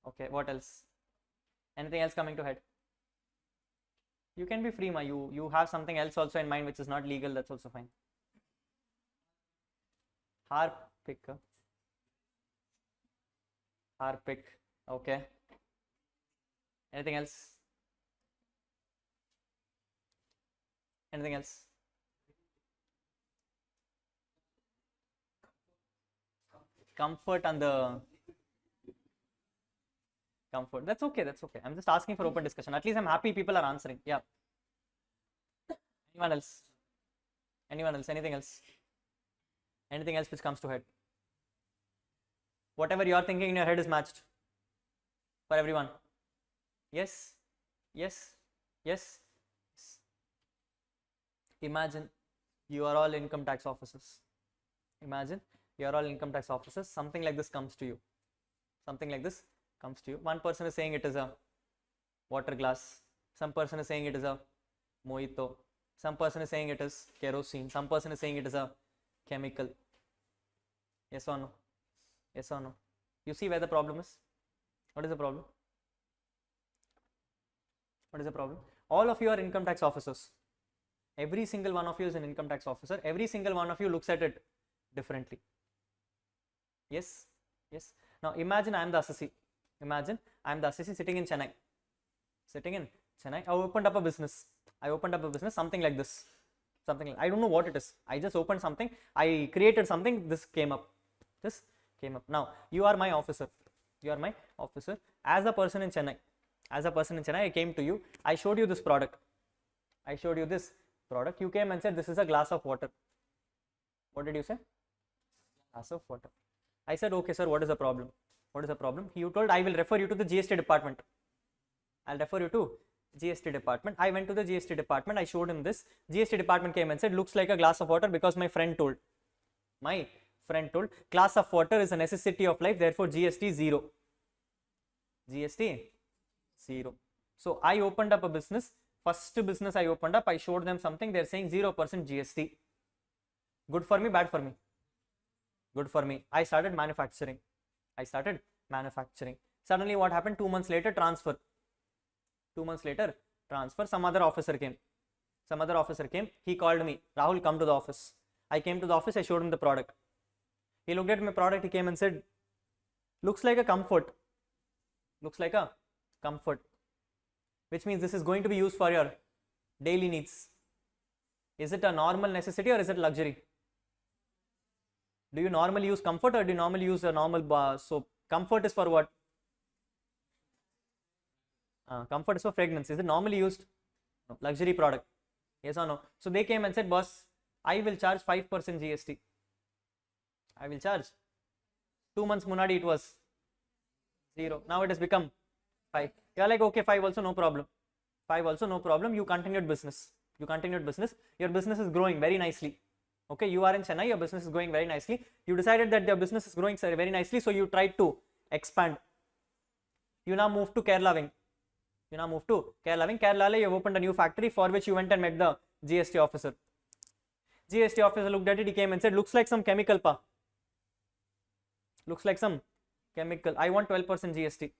Okay. What else? Anything else coming to head? You can be free, ma. You have something else also in mind which is not legal. That's also fine. Harpic. Harpic. Okay. Anything else? Anything else? Comfort and the comfort. That's okay. That's okay. I'm just asking for open discussion. At least I'm happy people are answering. Yeah. Anyone else? Anyone else? Anything else? Anything else which comes to head? Whatever you are thinking in your head is matched for everyone. Yes? Yes? Yes? Yes. Imagine you are all income tax officers. Imagine you are all income tax officers. Something like this comes to you. Something like this comes to you. One person is saying it is a water glass. Some person is saying it is a mojito. Some person is saying it is kerosene. Some person is saying it is a chemical. Yes or no? Yes or no? You see where the problem is? What is the problem? What is the problem? All of you are income tax officers. Every single one of you is an income tax officer. Every single one of you looks at it differently. Yes? Yes? Now imagine I am the assessee. Imagine I am the assessee sitting in Chennai. Sitting in Chennai. I opened up a business. Something like this. Something like, I don't know what it is. I just opened something. I created something. This came up. This came up. Now you are my officer. You are my officer. As a person in Chennai. I came to you. I showed you this product. You came and said this is a glass of water. What did you say? Glass of water. I said, okay, sir, what is the problem? What is the problem? You told I will refer you to the GST department. I'll refer you to GST department. I went to the GST department. I showed him this. GST department came and said, looks like a glass of water because my friend told. My friend told glass of water is a necessity of life, therefore GST 0. GST 0. So I opened up a business. First business I opened up, I showed them something, they're saying 0% GST. Good for me, bad for me? Good for me. I started manufacturing. Suddenly what happened? 2 months later, transfer. 2 months later, transfer. Some other officer came. He called me. Rahul, come to the office. I came to the office. I showed him the product. He looked at my product. He came and said, looks like a comfort. Which means this is going to be used for your daily needs. Is it a normal necessity or is it luxury? Do you normally use comfort or do you normally use a normal soap? Comfort is for what? Comfort is for fragrance. Is it normally used? No. Luxury product. Yes or no? So they came and said, boss, I will charge 5% GST. I will charge. 2 months munadi it was 0. Now it has become 5. You are like, okay, 5 also no problem. 5 also no problem. You continued business. Your business is growing very nicely. Okay, you are in Chennai, your business is going very nicely. You decided that your business is growing very nicely, so you tried to expand. You now move to Kerala wing. Kerala, you have opened a new factory for which you went and met the GST officer. GST officer looked at it, he came and said, looks like some chemical, pa. Looks like some chemical. I want 12% GST.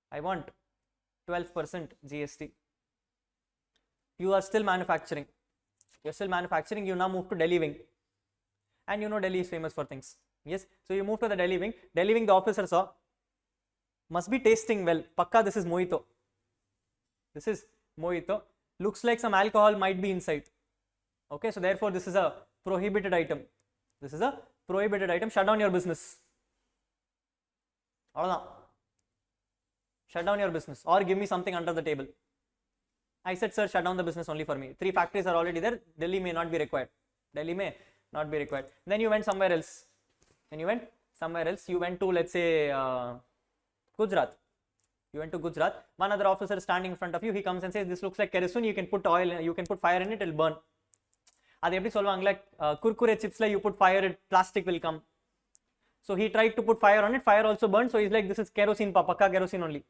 I want 12% GST. You are still manufacturing. You now move to Delhi wing. And you know Delhi is famous for things. Yes. So you move to the Delhi wing. Delhi wing, the officer saw, must be tasting well. Pakka, this is mojito. Looks like some alcohol might be inside. Okay, so therefore this is a prohibited item. Shut down your business. Shut down your business or give me something under the table. I said, sir, shut down the business only for me. 3 factories are already there. Delhi may not be required. Then you went somewhere else. You went to, let's say, Gujarat. One other officer is standing in front of you. He comes and says, this looks like kerosene. You can put oil, you can put fire in it, it will burn. Like kurkure chips, you put fire, plastic will come. So he tried to put fire on it. Fire also burned. So he's like, this is kerosene, pakka kerosene only.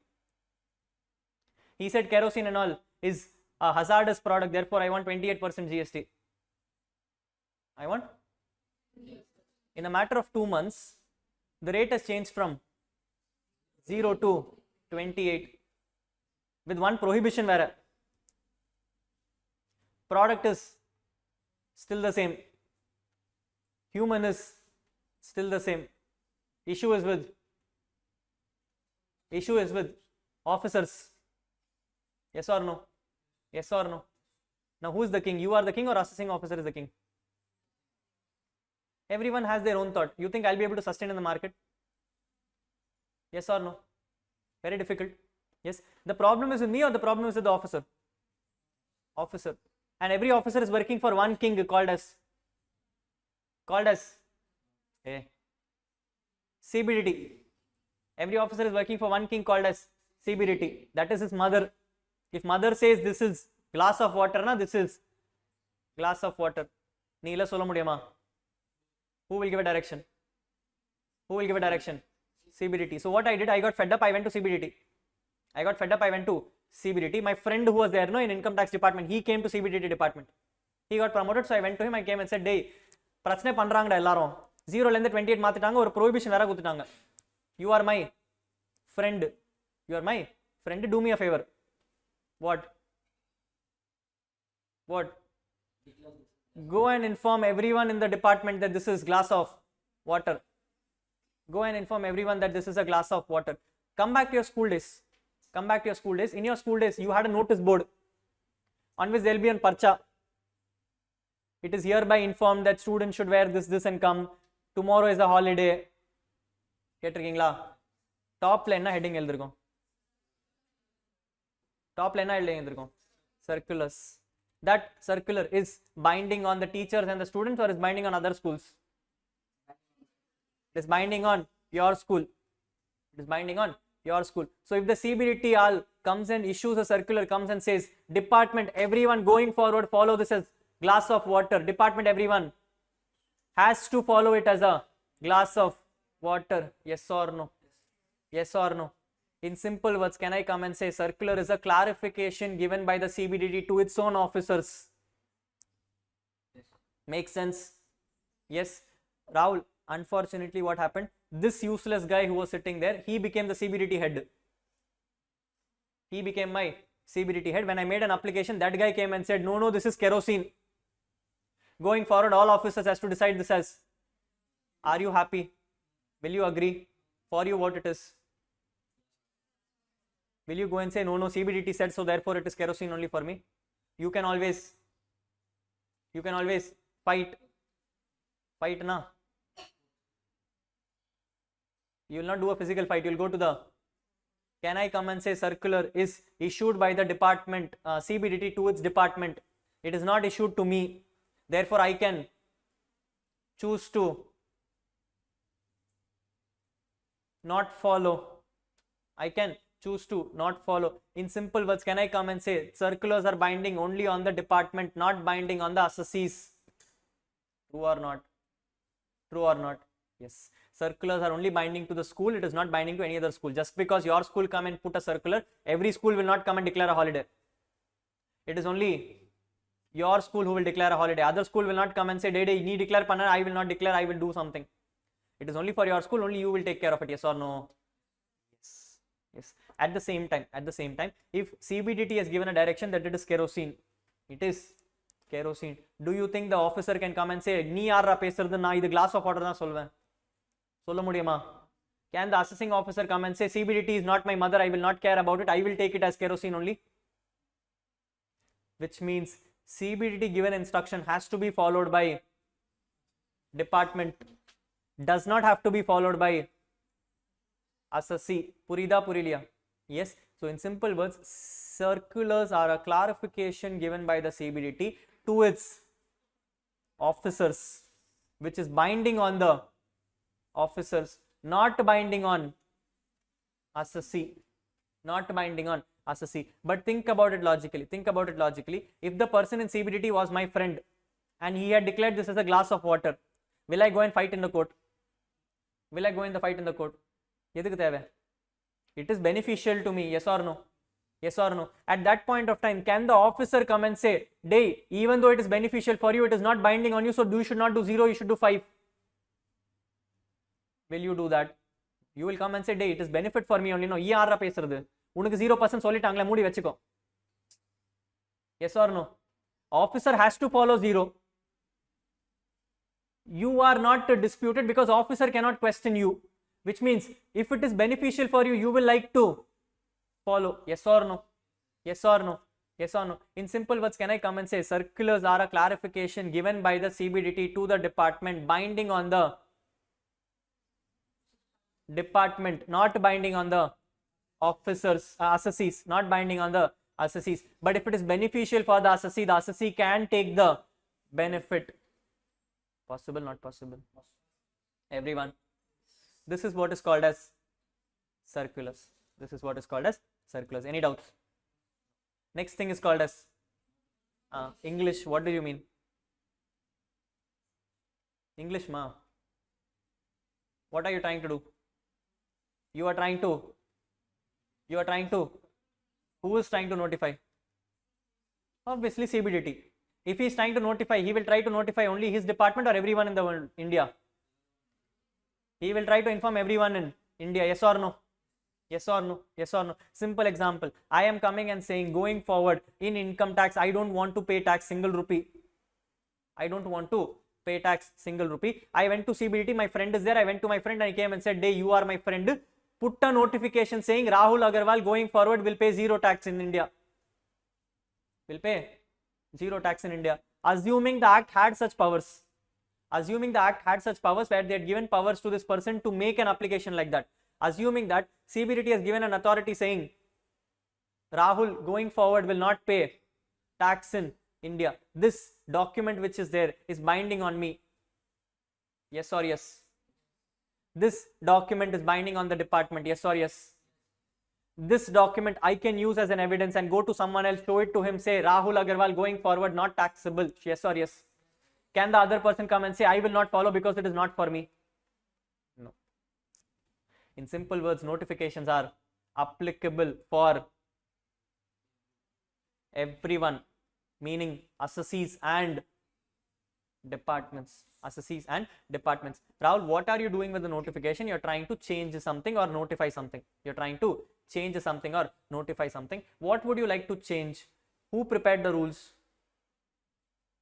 He said kerosene and all is a hazardous product, therefore I want 28% GST. I want? In a matter of 2 months, the rate has changed from 0 to 28 with one prohibition where product is still the same, human is still the same. Issue is with officers. Yes or no? Now who is the king? You are the king or assessing officer is the king? Everyone has their own thought. You think I'll be able to sustain in the market? Yes or no? Very difficult. Yes. The problem is with me or the problem is with the officer? Officer. And every officer is working for one king called as CBDT. Every officer is working for one king called as CBDT. That is his mother. If mother says this is glass of water, this is glass of water. Neela solla mudiyama. Who will give a direction? CBDT. So what I did, I got fed up, I went to CBDT. My friend who was there in income tax department, he came to CBDT department. He got promoted, so I went to him, I came and said, hey, prachne pandranga ellarum. 0 lende 28 maatitanga, or prohibition vera kuttanga. You are my friend. Do me a favor. What? Go and inform everyone in the department that this is glass of water. Come back to your school days. In your school days, you had a notice board on which there will be a parcha. It is hereby informed that students should wear this and come. Tomorrow is a holiday. Top line heading எழுதிருக்கும். Circulars. That circular is binding on the teachers and the students or is binding on other schools? It is binding on your school. So if the CBDT all comes and issues a circular, comes and says, department, everyone going forward, follow this as glass of water. Department, everyone, has to follow it as a glass of water. Yes or no? Yes or no? In simple words, can I come and say circular is a clarification given by the CBDT to its own officers? Make sense? Yes. Rahul, unfortunately what happened? This useless guy who was sitting there, he became the CBDT head. He became my CBDT head. When I made an application, that guy came and said, no, this is kerosene. Going forward, all officers has to decide this as, are you happy? Will you agree? For you, what it is? Will you go and say, no, CBDT said so, therefore it is kerosene only for me? You can always fight na. You will not do a physical fight, you will go to the, can I come and say circular is issued by the department, CBDT to its department. It is not issued to me. Therefore, I can choose to not follow. I can choose to not follow. In simple words, can I come and say circulars are binding only on the department, not binding on the assessees? True or not? True or not? Yes. Circulars are only binding to the school. It is not binding to any other school. Just because your school come and put a circular, every school will not come and declare a holiday. It is only your school who will declare a holiday. Other school will not come and say, "Day, you declare panna, I will not declare, I will do something." It is only for your school, only you will take care of it. Yes or no? Yes. Yes. At the same time, if CBDT has given a direction that it is kerosene, it is kerosene. Do you think the officer can come and say, "Nee yaarra pesarudhu na idu glass of water na solven"? Solla mudiyuma? Can the assessing officer come and say, "CBDT is not my mother, I will not care about it, I will take it as kerosene only"? Which means CBDT given instruction has to be followed by department, does not have to be followed by assessee. Purida Purilia? Yes. So in simple words, circulars are a clarification given by the CBDT to its officers, which is binding on the officers, not binding on assessee, not binding on assessee. But think about it logically. If the person in CBDT was my friend and he had declared this as a glass of water, will I go and fight in the court? Will I go in the fight in the court? It is beneficial to me, yes or no? Yes or no? At that point of time, can the officer come and say, "Day, even though it is beneficial for you, it is not binding on you, so you should not do 0, you should do 5. Will you do that? You will come and say, "Day, it is benefit for me only." No, yaarra pesarudhu. Unakku 0% sollittaangala, moodi vechiko. Yes or no? Officer has to follow 0. You are not disputed because officer cannot question you, which means if it is beneficial for you, you will like to follow. Yes or no? Yes or no? Yes or no? In simple words, can I come and say circulars are a clarification given by the CBDT to the department, binding on the department, not binding on the officers, assessees, not binding on the assessees. But if it is beneficial for the assessee can take the benefit. Possible, not possible? Everyone. This is what is called as circulars. This is what is called as circulars. Any doubts? Next thing is called as English. What do you mean? English, ma. What are you trying to do? You are trying to. Who is trying to notify? Obviously CBDT. If he is trying to notify, he will try to notify only his department or everyone in the world, India. He will try to inform everyone in India. Yes or no? Yes or no? Yes or no? Simple example. I am coming and saying, going forward in income tax, I don't want to pay tax single rupee. I don't want to pay tax single rupee. I went to CBDT. My friend is there. I went to my friend and I came and said, "Day, you are my friend. Put a notification saying Rahul Agarwal going forward will pay 0 tax in India. Will pay 0 tax in India." Assuming the act had such powers. Assuming the act had such powers where they had given powers to this person to make an application like that. Assuming that CBDT has given an authority saying Rahul going forward will not pay tax in India. This document which is there is binding on me. Yes or yes? This document is binding on the department. Yes or yes? This document I can use as an evidence and go to someone else, show it to him, say Rahul Agarwal going forward not taxable. Yes or yes? Can the other person come and say, I will not follow because it is not for me? No. In simple words, notifications are applicable for everyone, meaning assessees and departments. Assessees and departments. Rahul, what are you doing with the notification? You're trying to change something or notify something. You're trying to change something or notify something. What would you like to change? Who prepared the rules?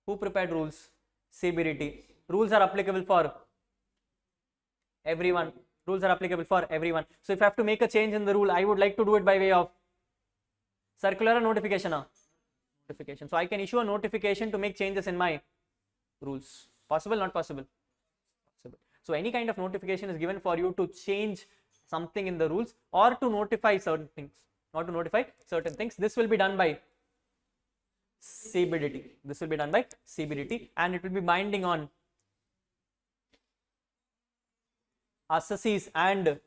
Who prepared rules? CBDT. Rules are applicable for everyone. Rules are applicable for everyone. So if I have to make a change in the rule, I would like to do it by way of circular or notification. Notification. So I can issue a notification to make changes in my rules. Possible, not possible? Possible. So any kind of notification is given for you to change something in the rules or to notify certain things. Or to notify certain things. This will be done by CBDT. This will be done by CBDT and it will be binding on assessees and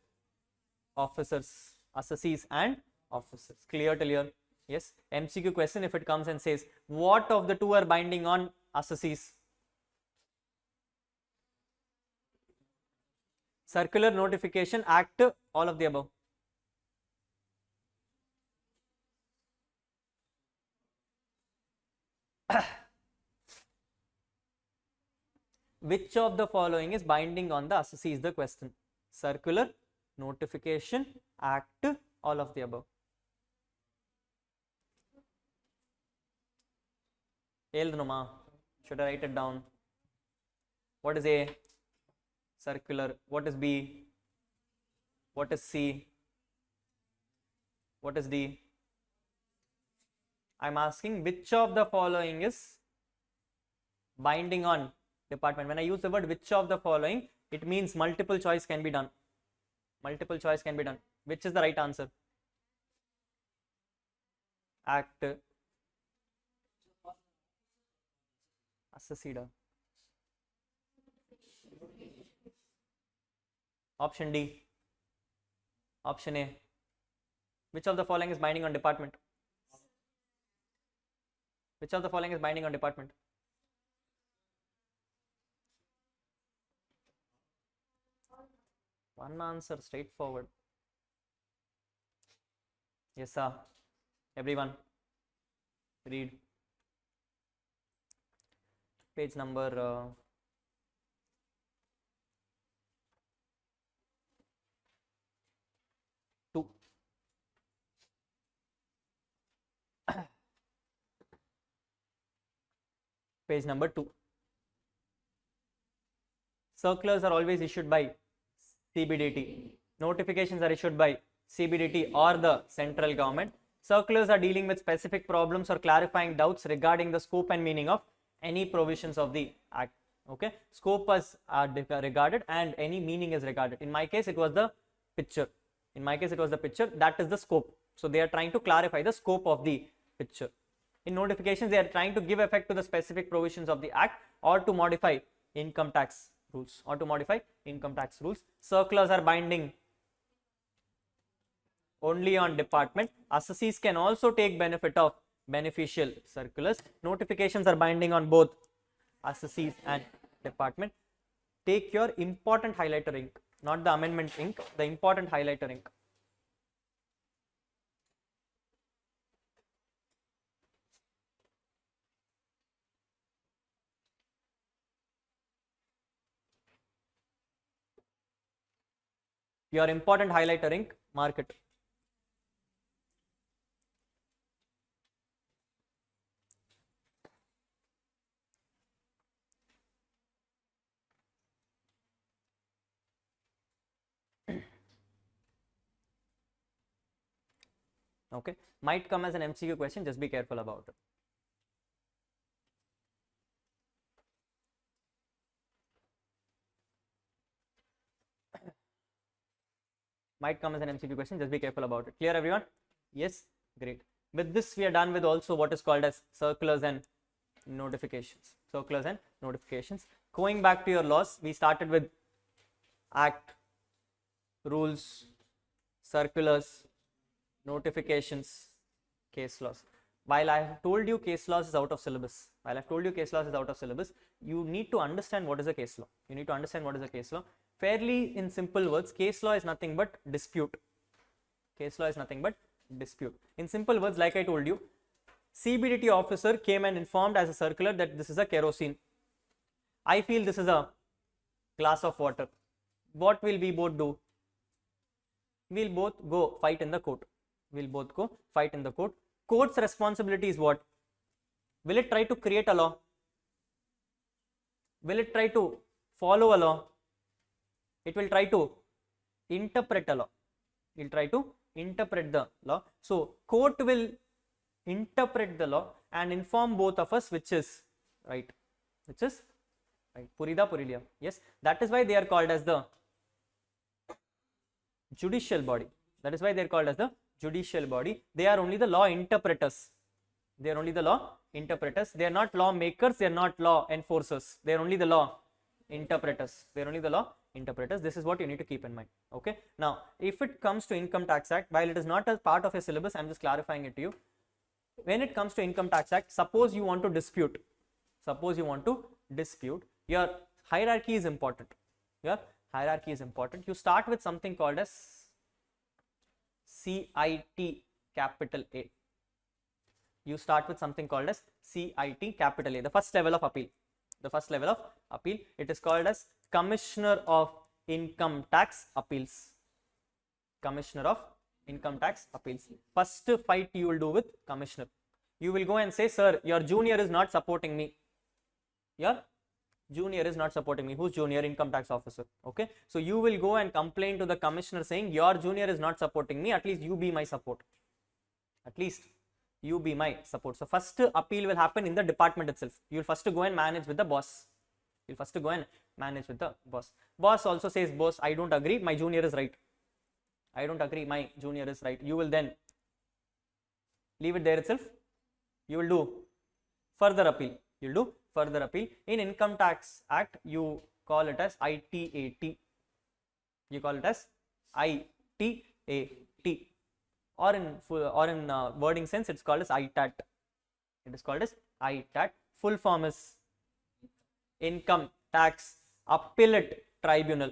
officers. Assessees and officers. Clear till here? Yes. MCQ question, if it comes and says, what of the two are binding on assessees? Circular, notification, act, all of the above. Which of the following is binding on the assessee is the question. Circular, notification, act, all of the above. Should I write it down? What is A? Circular. What is B? What is C? What is D? I'm asking which of the following is binding on department. When I use the word which of the following, it means multiple choice can be done. Multiple choice can be done. Which is the right answer? Act. Assessida. Option D. Option A. Which of the following is binding on department? Which of the following is binding on department? One answer, straightforward. Yes, sir. Everyone, read. Page number 2. Page number 2. Circulars are always issued by CBDT. Notifications are issued by CBDT or the central government. Circulars are dealing with specific problems or clarifying doubts regarding the scope and meaning of any provisions of the act. Okay, scope is regarded and any meaning is regarded. In my case, it was the picture. In my case, it was the picture. That is the scope. So they are trying to clarify the scope of the picture. In notifications, they are trying to give effect to the specific provisions of the act or to modify income tax rules. Circulars are binding only on department. Assessees can also take benefit of beneficial circulars. Notifications are binding on both assessees and department. Take your important highlighter ink, not the amendment ink, the important highlighter ink. Your important highlighter ink, mark it. Okay, might come as an MCQ question, just be careful about it. Might come as an MCQ question, just be careful about it. Clear, everyone? Yes, great. With this, we are done with also what is called as circulars and notifications. Circulars and notifications. Going back to your laws, we started with act, rules, circulars, notifications, case laws. While I have told you case laws is out of syllabus, While I've told you case laws is out of syllabus, you need to understand what is a case law. You need to understand what is a case law. Fairly in simple words, case law is nothing but dispute. Case law is nothing but dispute. In simple words, like I told you, CBDT officer came and informed as a circular that this is a kerosene. I feel this is a glass of water. What will we both do? We'll both go fight in the court. We'll both go fight in the court. Court's responsibility is what? Will it try to create a law? Will it try to follow a law? It will try to interpret a law. It will try to interpret the law. So, court will interpret the law and inform both of us which is right. Which is right. Purida, Purilia. Yes, that is why they are called as the judicial body. That is why they are called as the judicial body. They are only the law interpreters. They are only the law interpreters. They are not law makers. They are not law enforcers. They are only the law interpreters. They are only the law interpreters. This is what you need to keep in mind. Okay. Now, if it comes to Income Tax Act, while it is not a part of a syllabus, I am just clarifying it to you. When it comes to Income Tax Act, suppose you want to dispute. Suppose you want to dispute. Your hierarchy is important. Your hierarchy is important. You start with something called as CIT capital A. You start with something called as CIT capital A, the first level of appeal. The first level of appeal. It is called as Commissioner of Income Tax Appeals. Commissioner of Income Tax Appeals. First fight you will do with Commissioner. You will go and say, sir, your junior is not supporting me. Your junior is not supporting me. Who's junior? Income tax officer. Okay. So you will go and complain to the commissioner saying, your junior is not supporting me. At least you be my support. At least you be my support. So first appeal will happen in the department itself. You will first go and manage with the boss. You'll first go and manage with the boss. Boss also says, boss, I don't agree. My junior is right. I don't agree. My junior is right. You will then leave it there itself. You will do further appeal. You will do further appeal. In Income Tax Act, you call it as ITAT. You call it as ITAT. Or in wording sense, it's called as ITAT. It is called as ITAT. Full form is Income Tax Appellate Tribunal.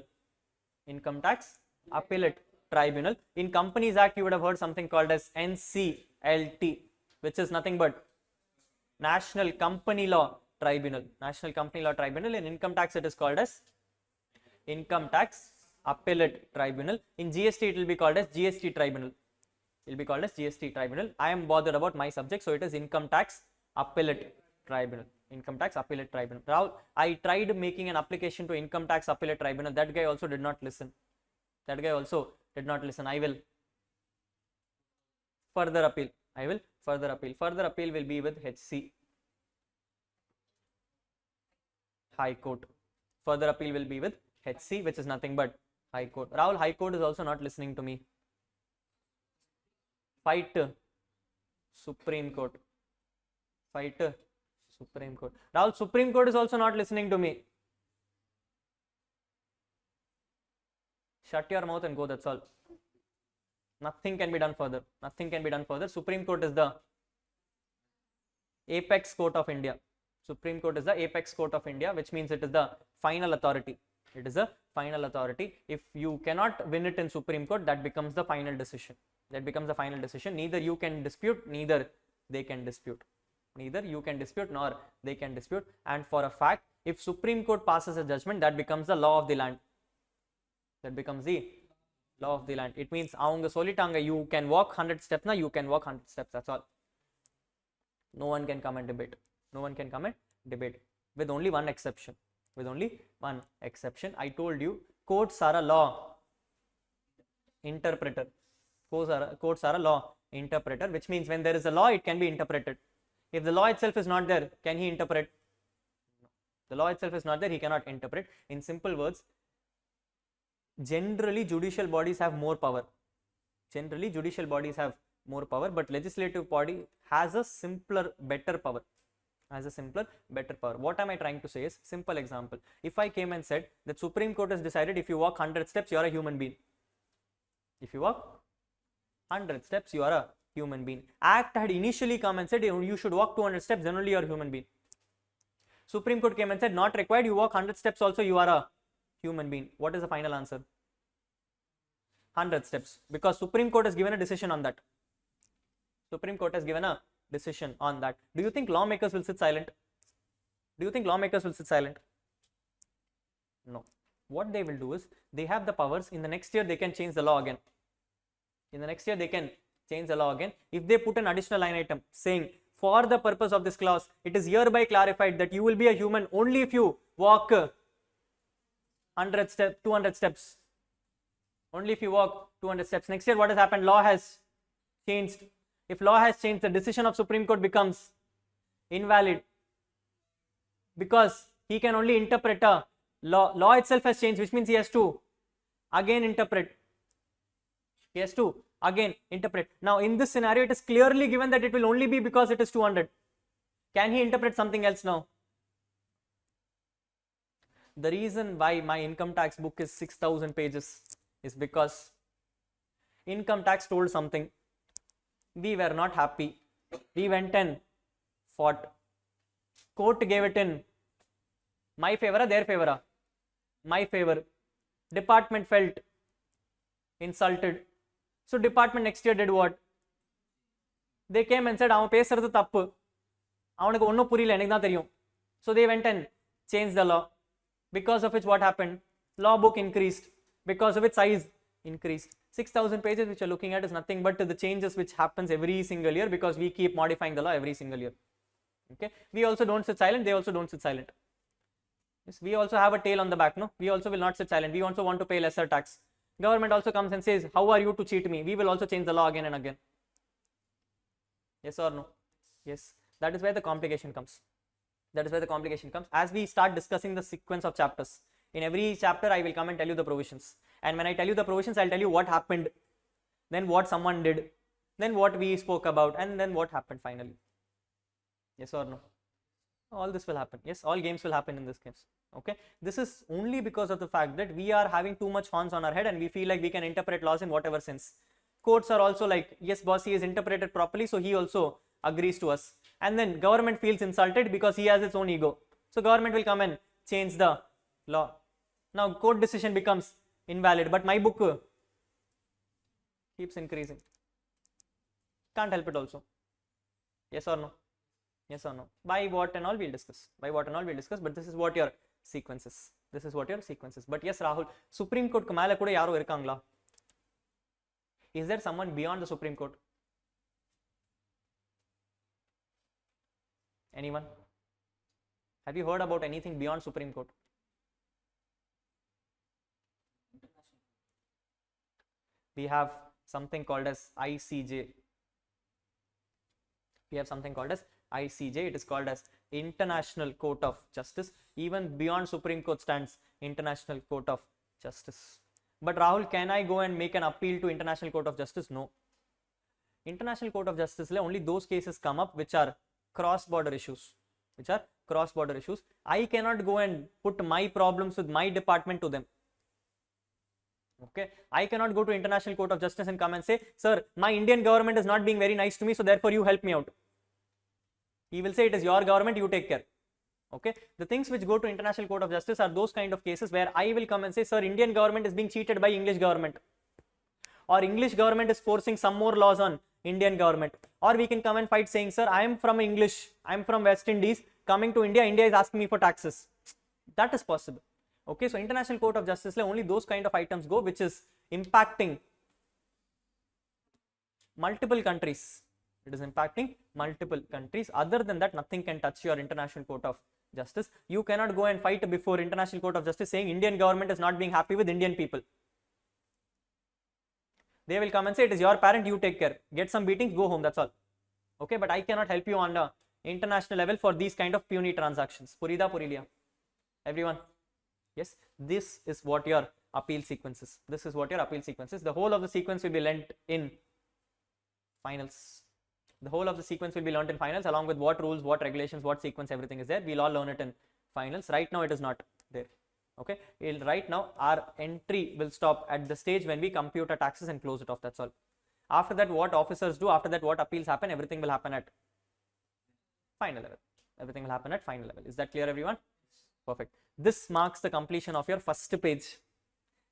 Income Tax Appellate Tribunal. In Companies Act, you would have heard something called as NCLT, which is nothing but National Company Law Tribunal. National Company Law Tribunal. In Income Tax, it is called as Income Tax Appellate Tribunal. In GST, it will be called as GST Tribunal. It will be called as GST Tribunal. I am bothered about my subject, so it is Income Tax Appellate Tribunal. Income Tax Appellate Tribunal. Now, I tried making an application to Income Tax Appellate Tribunal. That guy also did not listen. That guy also did not listen. I will further appeal. I will further appeal. Further appeal will be with HC High Court. Further appeal will be with HC, which is nothing but High Court. Rahul, High Court is also not listening to me. Fight Supreme Court. Fight Supreme Court. Rahul, Supreme Court is also not listening to me. Shut your mouth and go, that's all. Nothing can be done further. Nothing can be done further. Supreme Court is the apex court of India. Supreme Court is the apex court of India, which means it is the final authority. It is a final authority. If you cannot win it in Supreme Court, that becomes the final decision. That becomes the final decision. Neither you can dispute, neither they can dispute. Neither you can dispute nor they can dispute. And for a fact, if Supreme Court passes a judgment, that becomes the law of the land. That becomes the law of the land. It means avanga solitanga, you can walk 100 steps, now you can walk 100 steps. That's all. No one can come and debate. No one can come and debate. With only one exception. With only one exception. I told you, courts are a law interpreter. Courts are a law interpreter, which means when there is a law, it can be interpreted. If the law itself is not there, can he interpret? No. The law itself is not there, he cannot interpret. In simple words, generally judicial bodies have more power. Generally judicial bodies have more power, but legislative body has a simpler, better power. Has a simpler, better power. What am I trying to say is, simple example. If I came and said that Supreme Court has decided if you walk 100 steps, you are a human being. If you walk 100 steps, you are a human being. Act had initially come and said you should walk 200 steps, then only you are a human being. Supreme Court came and said, not required, you walk 100 steps also, you are a human being. What is the final answer? 100 steps, because Supreme Court has given a decision on that. Supreme Court has given a decision on that. Do you think lawmakers will sit silent? Do you think lawmakers will sit silent? No. What they will do is, they have the powers. In the next year, they can change the law again. In the next year, they can change the law again. If they put an additional line item saying, for the purpose of this clause, it is hereby clarified that you will be a human only if you walk 100 steps, 200 steps. Only if you walk 200 steps. Next year, what has happened? Law has changed. If law has changed, the decision of Supreme Court becomes invalid, because he can only interpret a law. Law itself has changed, which means he has to again interpret. He has to again interpret. Now, in this scenario, it is clearly given that it will only be because it is 200. Can he interpret something else now? The reason why my income tax book is 6,000 pages is because income tax told something. We were not happy. We went and fought. Court gave it in my favor or their favor? My favor. Department felt insulted. So department next year did what? They came and said, அவன் பேசுறது தப்பு, அவனுக்கு ஒன்றும் புரியல, எனக்கு தான் தெரியும். So they went and changed the law, because of which what happened? Law book increased, because of its size increased. 6,000 pages which you're looking at is nothing but the changes which happens every single year, because we keep modifying the law every single year. Okay, we also don't sit silent, they also don't sit silent. Yes, we also have a tail on the back, no? We also will not sit silent. We also want to pay lesser tax. Government also comes and says, how are you to cheat me? We will also change the law again and again. Yes or no? Yes. That is where the complication comes. That is where the complication comes. As we start discussing the sequence of chapters, in every chapter I will come and tell you the provisions. And when I tell you the provisions, I'll tell you what happened, then what someone did, then what we spoke about, and then what happened finally. Yes or no? All this will happen. Yes, all games will happen in this case. Okay, this is only because of the fact that we are having too much horns on our head and we feel like we can interpret laws in whatever sense. Courts are also like, yes boss, he is interpreted properly, so he also agrees to us. And then government feels insulted because he has its own ego. So government will come and change the law. Now court decision becomes invalid, but my book keeps increasing. Can't help it also. Yes or no? Yes or no? By what and all we'll discuss. By what and all we'll discuss, but this is what your sequence is. This is what your sequence is. But yes, Rahul, Supreme Court ku மேல கூட யாரோ இருக்காங்களா? Is there someone beyond the Supreme Court? Anyone? Have you heard about anything beyond Supreme Court? We have something called as ICJ. We have something called as ICJ. It is called as International Court of Justice. Even beyond Supreme Court stands International Court of Justice. But Rahul, can I go and make an appeal to International Court of Justice? No. International Court of Justice, only those cases come up which are cross-border issues. Which are cross-border issues. I cannot go and put my problems with my department to them. Okay, I cannot go to International Court of Justice and come and say, sir, my Indian government is not being very nice to me, so therefore you help me out. He will say, it is your government, you take care. Okay, the things which go to International Court of Justice are those kind of cases where I will come and say, sir, Indian government is being cheated by English government, or English government is forcing some more laws on Indian government. Or we can come and fight saying, sir, I am from West Indies, coming to India, India is asking me for taxes. That is possible. Okay, so International Court of Justice, only those kind of items go which is impacting multiple countries. It is impacting multiple countries. Other than that, nothing can touch your International Court of Justice. You cannot go and fight before International Court of Justice saying Indian government is not being happy with Indian people. They will come and say, it is your parent, you take care. Get some beatings, go home, that's all. Okay, but I cannot help you on the international level for these kind of puny transactions. Purida, Purilia. Everyone? Yes, this is what your appeal sequence is. This is what your appeal sequence is. The whole of the sequence will be learnt in finals. The whole of the sequence will be learnt in finals, along with what rules, what regulations, what sequence, everything is there. We'll all learn it in finals. Right now, it is not there. Okay, right now, our entry will stop at the stage when we compute our taxes and close it off. That's all. After that, what officers do, after that, what appeals happen, everything will happen at final level. Everything will happen at final level. Is that clear, everyone? Perfect. This marks the completion of your first page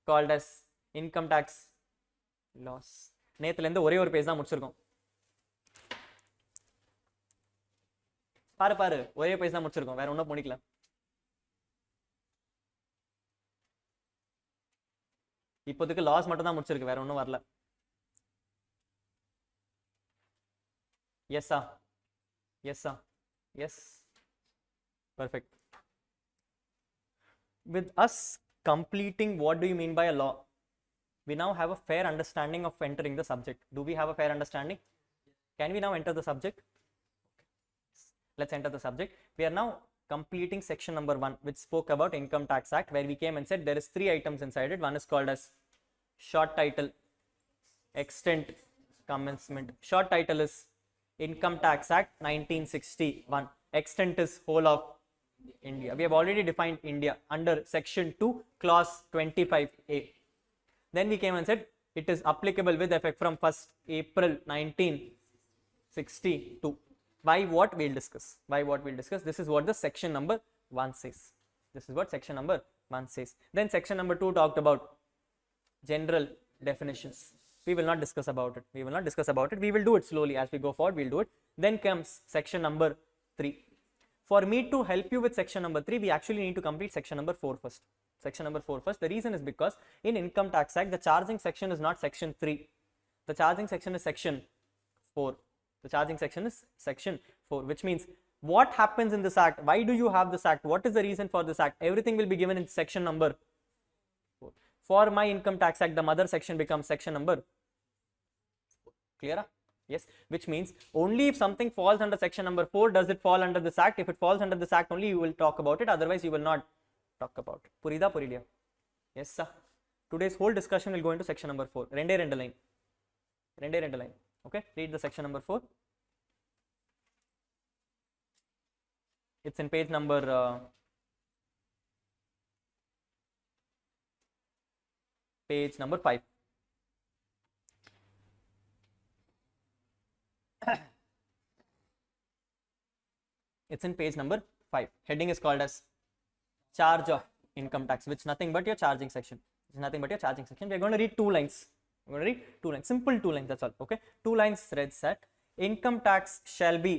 called as income tax laws. நேத்துலேருந்து ஒரே ஒரு page தான் முடிச்சிருக்கோம். பாரு ஒரே page தான் முடிச்சிருக்கோம், வேற ஒன்றும் முடிக்கல. இப்போதைக்கு லாஸ் மட்டும் தான் முடிச்சிருக்கு, வேற ஒன்றும் வரல. எஸ்ஸா S. Perfect. With us completing what do you mean by a law, we now have a fair understanding of entering the subject. Do we have a fair understanding? Can we now enter the subject? Let's enter the subject. We are now completing section number 1, which spoke about Income Tax Act, where we came and said there is 3 items inside it. One is called as short title, extent, commencement. Short title is Income Tax Act 1961. Extent is whole of India. We have already defined India under section 2, clause 25A. Then we came and said it is applicable with effect from 1st April 1962. Why? What we'll discuss. This is what the section number 1 says. Then section number 2 talked about general definitions. We will not discuss about it. We will do it slowly as we go forward. We'll do it. Then comes section number 3. For me to help you with section number 3, we actually need to complete section number 4 first. The reason is because in Income Tax Act, the charging section is not section 3. The charging section is section 4. Which means what happens in this act? Why do you have this act? What is the reason for this act? Everything will be given in section number 4. For my Income Tax Act, the mother section becomes section number 4. Clear? Yes, which means only if something falls under section number 4 does it fall under this act. If it falls under this act only, you will talk about it. Otherwise, you will not talk about it. Purida? Yes, sir. Today's whole discussion will go into section number 4. Rende line. Okay, read the section number 4. It's in page number 5. It's in page number 5. Heading is called as charge of income tax, which is nothing but your charging section. We are going to read 2 lines. Simple 2 lines, that's all. Okay, 2 lines reads that income tax shall be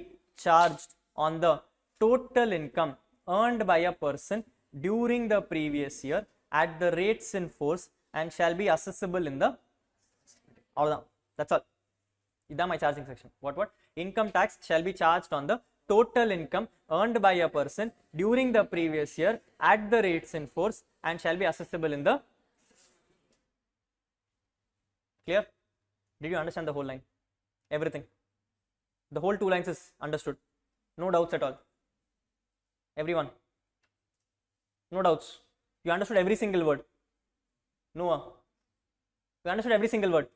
charged on the total income earned by a person during the previous year at the rates in force and shall be accessible in the. That's all. This is my charging section. What? Income tax shall be charged on the total income earned by a person during the previous year at the rates in force and shall be accessible in the. Clear? Did you understand the whole line? Everything. The whole 2 lines is understood. No doubts at all. Everyone. No doubts. You understood every single word. Noah. You understood every single word.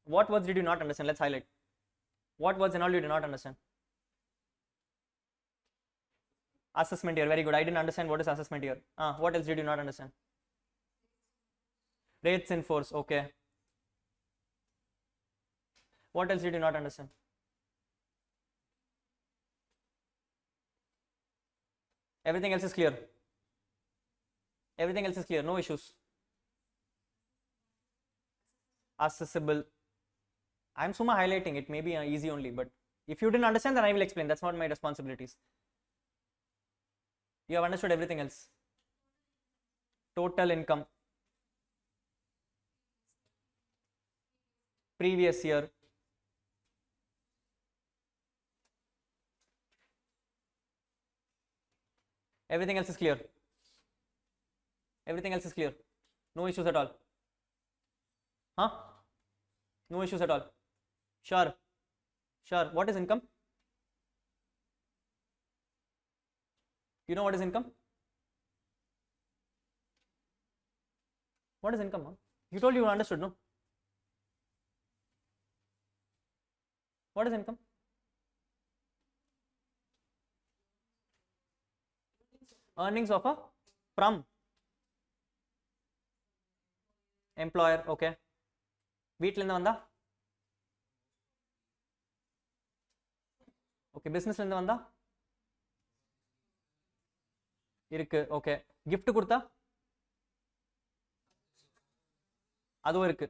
What words did you not understand? Let's highlight. What words and all you did not understand? Assessment here. Very good. I didn't understand what is assessment here. What else did you not understand? Rates in force. Okay. What else did you not understand? Everything else is clear. No issues. Accessible. I am Suma highlighting it. Maybe easy only, but if you didn't understand, then I will explain. That's not my responsibilities. You have understood everything else. Total income. Previous year. Everything else is clear. No issues at all. No issues at all. Sure. What is income? You know what is income? What is income? You told you understood, no? What is income? Earnings of a from employer. Okay. வீட்டிலேருந்து வந்தா? Okay. Business இருந்து வந்தா? இருக்கு. Okay. gift கொடுத்தா அதுவும் இருக்கு.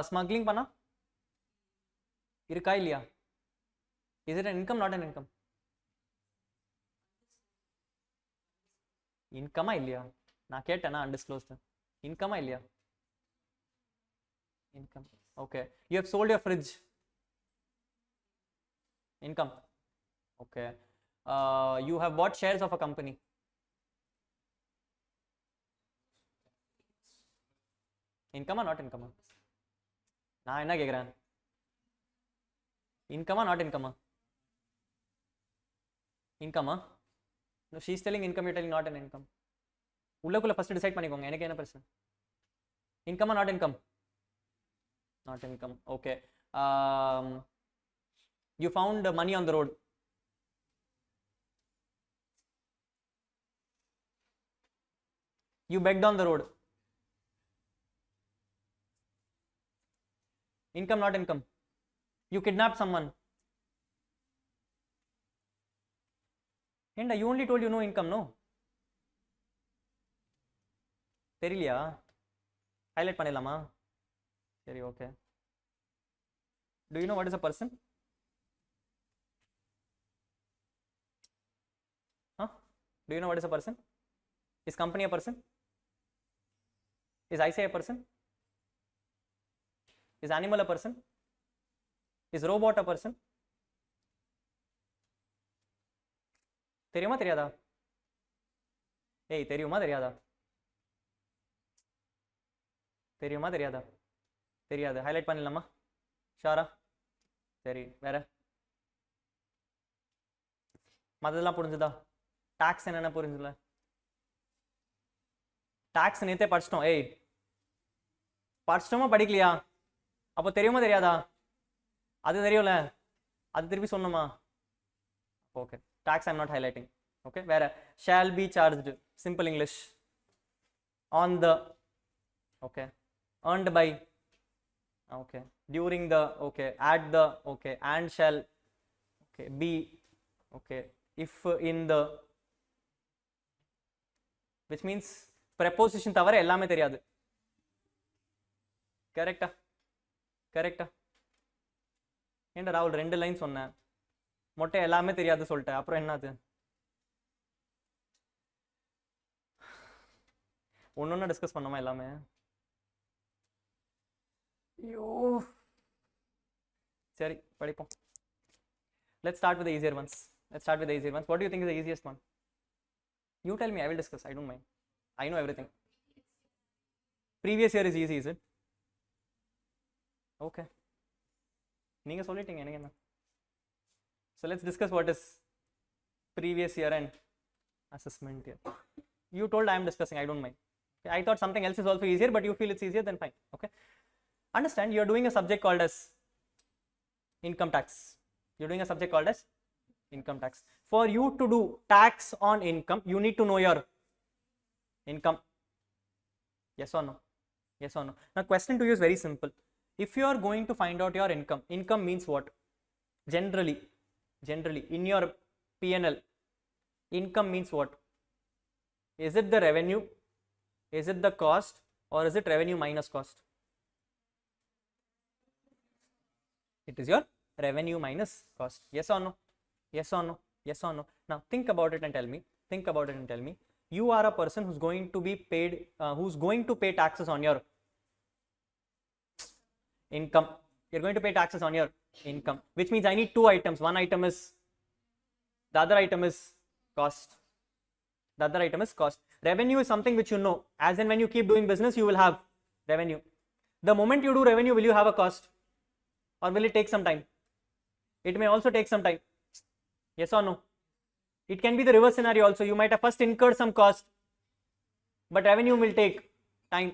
Smuggling பண்ணா இருக்கா இல்லையா? Is it an income, not an income? இன்கமா இல்லையா? நான் கேட்டேனா அன்டிஸ்க்ளோஸ்டு. இன்கமா இல்லையா? Income. Okay. You have sold your fridge. Income. Okay. You have bought shares of a company. இன்கமா நாட் இன்கமா? நான் என்ன கேட்குறேன்? இன்கமா நாட் இன்கமா? இன்கமா? No, she's telling income, you're telling not an income. உள்ளக்குள்ள ஃபர்ஸ்ட் டிசைட் பண்ணிக்கோங்க. எனக்கு என்ன பிரச்சனை? இன்கமா not income? Not income. Okay. You found money on the road. You begged on the road. Income, not income. You kidnapped someone. And you only told you no income, no? தெரியலையா? Highlight பண்ணிடலாமா? சரி, okay. Do you know what is a person? Huh? Do you know what is a person? Is company a person? Is I say a person? Is animal a person? Is robot a person? தெரியுமா தெரியாதா? ஏய், தெரியுமா தெரியாதா? தெரியுமா தெரியாதா? தெரியாது. Highlight பண்ணிடலாமா? ஷாரா? சரி, வேற மற்றதெல்லாம் புரிஞ்சுதா? டாக்ஸ் என்னென்ன புரிஞ்சுல? டாக்ஸ் நேத்தே படிச்சிட்டோம். ஏய், படிச்சிட்டோமா படிக்கலையா? அப்போ தெரியுமா தெரியாதா? அது தெரியும்ல, அது திருப்பி சொன்னோமா? Okay. Tax I'm not highlighting. Okay. வேற shall be charged, simple English. On the, okay. earned by, okay. During the, okay. At the, okay. And shall, okay. Be, okay. If, in the, which means preposition தவிர எல்லாமே தெரியாது. கரெக்டா? கரெக்டா? ஏன்டா ராகுல் 2 line சொன்னேன், மொட்டை எல்லாமே தெரியாது சொல்லிட்டேன், அப்புறம் என்னது? ஒன்னொன்னு டிஸ்கஸ் பண்ணோமா எல்லாமே? ஐயோ, சரி படிப்போம். Let's start with the easier ones. Let's start with the easier ones. What do you think is the easiest one? You tell me, I will discuss. I don't mind. I know everything. Previous year is easy, is it? Okay. நீங்க சொல்லிட்டீங்க, எனக்கு என்ன? So let's discuss what is previous year and assessment year. You told I am discussing, I don't mind. Okay. I thought something else is also easier, but you feel it's easier, then fine. Okay. Understand, you are doing a subject called as income tax. You're doing a subject called as income tax. For you to do tax on income, you need to know your income. Yes or no? Yes or no? Now question to you is very simple. If you are going to find out your income, income means what? Generally in your P&L, income means what? Is it the revenue? Is it the cost? Or is it revenue minus cost? It is your revenue minus cost. Yes or no? Yes or no? Yes or no? Now think about it and tell me. Think about it and tell me. You are a person who's going to be paid, who's going to pay taxes on your income. You're going to pay taxes on your income, which means I need 2 items. One item is, the other item is cost. The other item is cost. Revenue is something which you know. As in when you keep doing business, you will have revenue. The moment you do revenue, will you have a cost? Or will it take some time? It may also take some time. Yes or no? It can be the reverse scenario also. You might have first incurred some cost, but revenue will take time.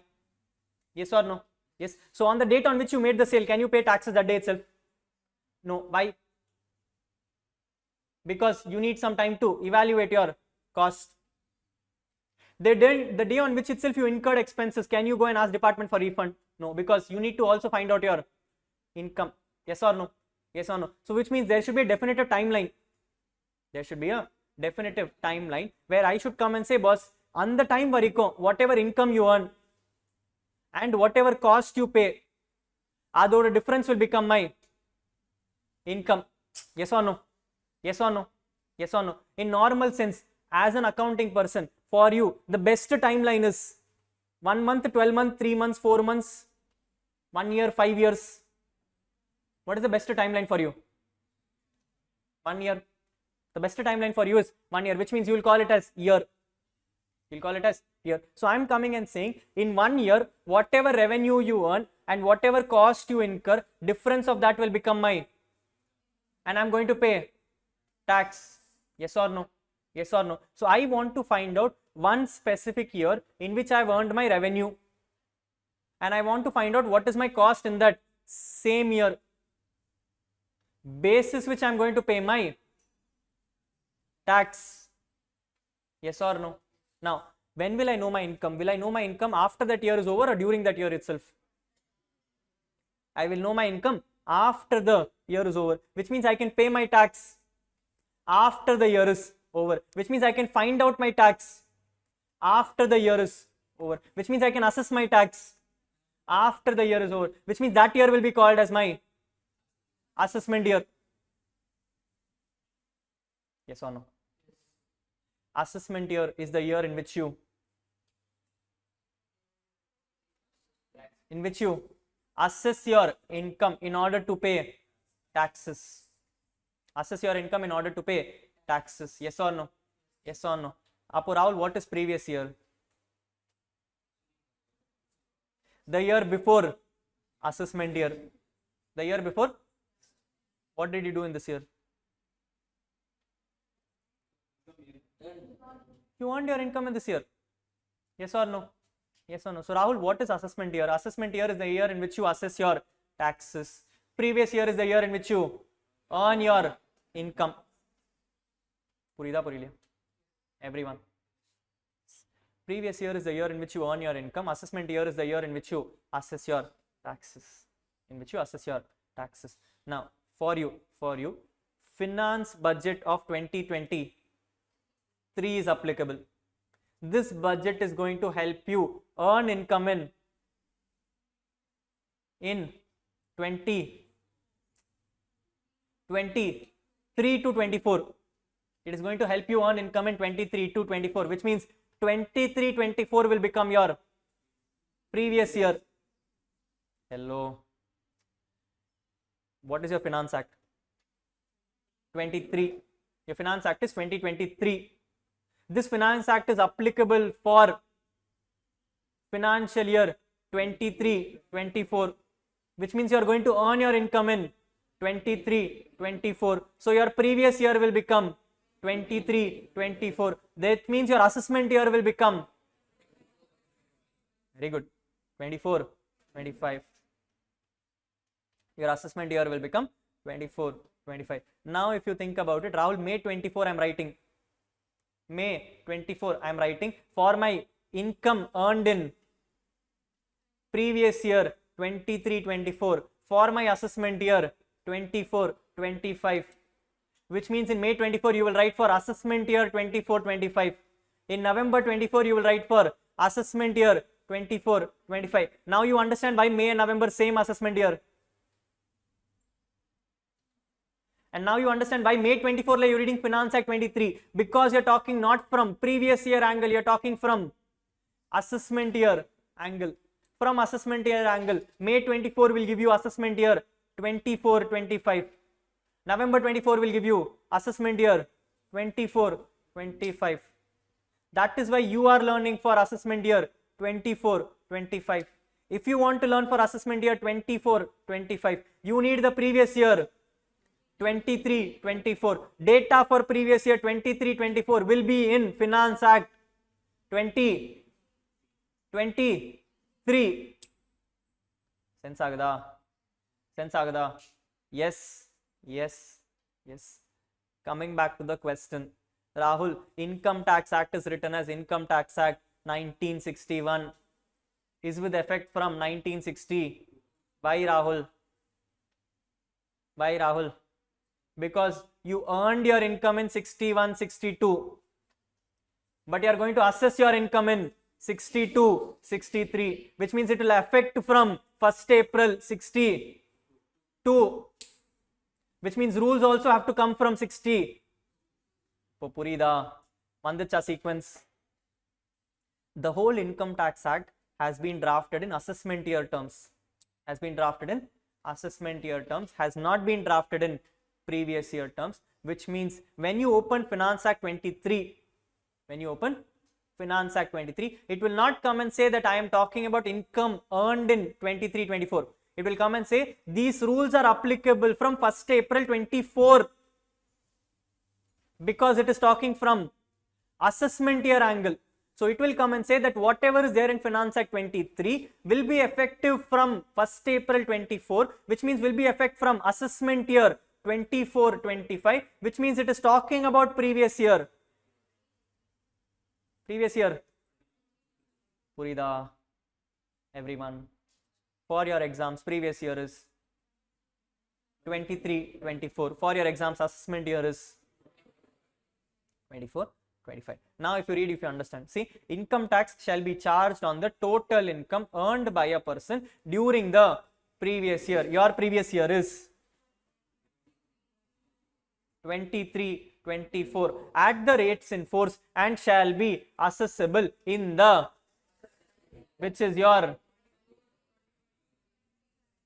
Yes or no? Yes. So on the date on which you made the sale, can you pay taxes that day itself? No. Why? Because you need some time to evaluate your cost. The day on which itself you incurred expenses, can you go and ask department for refund? No, because you need to also find out your income. Yes or no? Yes or no? So which means there should be a definitive timeline. There should be a definitive timeline where I should come and say, boss, on the time variko, whatever income you earn and whatever cost you pay, the difference will become my income. Yes or no? Yes or no? Yes or no? In normal sense, as an accounting person, for you, the best timeline is 1 month, 12 months, 3 months, 4 months, 1 year, 5 years. What is the best timeline for you? 1 year. The best timeline for you is 1 year, which means you will call it as year. You'll call it as year. So I'm coming and saying, in 1 year, whatever revenue you earn and whatever cost you incur, difference of that will become my, and I'm going to pay tax. Yes or no? Yes or no? So I want to find out one specific year in which I've earned my revenue, and I want to find out what is my cost in that same year, basis which I'm going to pay my tax. Yes or no? Now, when will I know my income? Will I know my income after that year is over or during that year itself? I will know my income after the year is over, which means I can pay my tax after the year is over, which means I can find out my tax after the year is over, which means I can assess my tax after the year is over, which means that year will be called as my assessment year. Yes or no? Assessment year is the year in which you assess your income in order to pay taxes. Assess your income in order to pay taxes. Yes or no? Yes or no? Apo Rahul, what is previous year? The year before assessment year. The year before, what did you do in this year? You earned your income in this year. Yes or no? Yes or no? So Rahul, what is assessment year? Assessment year is the year in which you assess your taxes. Previous year is the year in which you earn your income. Purida Purilia. Everyone. Previous year is the year in which you earn your income. Assessment year is the year in which you assess your taxes. Now, for you, finance budget of 2023 is applicable. This budget is going to help you earn income in 2023 to 24. It is going to help you earn income in 23 to 24, which means 23-24 will become your previous year. Hello. What is your Finance Act? 23. Your Finance Act is 2023. This Finance Act is applicable for financial year 23-24, which means you are going to earn your income in 23-24. So your previous year will become 23-24. That means your assessment year will become, very good, 24-25. Your assessment year will become 24-25. Now if you think about it, Rahul, May 24 I am writing. May 24 I am writing for my income earned in previous year 23-24, for my assessment year 24-25, which means in May 24 you will write for assessment year 24-25. In November 24 you will write for assessment year 24-25. Now you understand why May and November same assessment year. And now you understand why May 24 you're reading Finance Act 23, because you're talking not from previous year angle, you're talking from assessment year angle. From assessment year angle, May 24 will give you assessment year 24-25. November 24 will give you assessment year 24-25. That is why you are learning for assessment year 24-25. If you want to learn for assessment year 24-25, you need the previous year 23-24. Data for previous year 23-24 will be in Finance Act 2023. Sense agada? Sense agada? Yes. Coming back to the question, Rahul, Income Tax Act is written as Income Tax Act 1961, is with effect from 1960. Why Rahul? Because you earned your income in 61, 62, but you are going to assess your income in 62, 63, which means it will affect from 1st April 62, which means rules also have to come from 60. Purida, Mandicha sequence. The whole Income Tax Act has been drafted in assessment year terms. Has not been drafted in previous year terms, which means when you open Finance Act 23, it will not come and say that I am talking about income earned in 23-24. It will come and say these rules are applicable from 1st April 24, because it is talking from assessment year angle. So it will come and say that whatever is there in Finance Act 23 will be effective from 1st April 24, which means will be effective from assessment year 24-25, which means it is talking about previous year. Purida, everyone, for your exams, previous year is 23-24. For your exams, assessment year is 24-25. Now if you read, if you understand, see, income tax shall be charged on the total income earned by a person during the previous year. Your previous year is 23-24 at the rates in force and shall be assessable in the, which is your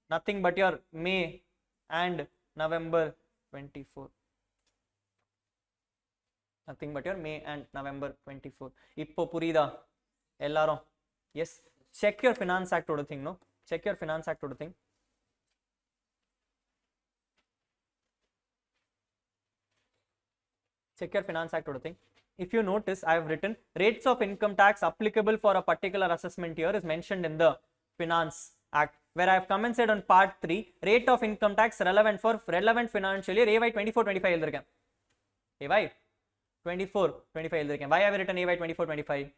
nothing but your May and November 24. Nothing but your May and November 24. Ippo Purida, Ellarum. Yes, check your Finance Act oda thing, no? Check your Finance Act oda thing. Check your Finance Act oda thing. If you notice, I have written rates of income tax applicable for a particular assessment year is mentioned in the Finance Act, where I have come and said on part 3, rate of income tax relevant for relevant financial year AY 24-25 AY 24-25. Why have I written AY 24-25?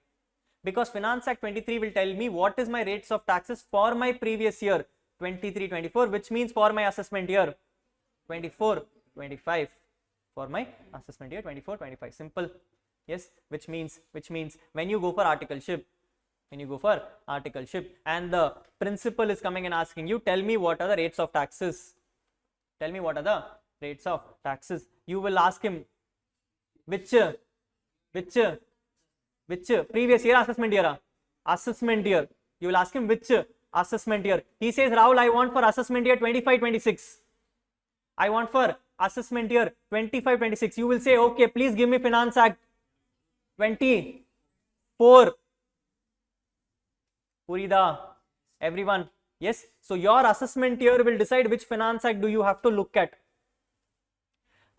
Because Finance Act 23 will tell me what is my rates of taxes for my previous year 23-24, which means for my assessment year 24-25. For my assessment year 24-25. Simple. Yes, which means when you go for articleship, and the principal is coming and asking you, tell me what are the rates of taxes. You will ask him which previous year, assessment year. You will ask him which assessment year. He says, Rahul, I want for assessment year 25-26. I want for assessment year 25-26. You will say, okay, please give me Finance Act 24. Purida, everyone. Yes, so your assessment year will decide which Finance Act do you have to look at.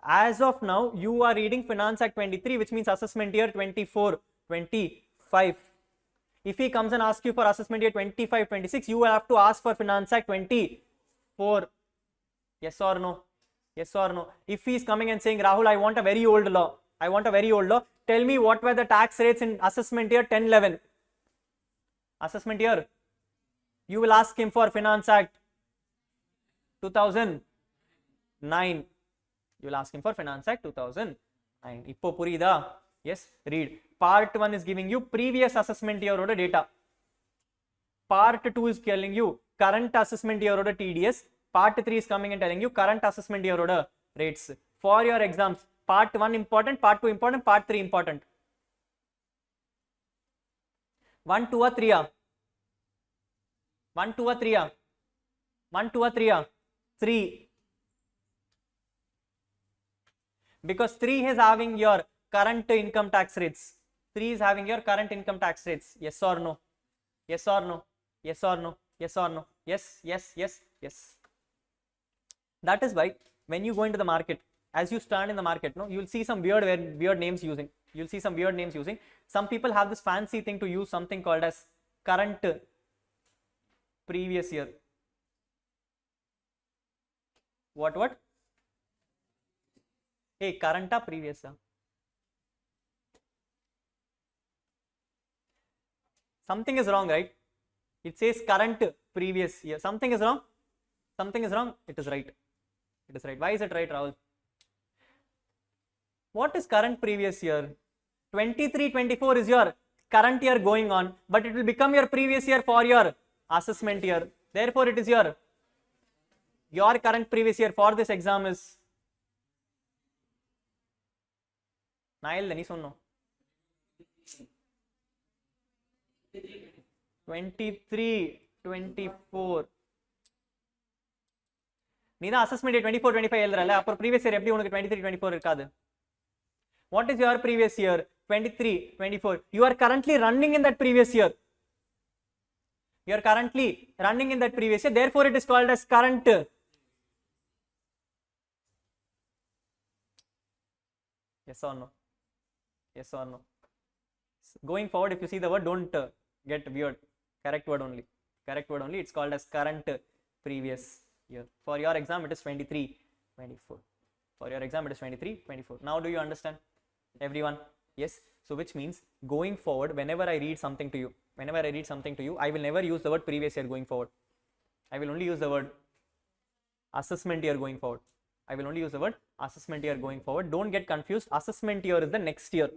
As of now, you are reading Finance Act 23, which means assessment year 24-25. If he comes and asks you for assessment year 25-26, you will have to ask for Finance Act 24. Yes or no? If he is coming and saying, Rahul, I want a very old law. Tell me what were the tax rates in assessment year 10-11. Assessment year. You will ask him for Finance Act 2009. You will ask him for Finance Act 2009. Ippo Purida. Yes, read. Part 1 is giving you previous assessment year order data. Part 2 is telling you current assessment year order TDS. Part 3 is coming and telling you current assessment year order rates. For your exams, part 1 important, part 2 important, part 3 important. 1, 2 or 3? 1, 2 or 3? 1, 2 or 3? 3. Because 3 is having your current income tax rates. Yes or no? Yes. That is why when you go into the market, as you stand in the market, no, you will see some weird names using. Some people have this fancy thing to use something called as current previous year. What? Hey, current or previous? Something is wrong, right? It says current previous year. Something is wrong. It is right. Why is it right, Rahul? What is current previous year? 23-24 is your current year going on, but it will become your previous year for your assessment year. Therefore, it is your current previous year for this exam is நான் இல்ல நீ சொன்னோம் 23-24 நீ தான் assessment 24-25 எழுதுறல அப்புறம் previous year எப்படி உனக்கு 23-24 இருக்காது? What is your previous year? 23-24. You are currently running in that previous year. You are currently running in that previous year. Therefore, it is called as current. Yes or no? Yes or no? Going forward, if you see the word, don't get weird. Correct word only. Correct word only. It's called as current previous year. For your exam, it is 23-24. For your exam, it is 23-24. Now, do you understand? Everyone? Yes. So, which means going forward, whenever I read something to you, I will never use the word previous year going forward. I will only use the word assessment year going forward. I will only use the word assessment year going forward. Don't get confused. Assessment year is the next year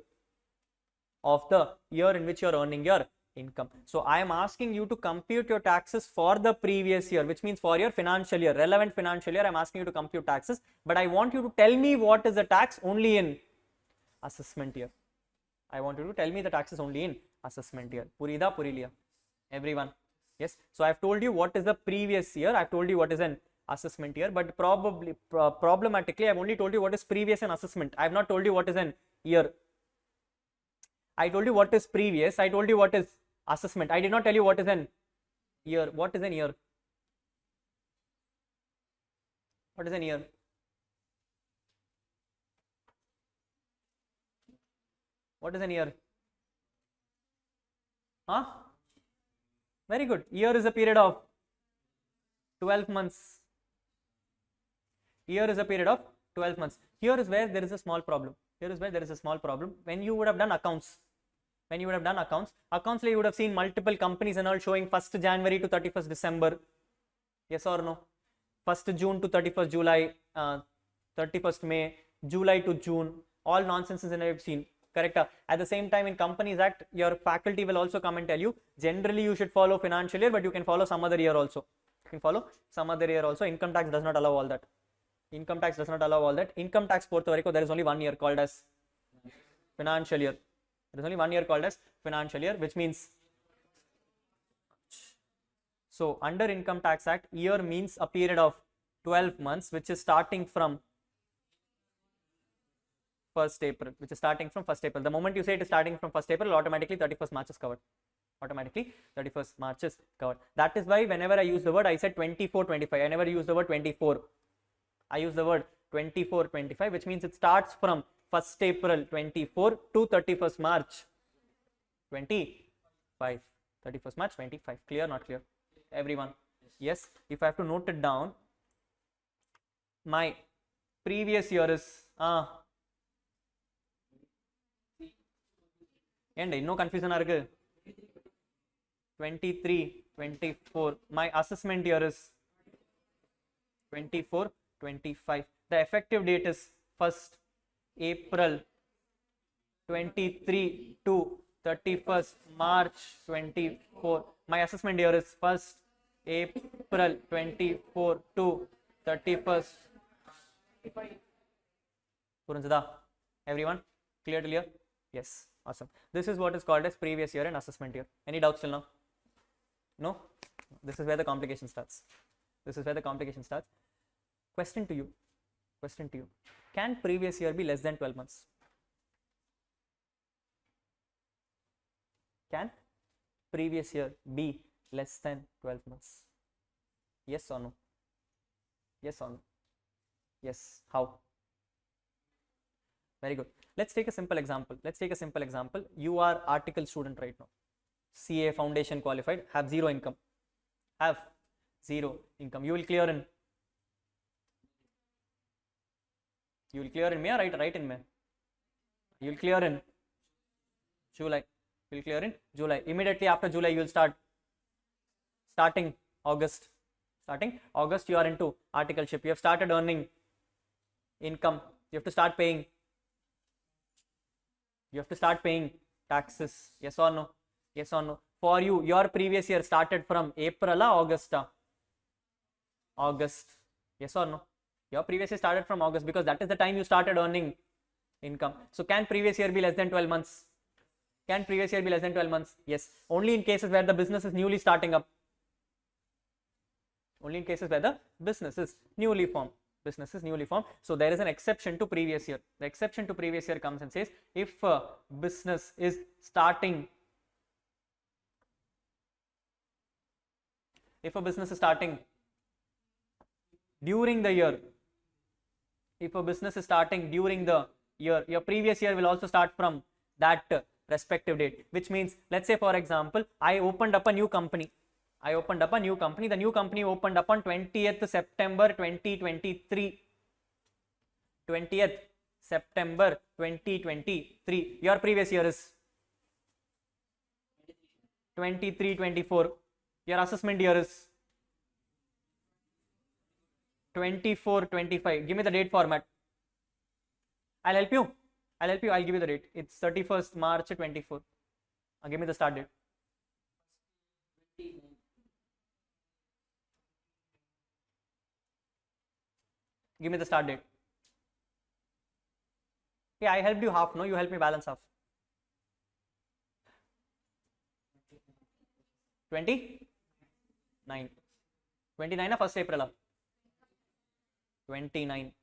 of the year in which you are earning your income. So, I am asking you to compute your taxes for the previous year, which means for your financial year, relevant financial year. I am asking you to compute taxes, but I want you to tell me what is the tax only in assessment year. I want you to tell me the taxes only in assessment year. Purida, Puriliya? Everyone? Yes. So, I have told you what is the previous year. I have told you what is an assessment year, but probably problematically, I have only told you what is previous and assessment. I have not told you what is an year. I told you what is previous. I told you what is assessment. I did not tell you what is an year. What is an year? What is an year? What is an year? Huh? Very good. Year is a period of 12 months. Year is a period of 12 months. Here is where there is a small problem. Here is where there is a small problem. When you would have done accounts, accounts you would have seen multiple companies and all showing 1st January to 31st December. Yes or no? 1st June to 31st July, 31st May, July to June. All nonsenses and I have seen. Correct. At the same time, in Companies Act, your faculty will also come and tell you generally you should follow financial year, but you can follow some other year also. You can follow some other year also. Income tax does not allow all that. Income tax does not allow all that. Income tax Puerto Rico, there is only 1 year called as financial year. There is only 1 year called as financial year, which means so under Income Tax Act, year means a period of 12 months, which is starting from 1st April, which is starting from 1st April. The moment you say it is starting from 1st April, automatically 31st March is covered. Automatically 31st March is covered. That is why whenever I use the word, I said 24-25. I never use the word 24. I use the word 24-25, which means it starts from 1st April 24 to 31st March 25. 31st March 25. Clear, not clear? Everyone? Yes. If I have to note it down, my previous year is and no confusion are 23-24. My assessment year is 24-25. The effective date is 1st April 23 to 31st March 24. My assessment year is 1st April 24 to 31st. Puranjada? Everyone? Clear? Yes. Awesome. This is what is called as previous year and assessment year. Any doubts till now? No? This is where the complication starts. Question to you. Can previous year be less than 12 months? Can previous year be less than 12 months? Yes or no? Yes. How? Very good. Let's take a simple example. You are article student right now. CA foundation qualified, have zero income. You will clear in May or write in May? You will clear in July. Immediately after July, you will starting August. You are into articleship. You have started earning income. You have to start paying You have to start paying taxes. Yes or no? Yes or no? For you, your previous year started from April or August? August. Yes or no? Your previous year started from August because that is the time you started earning income. So can previous year be less than 12 months? Can previous year be less than 12 months? Yes. Only in cases where the business is newly starting up. Only in cases where the business is newly formed. Business is newly formed. So there is an exception to previous year. The exception to previous year comes and says if a business is starting, during the year, if a business is starting during the year, your previous year will also start from that respective date, which means, let's say for example, I opened up a new company. The new company opened up on 20th September 2023. 20th September 2023. Your previous year is 23-24. Your assessment year is 24-25. Give me the date format. I'll help you. I'll give you the date. It's 31st March 24. Give me the start date. Give me the start date. Yeah, I helped you half. No, you helped me balance half. 29. 29 first April. 29.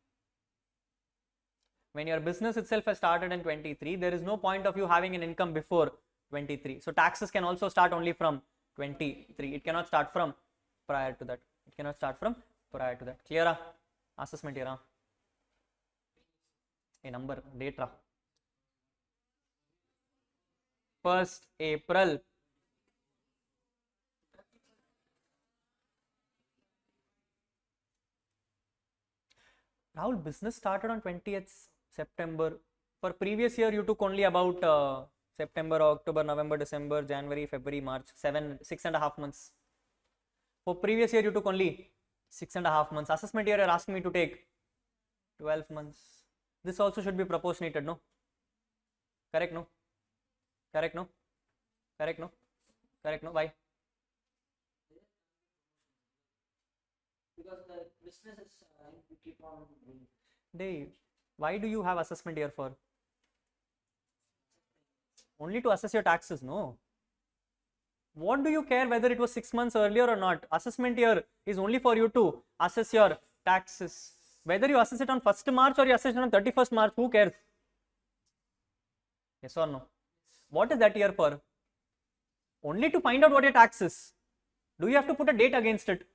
When your business itself has started in 23, there is no point of you having an income before 23. So taxes can also start only from 23. It cannot start from prior to that. Clear? Assessment year. A number, date. 1st April. Rahul, business started on 20th September. For previous year, you took only about September, October, November, December, January, February, March, 6.5 months. For previous year, you took only 6.5 months. Assessment year, you're asking me to take 12 months. This also should be proportionated, no? Correct, no? Why? Because the business is keep on doing. Dave, why do you have assessment year for? Only to assess your taxes, no? What do you care whether it was 6 months earlier or not? Assessment year is only for you to assess your taxes. Whether you assess it on 1st March or you assess it on 31st March, who cares? Yes or no? What is that year for? Only to find out what your tax is. Do you have to put a date against it?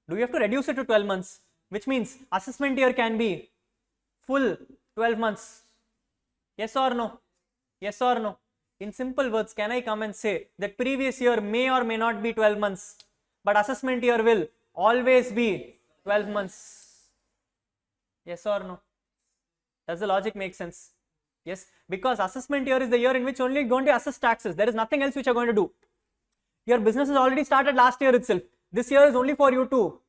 Do you have to reduce it to 12 months? Which means assessment year can be full 12 months. Yes or no? Yes or no? In simple words, can I come and say that previous year may or may not be 12 months, but assessment year will always be 12 months? Yes or no? Does the logic make sense? Yes, because assessment year is the year in which only you're going to assess taxes. There is nothing else which you're going to do. Your business has already started last year itself. This year is only for you to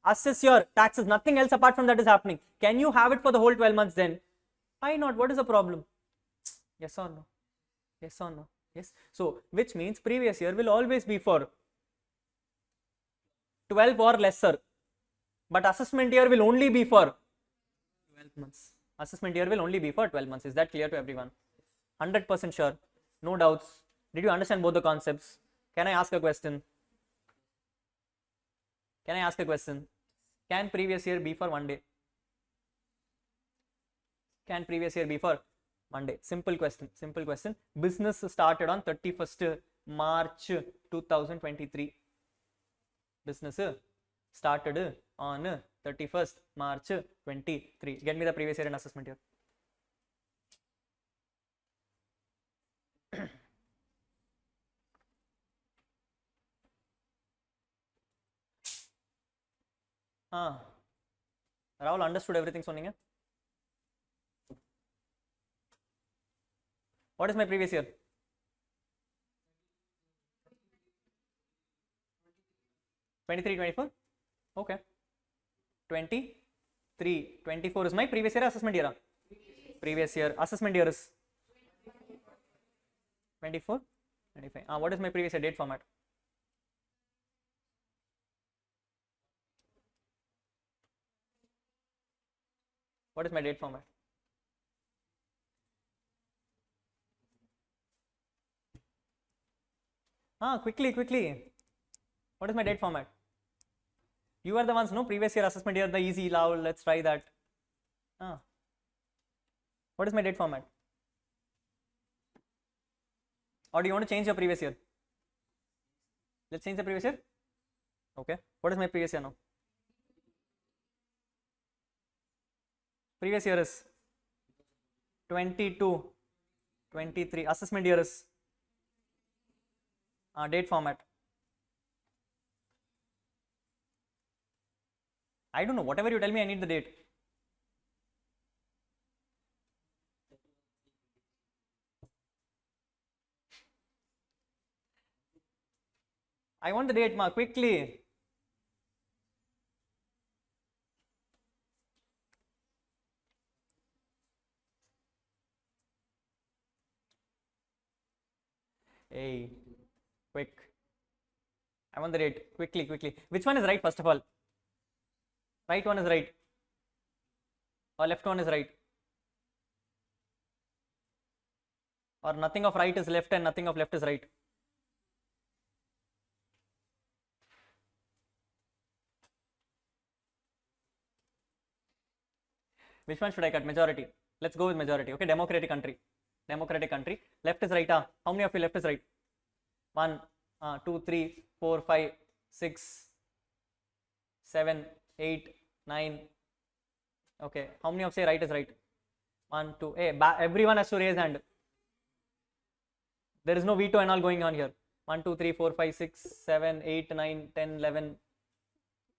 assess your taxes. Nothing else apart from that is happening. Can you have it for the whole 12 months then? Why not? What is the problem? Yes or no? Yes or no? Yes. So, which means previous year will always be for 12 or lesser. But assessment year will only be for 12 months. Assessment year will only be for 12 months. Is that clear to everyone? 100% sure. No doubts. Did you understand both the concepts? Can I ask a question? Can previous year be for 1 day? Can previous year be for 1 day? Simple question. Business started on 31st March 2023. Business started on 31st March 23. Get me the previous year and assessment year. Rahul understood everything சொன்னீங்க? What is my previous year? 23-24? Okay. 23-24 is my previous year assessment year. Previous year assessment year is 24, 25. What is my previous year date format? What is my date format? Quickly. What is my date format? You are the ones, no? Previous year assessment year, the easy, loud. Let's try that. What is my date format? Or do you want to change your previous year? Let's change the previous year. Okay. What is my previous year now? Previous year is 22, 23. Assessment year is date format. I don't know. Whatever you tell me, I need the date. I want the date, ma, quickly. Hey, quick. I want the date, quickly. Which one is right, first of all? Right one is right. Or left one is right. Or nothing of right is left and nothing of left is right. Which one should I cut? Majority. Let's go with majority. Okay, democratic country. Left is right. How many of you left is right? 1, 2, 3, 4, 5, 6, 7, 8, 9. Okay, how many of say right is right? 1, 2. Hey, everyone has to raise hand. There is no veto and all going on here. 1, 2, 3, 4, 5, 6, 7, 8, 9, 10, 11.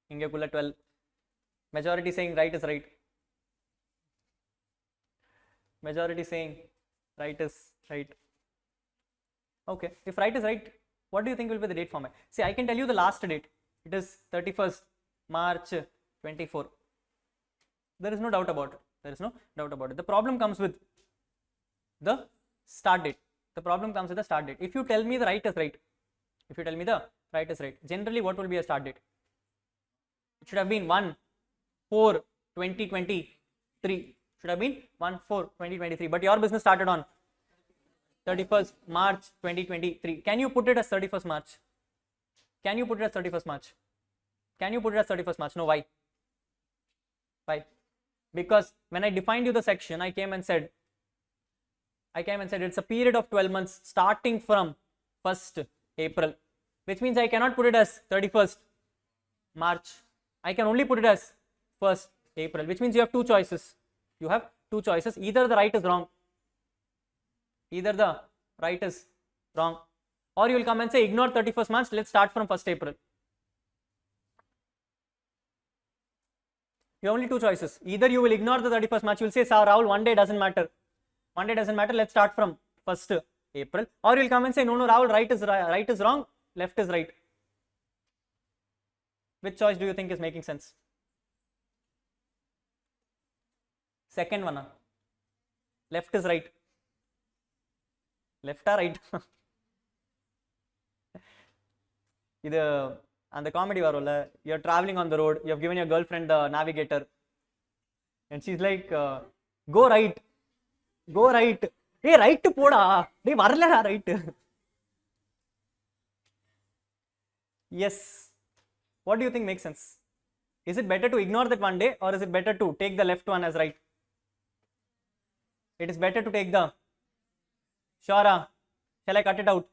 Inge kulla 12. Majority saying right is right. Majority saying right is right. Okay, if right is right, what do you think will be the date format? See, I can tell you the last date. It is 31st March 24. There is no doubt about it. The problem comes with the start date. If you tell me the right is right, generally what will be a start date? It should have been 1/4/2023. Should have been 1/4/2023. But your business started on 31st March 2023. Can you put it as 31st March? No, why? Because when I defined you the section, I came and said it's a period of 12 months starting from 1st April, which means I cannot put it as 31st March. I can only put it as 1st April, which means you have two choices. Either the right is wrong, or you will come and say ignore 31st March, let's start from 1st April. You have only two choices. Either you will ignore the 31st March, you will say, sir, Rahul, one day doesn't matter, let's start from 1st April. Or you will come and say, no, Rahul, right is wrong, left is right. Which choice do you think is making sense? Second one. Left is right. Left or right? இது அந்த comedy வரும்ல, you're traveling on the road, you have given your girlfriend the navigator and she's like, go right. Hey, right போடா, டேய் வரலடா right. Yes, what do you think makes sense? Is it better to ignore that one day, or is it better to take the left one as right? It is better to take the, sure, shall I cut it out?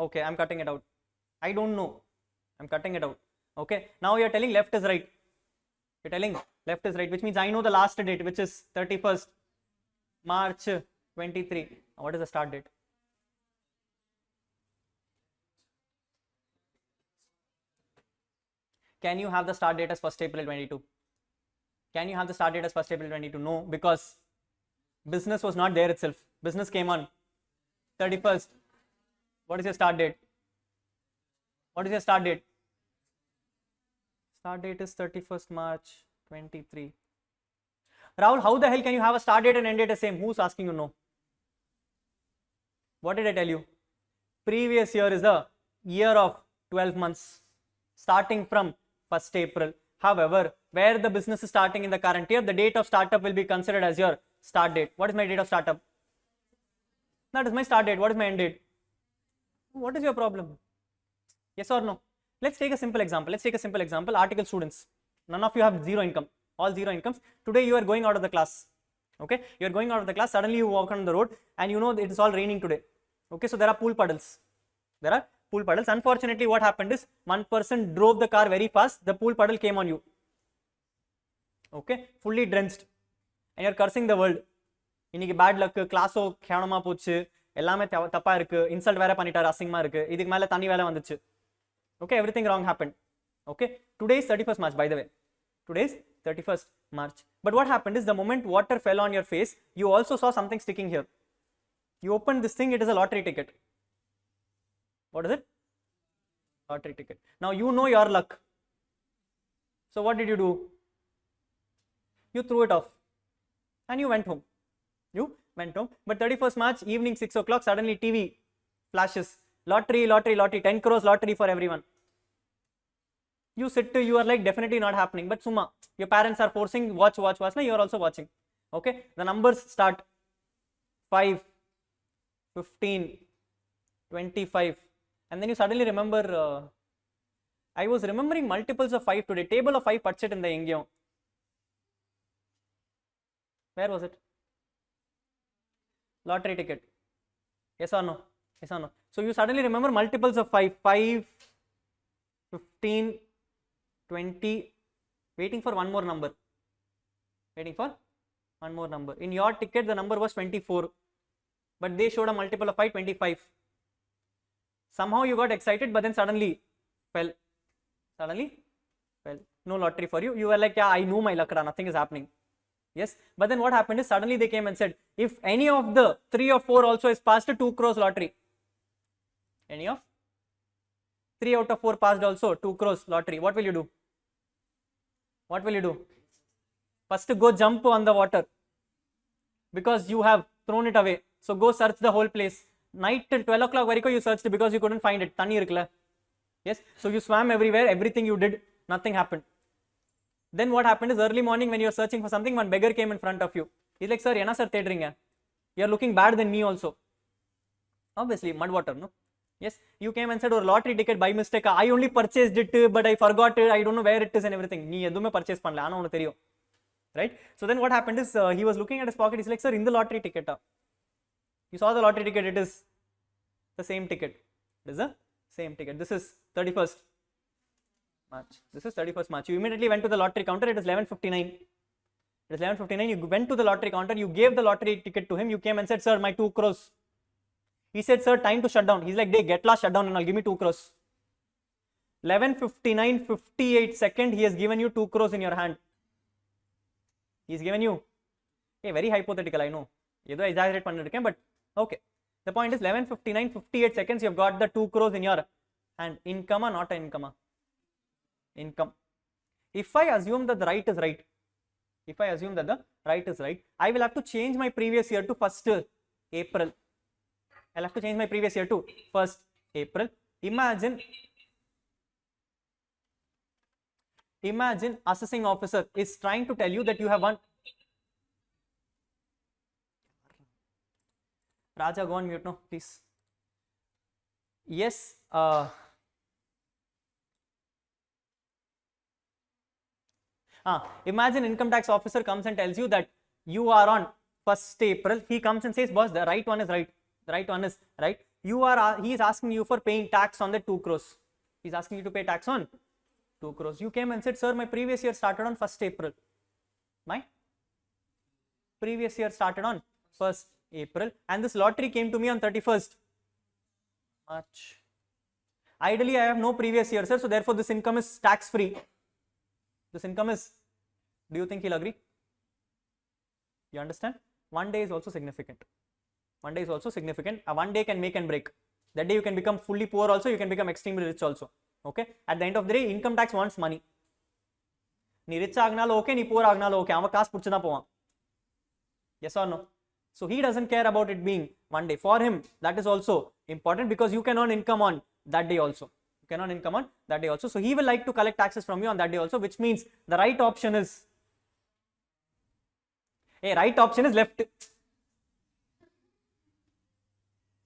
Okay, I'm cutting it out. I don't know, I'm cutting it out. Okay, now you're telling left is right. Which means I know the last date, which is 31st March 23. What is the start date? Can you have the start date as 1st April 22? No, because business was not there itself. Business came on 31st. What is your start date? Start date is 31st March 23. Rahul, how the hell can you have a start date and end date the same? Who's asking you no? What did I tell you? Previous year is a year of 12 months starting from 1st April. However, where the business is starting in the current year, the date of startup will be considered as your start date. What is my date of startup? That is my start date. What is my end date? What is your problem? Yes or no? Let's take a simple example. Article students. None of you have zero income. All zero incomes. Today you are going out of the class. Okay, you are going out of the class. Suddenly you walk on the road and you know it is all raining today. Okay, so there are pool puddles. Unfortunately, what happened is one person drove the car very fast. The pool puddle came on you. Okay, fully drenched, and you are cursing the world. இன்னைக்கு bad luck, கிளாஸோ கேவலமா போச்சு, எல்லாமே தப்பா இருக்கு, insult வேற பண்ணிட்டாரு, அசிங்கமா இருக்கு, இதுக்கு மேல தண்ணி வேலை வந்துச்சு. Okay, everything wrong happened. Okay, today is 31st March, by the way. Today is 31st March. But what happened is the moment water fell on your face, you also saw something sticking here. You opened this thing, it is a lottery ticket. What is it? Lottery ticket. Now you know your luck. So what did you do? You threw it off and you went home. But 31st March evening 6 o'clock, suddenly TV flashes. Lottery, 10 crores lottery for everyone. You sit to, you are like definitely not happening, but summa, your parents are forcing, watch, now you are also watching. Okay, the numbers start 5, 15, 25, and then you suddenly remember, I was remembering multiples of 5 today. Table of 5 purchased in the Engyong. Where was it? Lottery ticket. Yes or no? Yes or no? So you suddenly remember multiples of 5, 15, 20, waiting for one more number. In your ticket, the number was 24, but they showed a multiple of 5, 25. Somehow you got excited, but then suddenly fell. No lottery for you. You were like, yeah, I knew my luck, nothing is happening. Yes, but then what happened is suddenly they came and said, if any of the 3 or 4 also is passed, 2 crores lottery. Any of 3 out of 4 passed also, 2 crores lottery. What will you do? First go jump on the water because you have thrown it away. So go search the whole place. Night till 12 o'clock variko you searched because you couldn't find it. Thanni irukla. Yes, so you swam everywhere, everything you did, nothing happened. Then what happened is early morning when you are searching for something, one beggar came in front of you. He's like, sir, enna sir thedringa? You are looking bad than me also. Obviously, mud water, no? Yes, you came and said, or lottery ticket by mistake. I only purchased it, but I forgot it. I don't know where it is and everything. Nee edume purchase pannala, ana onu theriyum. Right? So then what happened is he was looking at his pocket. He's like, sir, in the lottery ticket. You saw the lottery ticket. It is the same ticket. It is the same ticket. This is 31st March. You immediately went to the lottery counter. It is 11:59. You went to the lottery counter. You gave the lottery ticket to him. You came and said, sir, my 2 crores. He said, sir, time to shut down. He's like, get lost, shut down and I'll give me 2 crores. 11:59:58 second, he has given you 2 crores in your hand. He's given you, hey, very hypothetical, I know. Yedo exaggerate pannirukken, but okay. The point is 11:59:58 seconds, you have got the 2 crores in your hand. Income or not income? Income. If I assume that the right is right, I will have to change my previous year to 1st April. I'll have to change my previous year to 1st April. Imagine assessing officer is trying to tell you that you have won. Raja, go on mute, no, please. Yes, imagine income tax officer comes and tells you that you are on 1st April. He comes and says, boss, the right one is right. He is asking you for paying tax on the 2 crores. He's asking you to pay tax on 2 crores. You came and said, sir, my previous year started on 1st April. My previous year started on 1st April and this lottery came to me on 31st March. Ideally, I have no previous year, sir, so therefore this income is tax free. Do you think he'll agree? You understand? One day is also significant. One day can make and break. That day you can become fully poor also, you can become extremely rich also. Okay? At the end of the day, income tax wants money. Nee rich agnalo okay, nee poor agnalo okay. Ava kaas pudichana povan. Yes or no? So he doesn't care about it being one day. For him, that is also important because you can earn income on that day also. You can earn income on that day also. So he will like to collect taxes from you on that day also, which means the right option is, right option is left.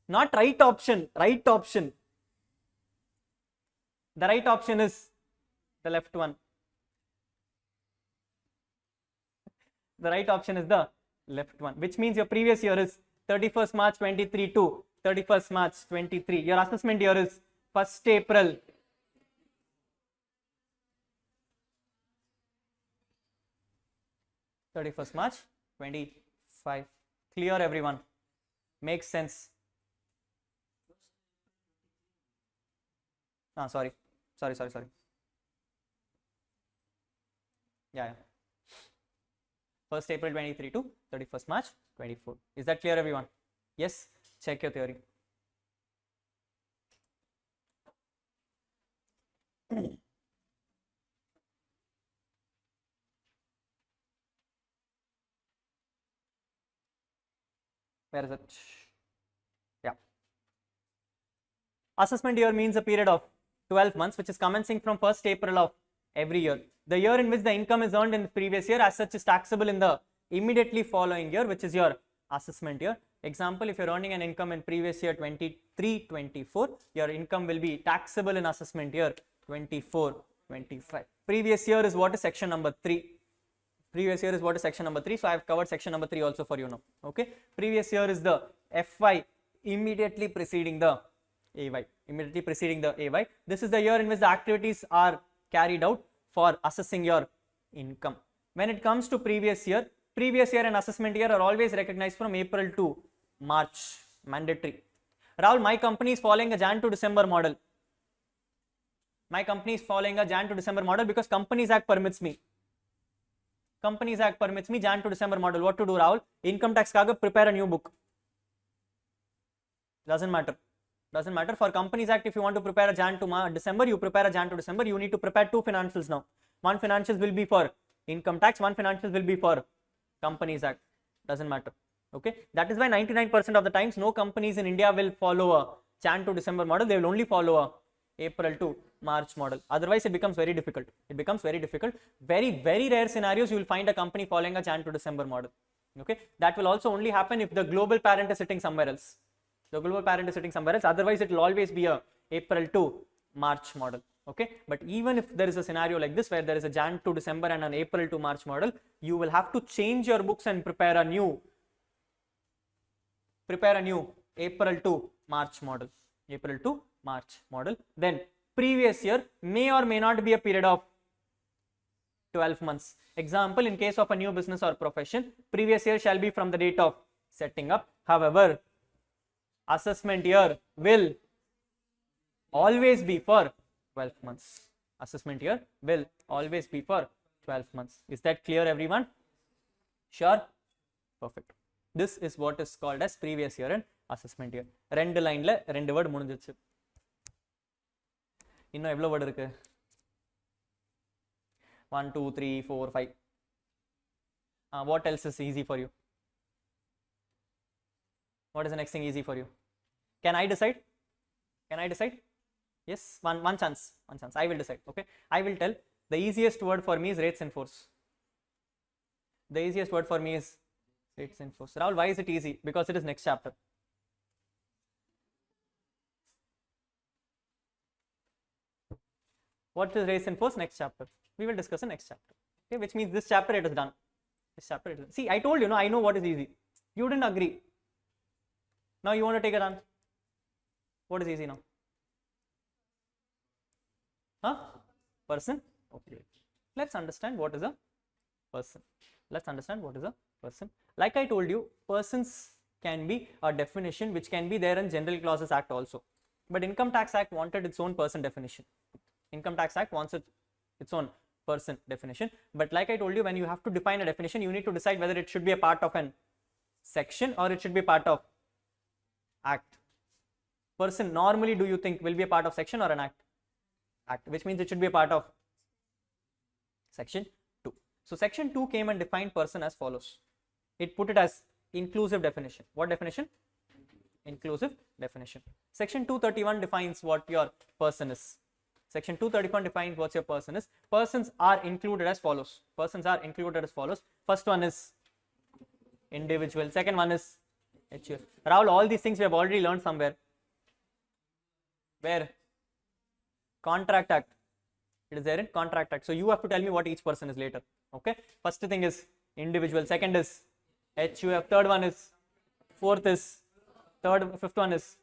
Not right option, right option. The right option is the left one. The right option is the left one, which means your previous year is 31st March 23 to 31st March 23. Your assessment year is 1st April 31st March 25. Clear, everyone? Makes sense. Sorry. Yeah. 1st April 23 to 31st March 24. Is that clear, everyone? Yes? Check your theory. Where is it? Yeah. Assessment year means a period of 12 months, which is commencing from 1st April of every year. The year in which the income is earned in the previous year as such is taxable in the immediately following year, which is your assessment year. Example, if you're earning an income in previous year 23-24, your income will be taxable in assessment year 24-25. Previous year is what is section number 3. Previous year is what is section number 3. So I have covered section number 3 also for you now. Okay. Previous year is the FY immediately preceding the AY. Immediately preceding the AY. This is the year in which the activities are carried out for assessing your income. When it comes to previous year and assessment year are always recognized from April to March, mandatory. Rahul, my company is following a Jan to December model. My company is following a Jan to December model because Companies Act permits me. Companies Act permits me Jan to December model. What to do, Rahul? Income tax kaga prepare a new book. Doesn't matter. Doesn't matter. For Companies Act, if you want to prepare a Jan to December, you prepare a Jan to December. You need to prepare 2 financials now. One financials will be for income tax. One financials will be for Companies Act. Doesn't matter. Okay. That is why 99% of the times no companies in India will follow a Jan to December model. They will only follow a April to March model. Otherwise, it becomes very difficult. It becomes very difficult. Very, very rare scenarios you will find a company following a Jan to December model. Okay. That will also only happen if the global parent is sitting somewhere else. The global parent is sitting somewhere else. Otherwise, it will always be a April to March model. Okay. But even if there is a scenario like this where there is a Jan to December and an April to March model, you will have to change your books and prepare a new April to March model. April to March model. Then previous year may or may not be a period of 12 months. Example, in case of a new business or profession, previous year shall be from the date of setting up. However, assessment year will always be for 12 months. Assessment year will always be for 12 months. Is that clear, everyone? Sure? Perfect. This is what is called as previous year and assessment year. ரெண்டு லைன்ல ரெண்டு word முடிஞ்சிச்சு. இன்னும் எவ்வளவு word இருக்கு? 1 2 3 4 5. What else is easy for you? What is the next thing easy for you? Can I decide? Can I decide? Yes, one chance. I will decide. Okay, I will tell. The easiest word for me is rates in force. The easiest word for me is rates in force. Rahul, why is it easy? Because it is next chapter. What is rates in force? Next chapter. We will discuss in next chapter. Okay, which means this chapter it is done. This chapter it is done. See, I told you, no, I know what is easy. You didn't agree. Now you want to take a run. What is easy now? Person? Okay. Let's understand what is a person. Let's understand what is a person. Like I told you, persons can be a definition which can be there in General Clauses Act also. But Income Tax Act wanted its own person definition. Income Tax Act wants its own person definition. But like I told you, when you have to define a definition, you need to decide whether it should be a part of an section or it should be part of act. Person normally do you think will be a part of section or an act? Act, which means it should be a part of section 2. So section 2 came and defined person as follows. It put it as Inclusive definition. What definition? Inclusive definition. Section 231 defines what your person is. Section 231 defines what your person is. Persons are included as follows. Persons are included as follows. First one is individual. Second one is HUF. Rahul, all these things we have already learned somewhere. Where? Contract Act. It is there in Contract Act. So you have to tell me what each person is later. Okay. First thing is individual. Second is HUF. Third one is. Fourth is. Fifth one is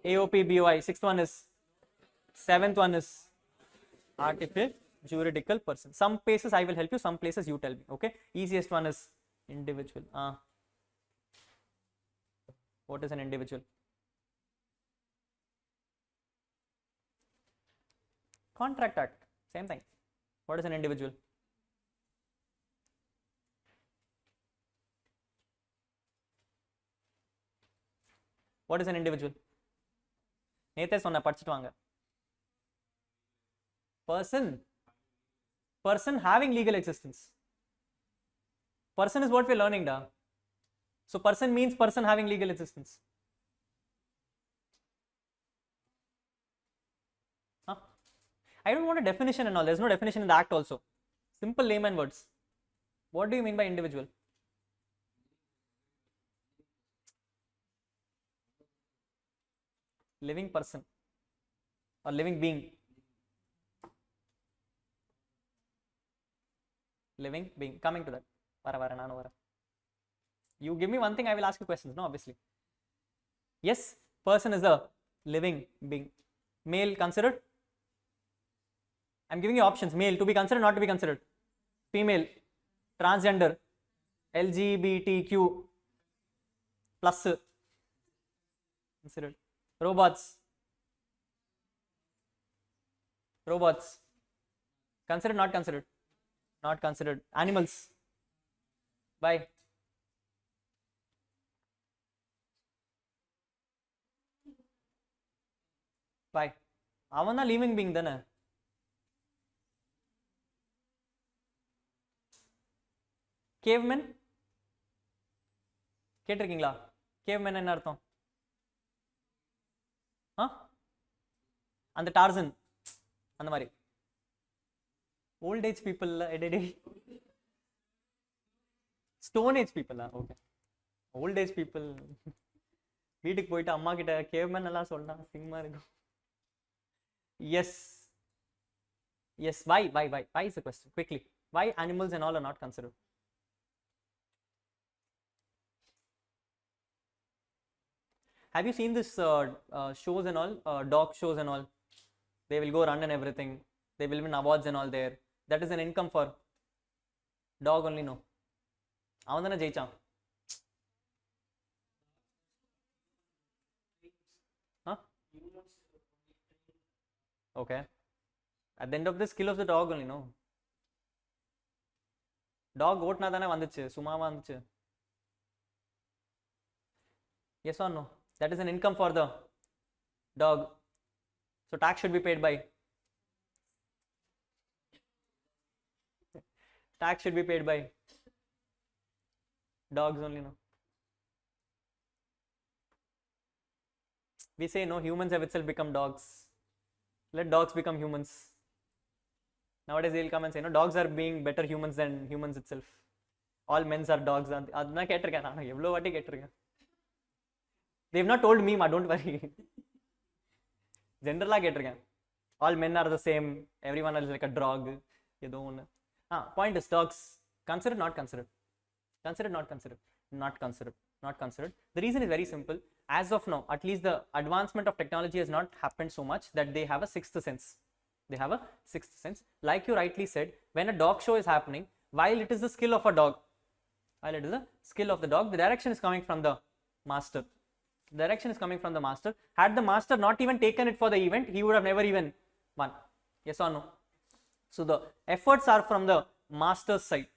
AOP BOI. Sixth one is. Seventh one is artificial juridical person. Some places I will help you. Some places you tell me. Okay. Easiest one is individual. What is an individual? Contract Act, same thing. What is an individual? What is an individual? நேத்தே சொன்ன படிச்சிட்டு வாங்க. Person having legal existence. Person is what we are learning, da. So person means person having legal existence. I don't want a definition and all. There's no definition in the act also. Simple layman words. What do you mean by individual? Living person or living being. Living being. Coming to that. You give me one thing, I will ask you questions. No, obviously. Yes, person is a living being. Male considered? I'm giving you options. Male, to be considered, not to be considered. Female, transgender, LGBTQ plus considered. Robots, considered, not considered, not considered. Animals, bye. Bye. அவன் தான் living being தானே. கேவ்மென் கேட்டிருக்கீங்களா? கேவ்மென் என்ன அர்த்தம்? அந்த Tarzan அந்த மாதிரி. Old age people, stone age people. Okay, old age people வீட்டுக்கு போயிட்டு அம்மா கிட்ட கேவ்மென் எல்லாம் சொன்னா சிங்கமா இருக்கும். Yes yes. Why is the question? Quickly, why animals and all are not considered? Have you seen this shows and all, dog shows and all? They will go run and everything. They will win awards and all there. That is an income for dog only, no? அவன் தானே ஜெயிச்சான். Okay. At the end of the skill of the dog only, no? Dog ஓட்டினா தானே வந்துச்சு, சும்மாவா வந்துச்சு? Yes or no? That is an income for the dog. So tax should be paid by. Tax should be paid by dogs only, no? We say no, humans have itself become dogs. Let dogs become humans. Nowadays they'll come and say no, dogs are being better humans than humans itself. All men's are dogs. adna கேட்டிருக்கேன் நான் எவ்வளவு வாட்டி கேட்டிருக்கேன். They have not told me, ma, don't worry. Generally கேட்டிருக்கேன். All men are the same. Everyone is like a dog. ஏதோ ஒன்று. Point is dogs considered, not considered. Considered, not considered. Not considered. Not considered. The reason is very simple. As of now, at least the advancement of technology has not happened so much that they have a sixth sense. They have a sixth sense. Like you rightly said, when a dog show is happening, while it is the skill of a dog, the direction is coming from the master. The direction is coming from the master. Had the master not even taken it for the event, he would have never even won. Yes or no? So the efforts are from the master's side.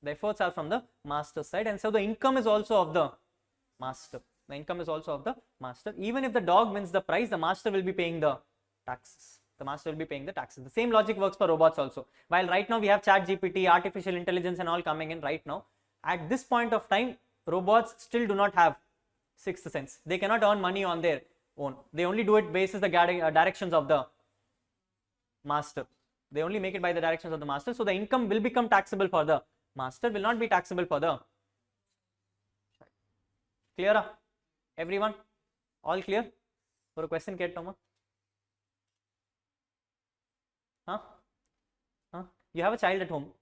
The efforts are from the master's side, and so the income is also of the master. The income is also of the master. Even if the dog wins the prize, the master will be paying the taxes. The master will be paying the taxes. The same logic works for robots also. While right now we have ChatGPT, artificial intelligence and all coming in right now, at this point of time, robots still do not have sixth sense. They cannot earn money on their own. They only do it basis the directions of the master. They only make it by the directions of the master. So the income will become taxable for the master, will not be taxable for the. Clear? Everyone? All clear? For a question, Toma? Huh? Huh? You have a child at home.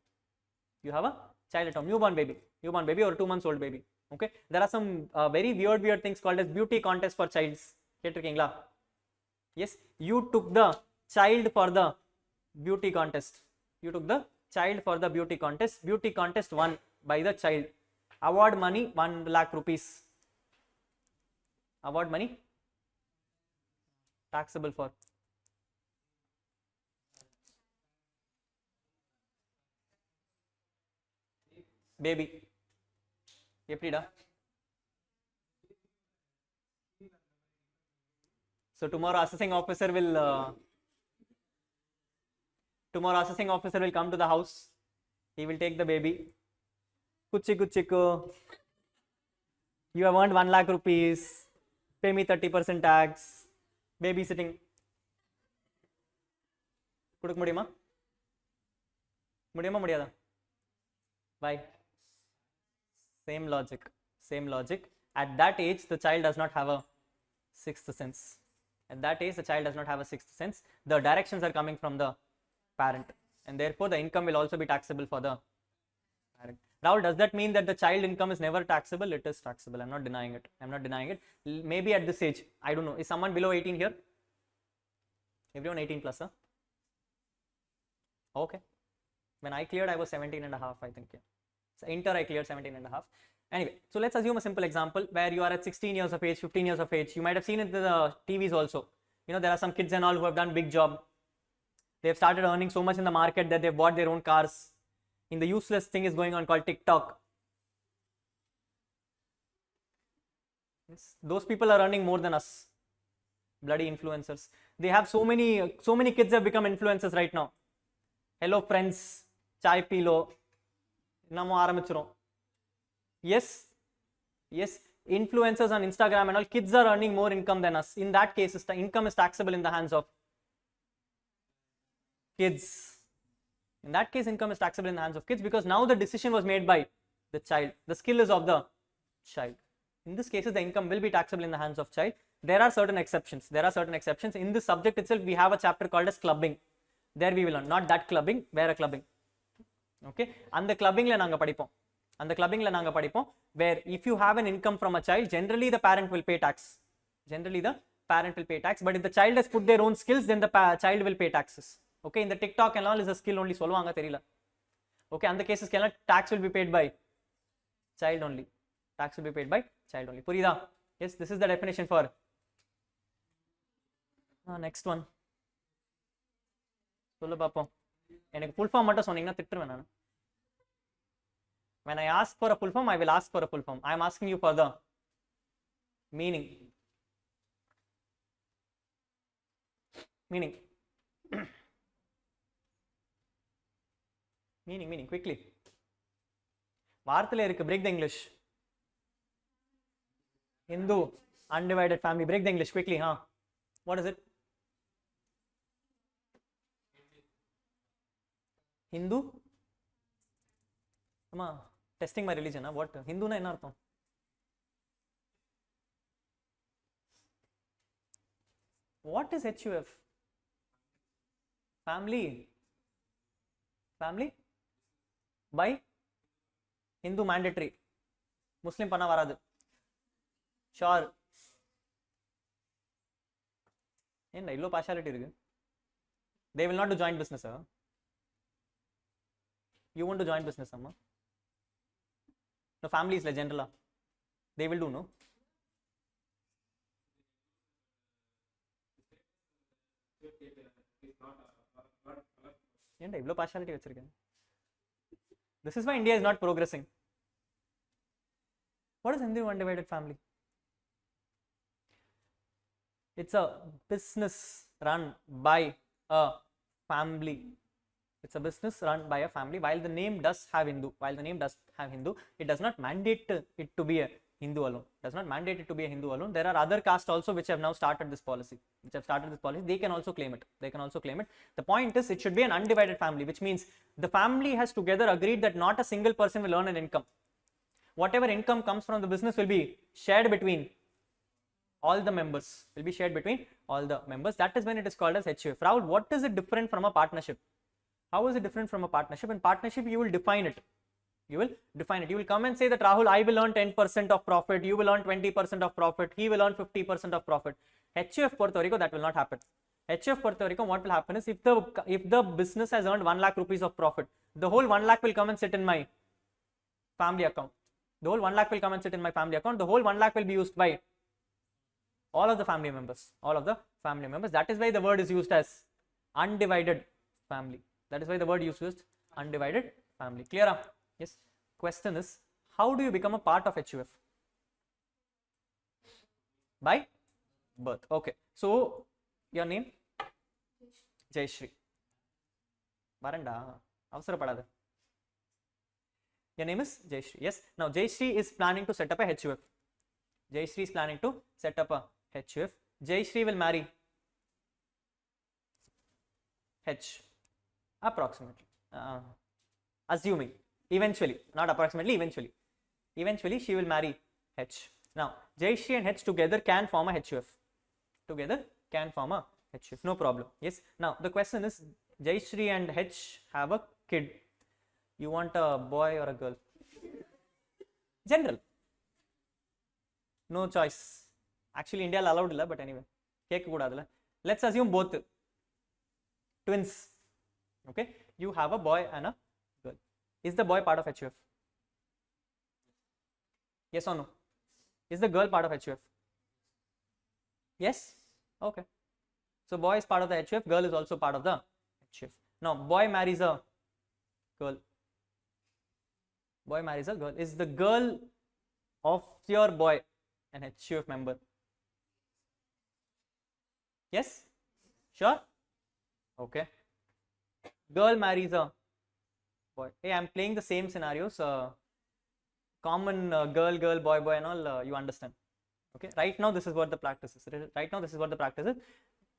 You have a child at home, newborn baby or 2 months old baby. Okay, there are some very weird things called as beauty contest for childs. Yes, you took the child for the beauty contest. You took the child for the beauty contest. Beauty contest won by the child. Award money 1 lakh rupees. Award money taxable for. Baby. எப்படிடா? So tomorrow assessing officer will come to the house. He will take the baby. Kuchiku, you have earned 1 lakh rupees. Pay me 30% tax. Babysitting. கொடுக்க முடியுமா? முடியாதா? Why? Same logic. At that age, the child does not have a sixth sense. At that age, the child does not have a sixth sense. The directions are coming from the parent, and therefore the income will also be taxable for the parent. Rahul, does that mean that the child income is never taxable? It is taxable. I'm not denying it. Maybe at this age, I don't know. Is someone below 18 here? Everyone 18 plus, huh? Okay. When I cleared, I was 17 and a half, I think. Yeah. So inter, I cleared 17 and a half. Anyway, so let's assume a simple example where you are at 16 years of age, 15 years of age. You might have seen it in the TVs also. You know, there are some kids and all who have done big job. They have started earning so much in the market that they've bought their own cars. In the useless thing is going on called TikTok. Yes, those people are earning more than us. Bloody influencers. They have so many kids have become influencers right now. Hello friends, chai pilo. Namo arambichirom. Yes, influencers on Instagram and all, kids are earning more income than us. In that case, the income is taxable in the hands of kids. In that case, income is taxable in the hands of kids because now the decision was made by the child. The skill is of the child. In this case, the income will be taxable in the hands of child. There are certain exceptions. In this subject itself, we have a chapter called as clubbing. There we will learn. Not that clubbing, where a clubbing. Okay, and the clubbing la naanga padipom, where if you have an income from a child, generally the parent will pay tax. But if the child has put their own skills, then the child will pay taxes. Okay, in the TikTok and all is a skill only solvanga theriyala. Okay, and the cases tax will be paid by child only. Purida? Yes, this is the definition for next one. சொல்ல பாப்போம். எனக்கு full form மட்டும் சொன்னீங்கன்னா திட்டுவேன் நான். When I ask for a full form, I will ask for a full form. I am asking you for the meaning. Meaning quickly. வார்த்தையில இருக்கு. Break the English. Hindu undivided family. Break the English quickly, huh? What is it? Hindu? Amma, testing my religion, huh? What? Hindu na enna artham? What is HUF? Family by Hindu mandatory. Muslim panna varadu. Sure. Enna illo partiality irukku. They will not do joint business, huh? You want to join business, amma? No, family is like general. They will do, no? Partiality. This is why India is not progressing. What is Hindu undivided family? It's a business run by a family. It's a business run by a family. While the name does have Hindu, it does not mandate it to be a Hindu alone. There are other castes also which have now started this policy. They can also claim it. The point is, it should be an undivided family, which means the family has together agreed that not a single person will earn an income. Whatever income comes from the business will be shared between all the members. That is when it is called as HUF. Rahul, what is it different from a partnership? How is it different from a partnership? In partnership, you will define it. You will come and say that, Rahul, I will earn 10% of profit, you will earn 20% of profit, he will earn 50% of profit. HUF Puerto Rico, that will not happen. HUF Puerto Rico, what will happen is, if the business has earned 1 lakh rupees of profit, the whole 1 lakh will come and sit in my family account. The whole 1 lakh will be used by all of the family members. That is why the word is used as undivided family. Clear? Yes. Question is, how do you become a part of HUF? By birth. Okay. So, your name? Jayashree. Varanda. Avsarapadada. Your name is Jayashree. Yes. Now, Jayashree is planning to set up a HUF. Jayashree will marry H. Approximately. Assuming. Eventually. Not approximately, eventually. Eventually, she will marry H. Now, Jayashree and H together can form a HUF. No problem. Yes. Now, the question is, Jayashree and H have a kid. You want a boy or a girl? General. No choice. Actually, India allowed illa, but anyway. Let's assume both twins. Okay. You have a boy and a girl. Is the boy part of HUF? Yes or no? Is the girl part of HUF? Yes? Okay. So, boy is part of the HUF, girl is also part of the HUF. Now, boy marries a girl. Is the girl of your boy an HUF member? Yes? Sure? Okay. Girl marries a boy. Hey, I'm playing the same scenarios. Common girl, boy, and all, you understand. Okay. Right now, this is what the practice is.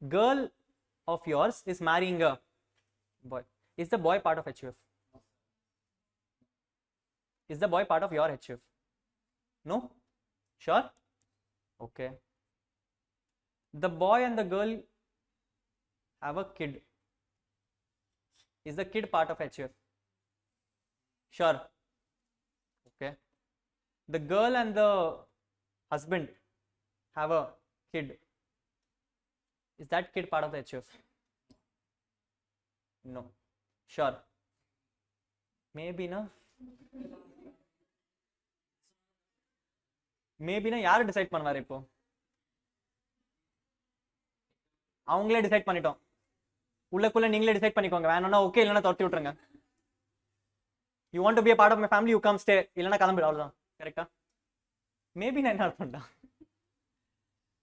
Girl of yours is marrying a boy. Is the boy part of HUF? Is the boy part of your HUF? No? Sure? Okay. The boy and the girl have a kid. Is the kid part of HUF? Sure. Okay. The girl and the husband have a kid. Is that kid part of the HUF? No. Sure. Maybe na. யாரு decide பண்ணுவாரு இப்போ? அவங்களே decide பண்ணிட்டோம். உள்ளக்குள்ள நீங்களே decide பண்ணிக்கோங்க. வேணும்னா okay, இல்லைன்னா துரத்தி விட்டுருங்க. You want to be a part of my family, you come stay. இல்லைன்னா கிளம்பிடு, அவ்வளவுதான். கரெக்டா? மேபி நான் என்ன அர்த்தம்டா?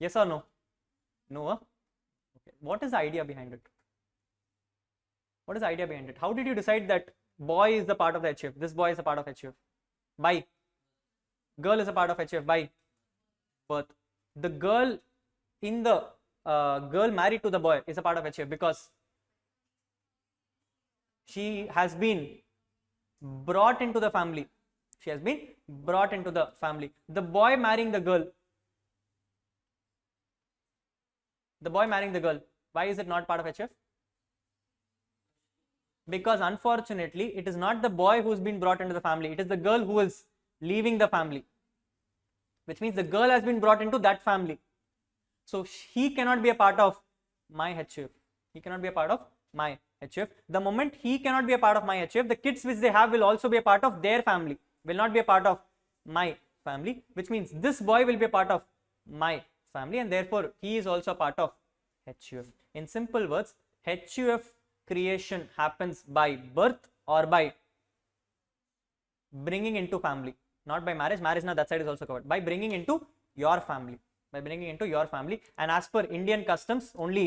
Yes or no? No? Okay. What is the idea behind it? How did you decide that boy is the part of the HUF? This boy is a part of HUF. By girl is a part of HUF by birth. The girl in the girl married to the boy is a part of HUF because she has been brought into the family. The boy marrying the girl. Why is it not part of HUF? Because unfortunately, it is not the boy who's been brought into the family. It is the girl who is leaving the family. Which means the girl has been brought into that family. So he cannot be a part of my HUF. The moment he cannot be a part of my HUF, the kids which they have will also be a part of their family. Will not be a part of my family. Which means this boy will be a part of my family, and therefore he is also a part of HUF. In simple words, HUF creation happens by birth or by bringing into family. Not by marriage. Marriage now that side is also covered. By bringing into your family. And as per Indian customs, only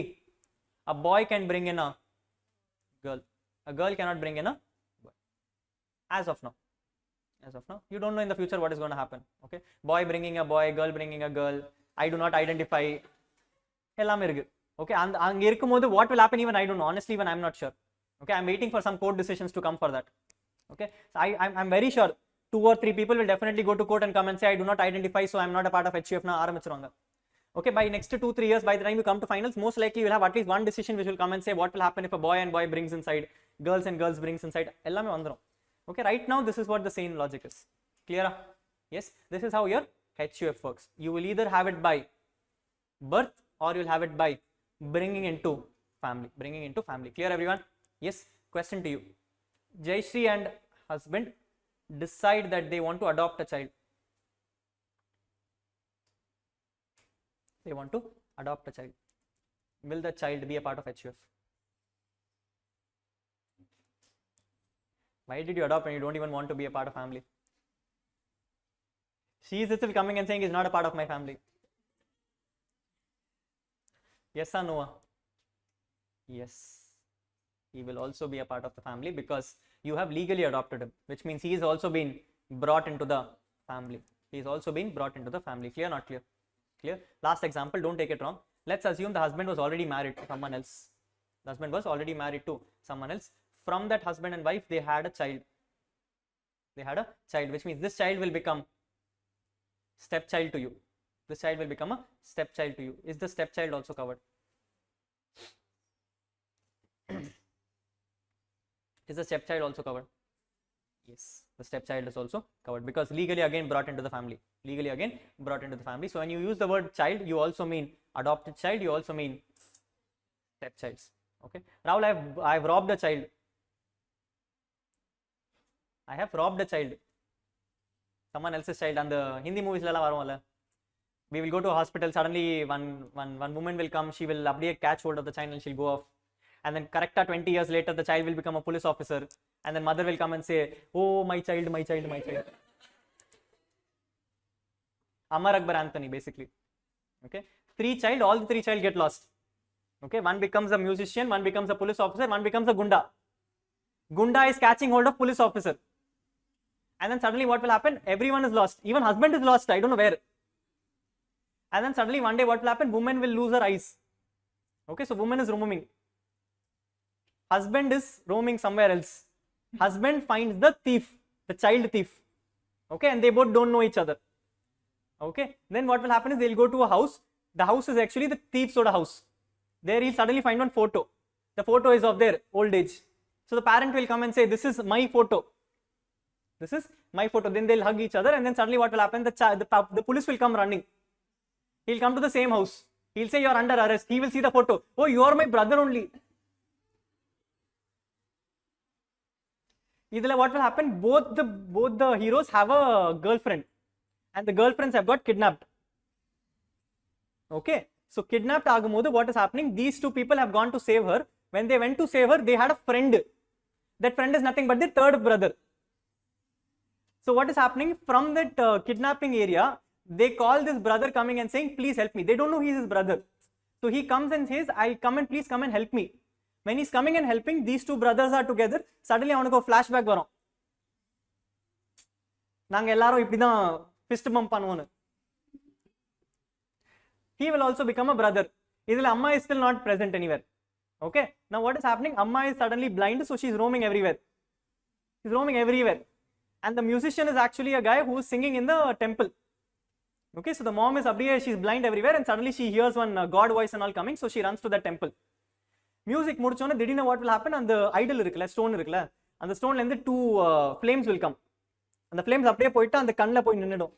a boy can bring in a girl. A girl cannot bring in a boy. As of now. You don't know in the future what is going to happen. Okay, boy bringing a boy, girl bringing a girl. I do not identify. எல்லாமே இருக்கு. Okay, அங்க இருக்கும்போது what will happen even I don't know. Honestly, even I'm not sure. Okay, I'm waiting for some court decisions to come for that. Okay, so I'm very sure 2 or 3 people will definitely go to court and come and say I do not identify, so I'm not a part of HUF na ஆரம்பிச்சிருவாங்க. Okay, by next 2-3 years, by the time you come to finals, most likely you will have at least one decision which will come and say what will happen if a boy and boy brings inside, girls and girls brings inside. எல்லாமே வந்துரும். Okay, right now this is what the same logic is. Clear? Yes, this is how your HUF works. You will either have it by birth or you'll have it by bringing into family. Clear, everyone? Yes. Question to you. Jayashree and husband decide that they want to adopt a child. They want to adopt a child. Will the child be a part of HUF? Why did you adopt when you don't even want to be a part of family? She is still coming and saying he's not a part of my family. Yes or no? Yes. He will also be a part of the family because you have legally adopted him, which means he is also been brought into the family. He is also been brought into the family. Clear, not clear? Clear? Last example, don't take it wrong. Let's assume the husband was already married to someone else. The husband was already married to someone else. From that husband and wife, they had a child. Which means this child will become stepchild to you. This child will become a stepchild to you. Is the stepchild also covered? Is the stepchild also covered? Yes, the stepchild is also covered because legally again brought into the family. So when you use the word child, you also mean adopted child, you also mean stepchilds. Okay, Rahul, I have robbed a child. Someone else's child. And the Hindi movies la varumala. We will go to a hospital, suddenly one woman will come, she will catch hold of the child and she'll go off. And then correct 20 years later, the child will become a police officer. And then mother will come and say, oh, my child. Amar Akbar Anthony, basically. Okay, all the 3 child get lost. Okay, one becomes a musician, one becomes a police officer, one becomes a gunda. Gunda is catching hold of police officer. And then suddenly what will happen? Everyone is lost. Even husband is lost. I don't know where. And then suddenly one day what will happen? Woman will lose her eyes. Okay, so woman is roaming. Husband is roaming somewhere else. Husband finds the thief, the child thief. Okay, and they both don't know each other. Okay, then what will happen is they'll go to a house. The house is actually the thief's sort of house. There he'll suddenly find one photo. The photo is of their old age. So the parent will come and say, this is my photo. Then they'll hug each other, and then suddenly what will happen? The police will come running. He'll come to the same house. He'll say, you're under arrest. He will see the photo. Oh, you are my brother only. What will happen? Both the heroes have a girlfriend, and the girlfriends have got kidnapped. Okay, so kidnapped agumodu, what is happening? These 2 people have gone to save her. When they went to save her, they had a friend. That friend is nothing but the 3rd brother. So what is happening? From that kidnapping area, they call this brother coming and saying, please help me. They don't know he is his brother. So he comes and says, please come and help me. When he's coming and helping, these 2 brothers are together. Suddenly avanukku a flashback varum. Naanga ellarum ipdi dhaan fist bump pannuvom. He will also become a brother. Idhila amma is still not present anywhere. Okay, now what is happening? Amma is suddenly blind, so she's roaming everywhere. And the musician is actually a guy who is singing in the temple. Okay, so the mom is she's blind everywhere, and suddenly she hears one God voice and all coming, so she runs to that temple. Music mudichona didina what will happen? And the idol irukla, stone irukla, and the stone la irundhu 2 flames will come, and the flames apdiye poitta and the kannla poi ninnidum.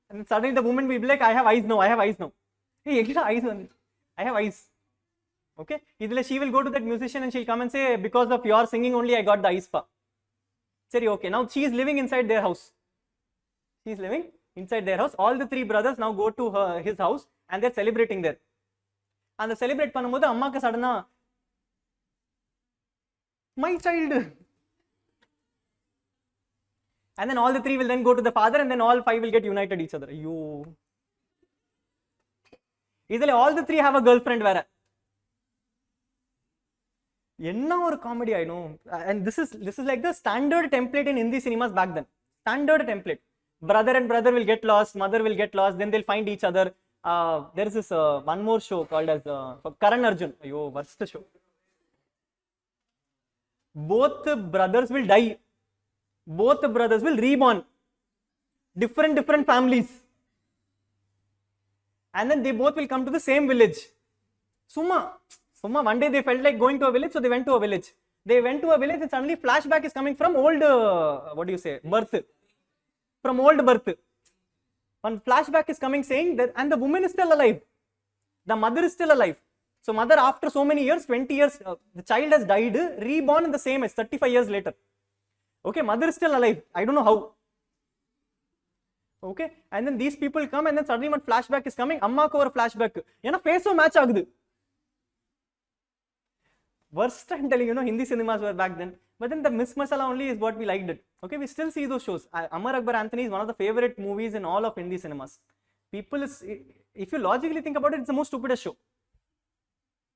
And suddenly the woman will be like, I have eyes now. Hey, ekla eyes vandu? I have eyes. Okay, idhila she will go to that musician and she'll come and say, because of your singing only I got the eyes pa. Seri, okay, now she is living inside their house. All the 3 brothers now go to his house and they're celebrating there. And the celebrate பண்ணும்போது அம்மாக்கு சடனா my child. And then all the 3 will then go to the father, and then all 5 will get united each other. All the 3 have a girlfriend vera. என்ன ஒரு comedy I know. And this is like the standard template in Hindi cinemas back then. Standard template. Brother and brother will get lost, mother will get lost, then they'll find each other. There is this one more show called as Karan Arjun. Ayo, worst show. Both brothers will die. Both brothers will reborn. Different families. And then they both will come to the same village. Summa, one day they felt like going to a village, so they went to a village. They went to a village and suddenly flashback is coming from old, birth. From old birth. One flashback is coming saying that, and the woman is still alive. The mother is still alive. So mother, after so many years, 20 years, the child has died, reborn in the same age, 35 years later. Okay, mother is still alive. I don't know how. Okay, and then these people come and then suddenly one flashback is coming. Amma ko or flashback. Yana face match agudhu. Worst, I'm telling you, Hindi cinemas were back then. But then the Miss Masala only is what we liked it. Okay, we still see those shows. Amar Akbar Anthony is one of the favorite movies in all of Hindi cinemas. People is, if you logically think about it, it's the most stupidest show.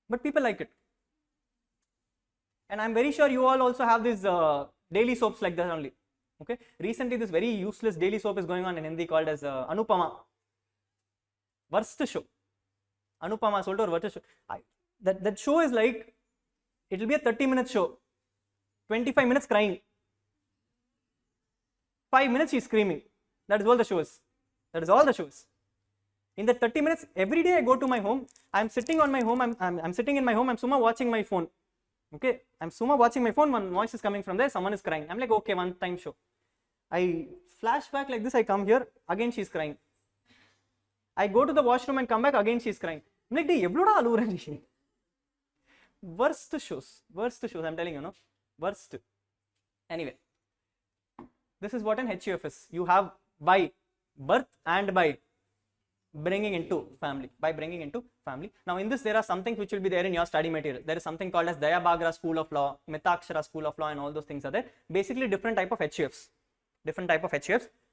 But people like it. And I'm very sure you all also have these daily soaps like that only. Okay, recently this very useless daily soap is going on in Hindi called as Anupama. Worst show. Anupama solta or worst show. That show is like, it will be a 30-minute show. 25 minutes crying. 5 minutes she's screaming. That is all the show is. That is all the show is. In the 30 minutes, every day I go to my home, I'm sitting on my home, I'm sitting in my home, I'm summa watching my phone. Okay, I'm summa watching my phone, one voice is coming from there, someone is crying. I'm like, okay, one time show. I flash back like this, I come here, again she's crying. I go to the washroom and come back, again she's crying. I'm like, hey, evloda alura ni. Worst shows, I'm telling you, no? Worst. Anyway, this is what an HUF is. You have by birth and by bringing into family. Now in this there are some things which will be there in your study material. There is something called as Daya Bagra School of Law, Mitakshara School of Law, and all those things are there. Basically different type of HUFs.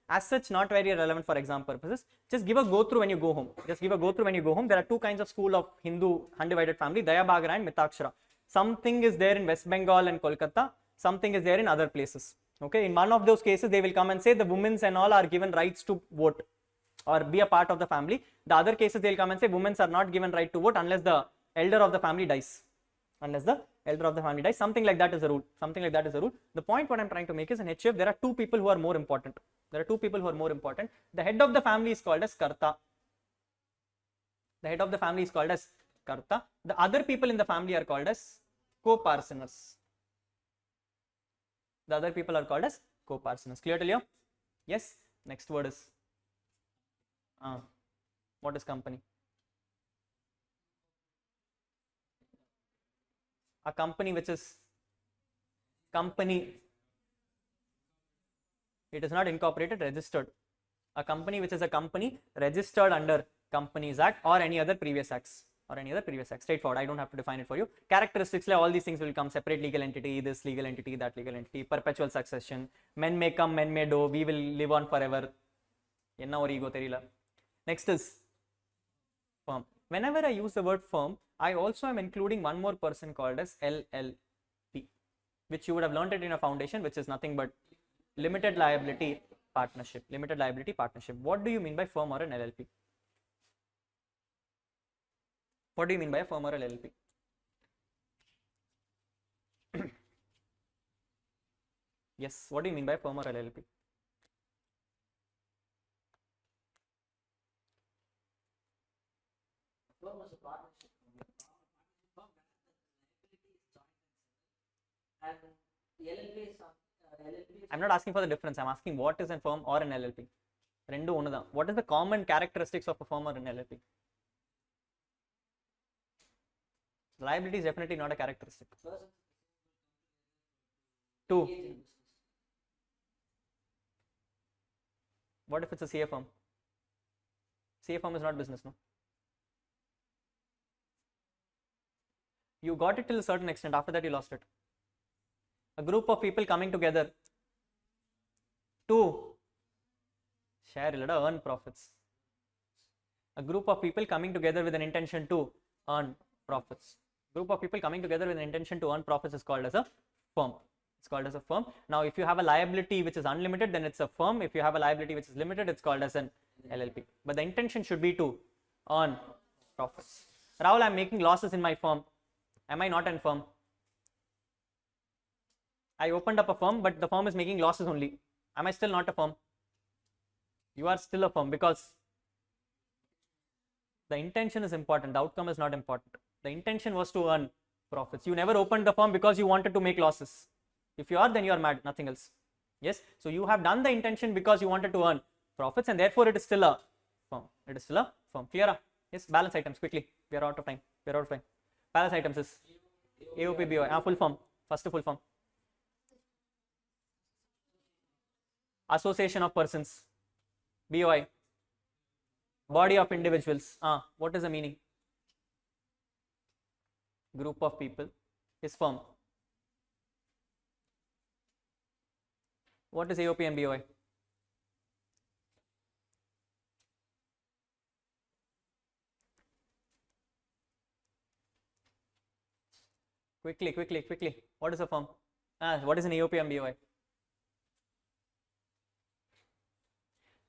As such, not very relevant for exam purposes. Just give a go through when you go home. There are two kinds of school of Hindu undivided family, Daya Bagra and Mitakshara. Something is there in West Bengal and Kolkata, something is there in other places. Okay, in one of those cases they will come and say the women's and all are given rights to vote or be a part of the family. The other cases they will come and say women are not given right to vote unless the elder of the family dies. Something like that is the rule. The point what I'm trying to make is in HUF there are two people who are more important. The head of the family is called as Karta. The other people in the family are called as co-parceners. Clear till here? Yes. Next word is what is company? A company which is company. It is not incorporated, registered. A company which is a company registered under Companies Act or any other previous acts. Straightforward. I don't have to define it for you. Characteristics, all these things will come: separate legal entity, this legal entity, that legal entity, perpetual succession, men may come, men may go, we will live on forever. Enna or ego therila. Next is firm. Whenever I use the word firm, I also am including one more person called as LLP, which you would have learned it in a foundation, which is nothing but limited liability partnership. What do you mean by firm or an LLP? What do you mean by a firm or a LLP? Yes, what do you mean by a firm or a LLP? Firm is a partnership. And LLP is I'm not asking for the difference. I'm asking what is a firm or an LLP. What is the common characteristics of a firm or an LLP? Liability is definitely not a characteristic. Two. What if it's a CA firm? CA firm is not business, no? You got it till a certain extent. After that, you lost it. A group of people coming together to share, earn profits. A group of people coming together with an intention to earn profits. Group of people coming together with an intention to earn profits is called as a firm. It's called as a firm. Now, if you have a liability which is unlimited, then it's a firm. If you have a liability which is limited, it's called as an LLP. But the intention should be to earn profits. Rahul, I'm making losses in my firm. Am I not a firm? I opened up a firm, but the firm is making losses only. Am I still not a firm? You are still a firm because the intention is important. The outcome is not important. The intention was to earn profits. You never opened the firm because you wanted to make losses. If you are, then you are mad, nothing else. Yes, so you have done the intention because you wanted to earn profits, and therefore it is still a firm. It is still a firm. Clear? Yes, balance items quickly. We are out of time. Balance items is AOP, BOI. Full form. First full form. Association of persons. BOI. Body of individuals. What is the meaning? Group of people is firm. What is AOP and BOI? Quickly. What is a firm? What is an AOP and BOI?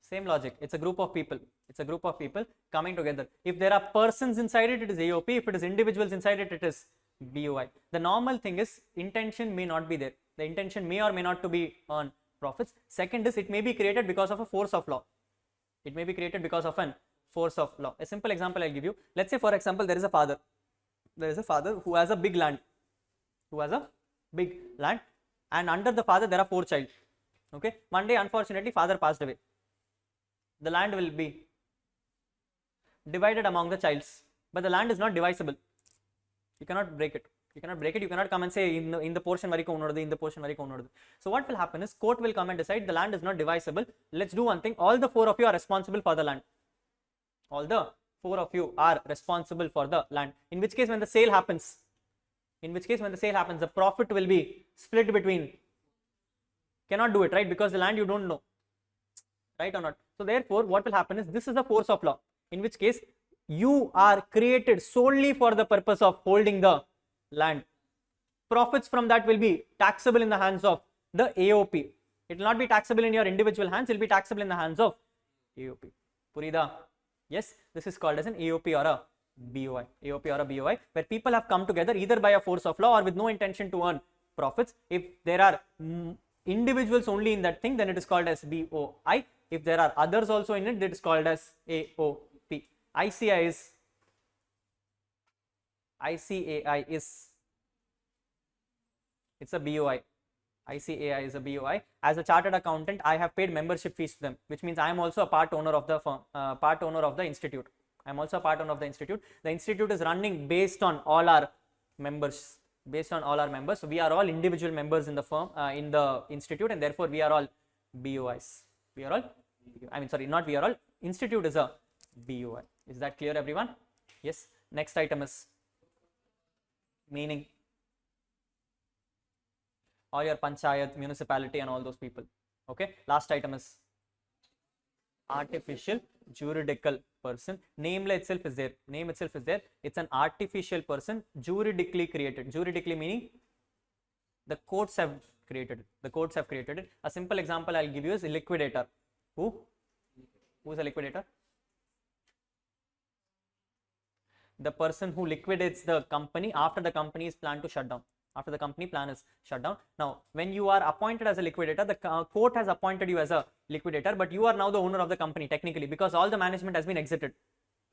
Same logic. It's a group of people. It's a group of people coming together. If there are persons inside it, it is AOP. If it is individuals inside it, it is BOI. The normal thing is intention may not be there. The intention may or may not to be on profits. Second is it may be created because of a force of law. It may be created because of an force of law. A simple example I'll give you. Let's say, for example, there is a father. There is a father who has a big land. And under the father there are 4 children. Okay. One day, unfortunately, father passed away. The land will be divided among the childs, but the land is not divisible. You cannot break it. You cannot come and say in the portion variko unnodadu, in the portion variko unnodadu. So what will happen is court will come and decide the land is not divisible. Let's do one thing. All the 4 of you are responsible for the land. All the 4 of you are responsible for the land. In which case, when the sale happens, the profit will be split between. Cannot do it, right? Because the land you don't know. Right or not? So therefore, what will happen is this is the force of law. In which case, you are created solely for the purpose of holding the land. Profits from that will be taxable in the hands of the AOP. It will not be taxable in your individual hands. It will be taxable in the hands of AOP. Purida? Yes, this is called as an AOP or a BOI. AOP or a BOI, where people have come together either by a force of law or with no intention to earn profits. If there are individuals only in that thing, then it is called as BOI. If there are others also in it, that is called as AOP. ICAI is it's a BOI. ICAI is a BOI. As a chartered accountant, I have paid membership fees to them, which means I am also a part owner of the firm, part owner of the institute. I am also a part owner of the institute. The institute is running based on all our members. So we are all individual members in the firm, in the institute, and therefore we are all BOIs. Institute is a BOI. Is that clear, everyone? Yes. Next item is meaning. All your panchayat, municipality, and all those people. Okay. Last item is artificial juridical person. Name itself is there. It's an artificial person, juridically created. Juridically meaning the courts have created it. A simple example I'll give you is a liquidator. Who is a liquidator? The person who liquidates the company after the company is planned to shut down. Now, when you are appointed as a liquidator, the court has appointed you as a liquidator, but you are now the owner of the company technically, because all the management has been exited.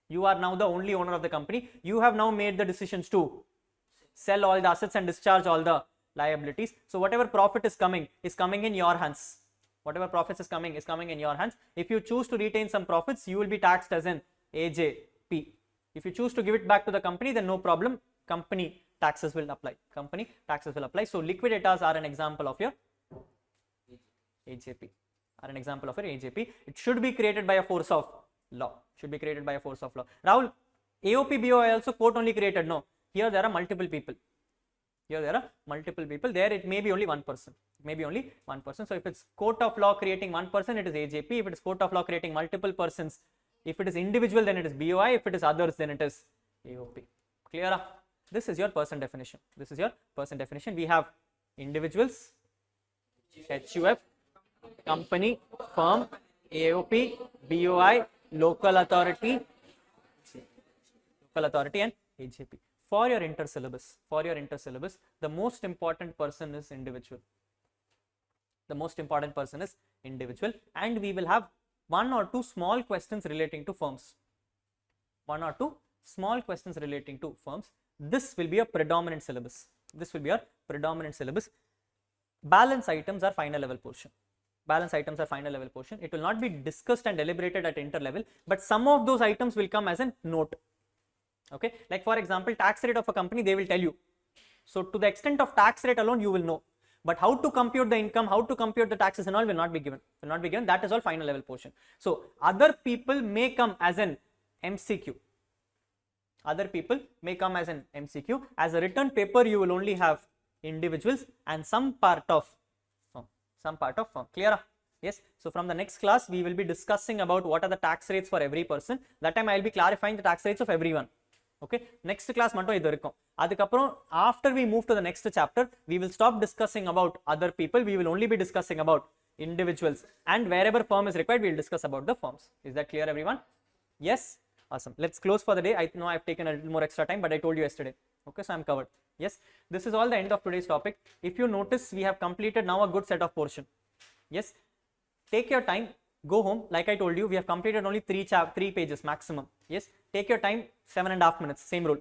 You are now the only owner of the company. You have now made the decisions to sell all the assets and discharge all the liabilities. So whatever profit is coming in your hands. Whatever profits is coming in your hands. If you choose to retain some profits, you will be taxed as an AJP. If you choose to give it back to the company, then no problem. Company taxes will apply. So liquidators are an example of your AJP. It should be created by a force of law. Rahul, AOP, BOI also court only created. No. Here there are multiple people. There it may be only one person. So if it's court of law creating one person, it is AJP. If it is court of law creating multiple persons, if it is individual, then it is BOI. If it is others, then it is AOP. Clear? This is your person definition. This is your person definition. We have individuals, HUF, company, firm, AOP, BOI, local authority, and AJP. For your intersyllabus, the most important person is individual. The most important person is individual, and we will have 1 or 2 small questions relating to firms. 1 or 2 small questions relating to firms. This will be a predominant syllabus. Balance items are final level portion. It will not be discussed and deliberated at inter level, but some of those items will come as a note. Okay, like for example, tax rate of a company, they will tell you. So to the extent of tax rate alone, you will know. But how to compute the income, how to compute the taxes and all will not be given. That is all final level portion. So other people may come as an MCQ. As a written paper, you will only have individuals and some part of firm. Clear? Yes. So from the next class, we will be discussing about what are the tax rates for every person. That time I will be clarifying the tax rates of everyone. Okay, next class mattum idu irukum. Adukaprom after we move to the next chapter, we will stop discussing about other people. We will only be discussing about individuals, and wherever firm is required, we will discuss about the firms. Is that clear, everyone? Yes. Awesome. Let's close for the day. I know I've taken a little more extra time, but I told you yesterday. Okay, so I'm covered. Yes, this is all the end of today's topic. If you notice, we have completed now a good set of portion. Yes, take your time. Go home. Like I told you, we have completed only 3 pages maximum. Yes, take your time, 7.5 minutes. Same rule,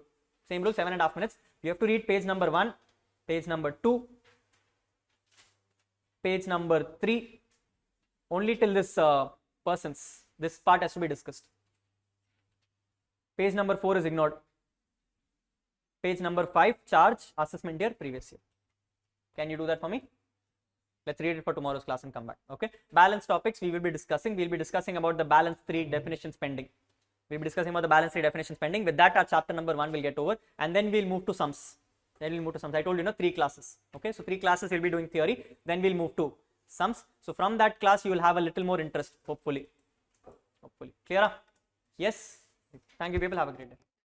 7.5 minutes. You have to read page number 1, page number 2, page number 3, only till this persons. This part has to be discussed. Page number 4 is ignored. Page number 5, charge, assessment year, previous year. Can you do that for me? Let's read it for tomorrow's class and come back. Okay. Balance topics we will be discussing. We'll be discussing about the balance 3 definitions pending. With that, our chapter number 1 will get over, and then we'll move to sums. I told you, 3 classes. Okay. So 3 classes we'll be doing theory. Then we'll move to sums. So from that class, you will have a little more interest, hopefully. Clear? Yes. Thank you, people. Have a great day.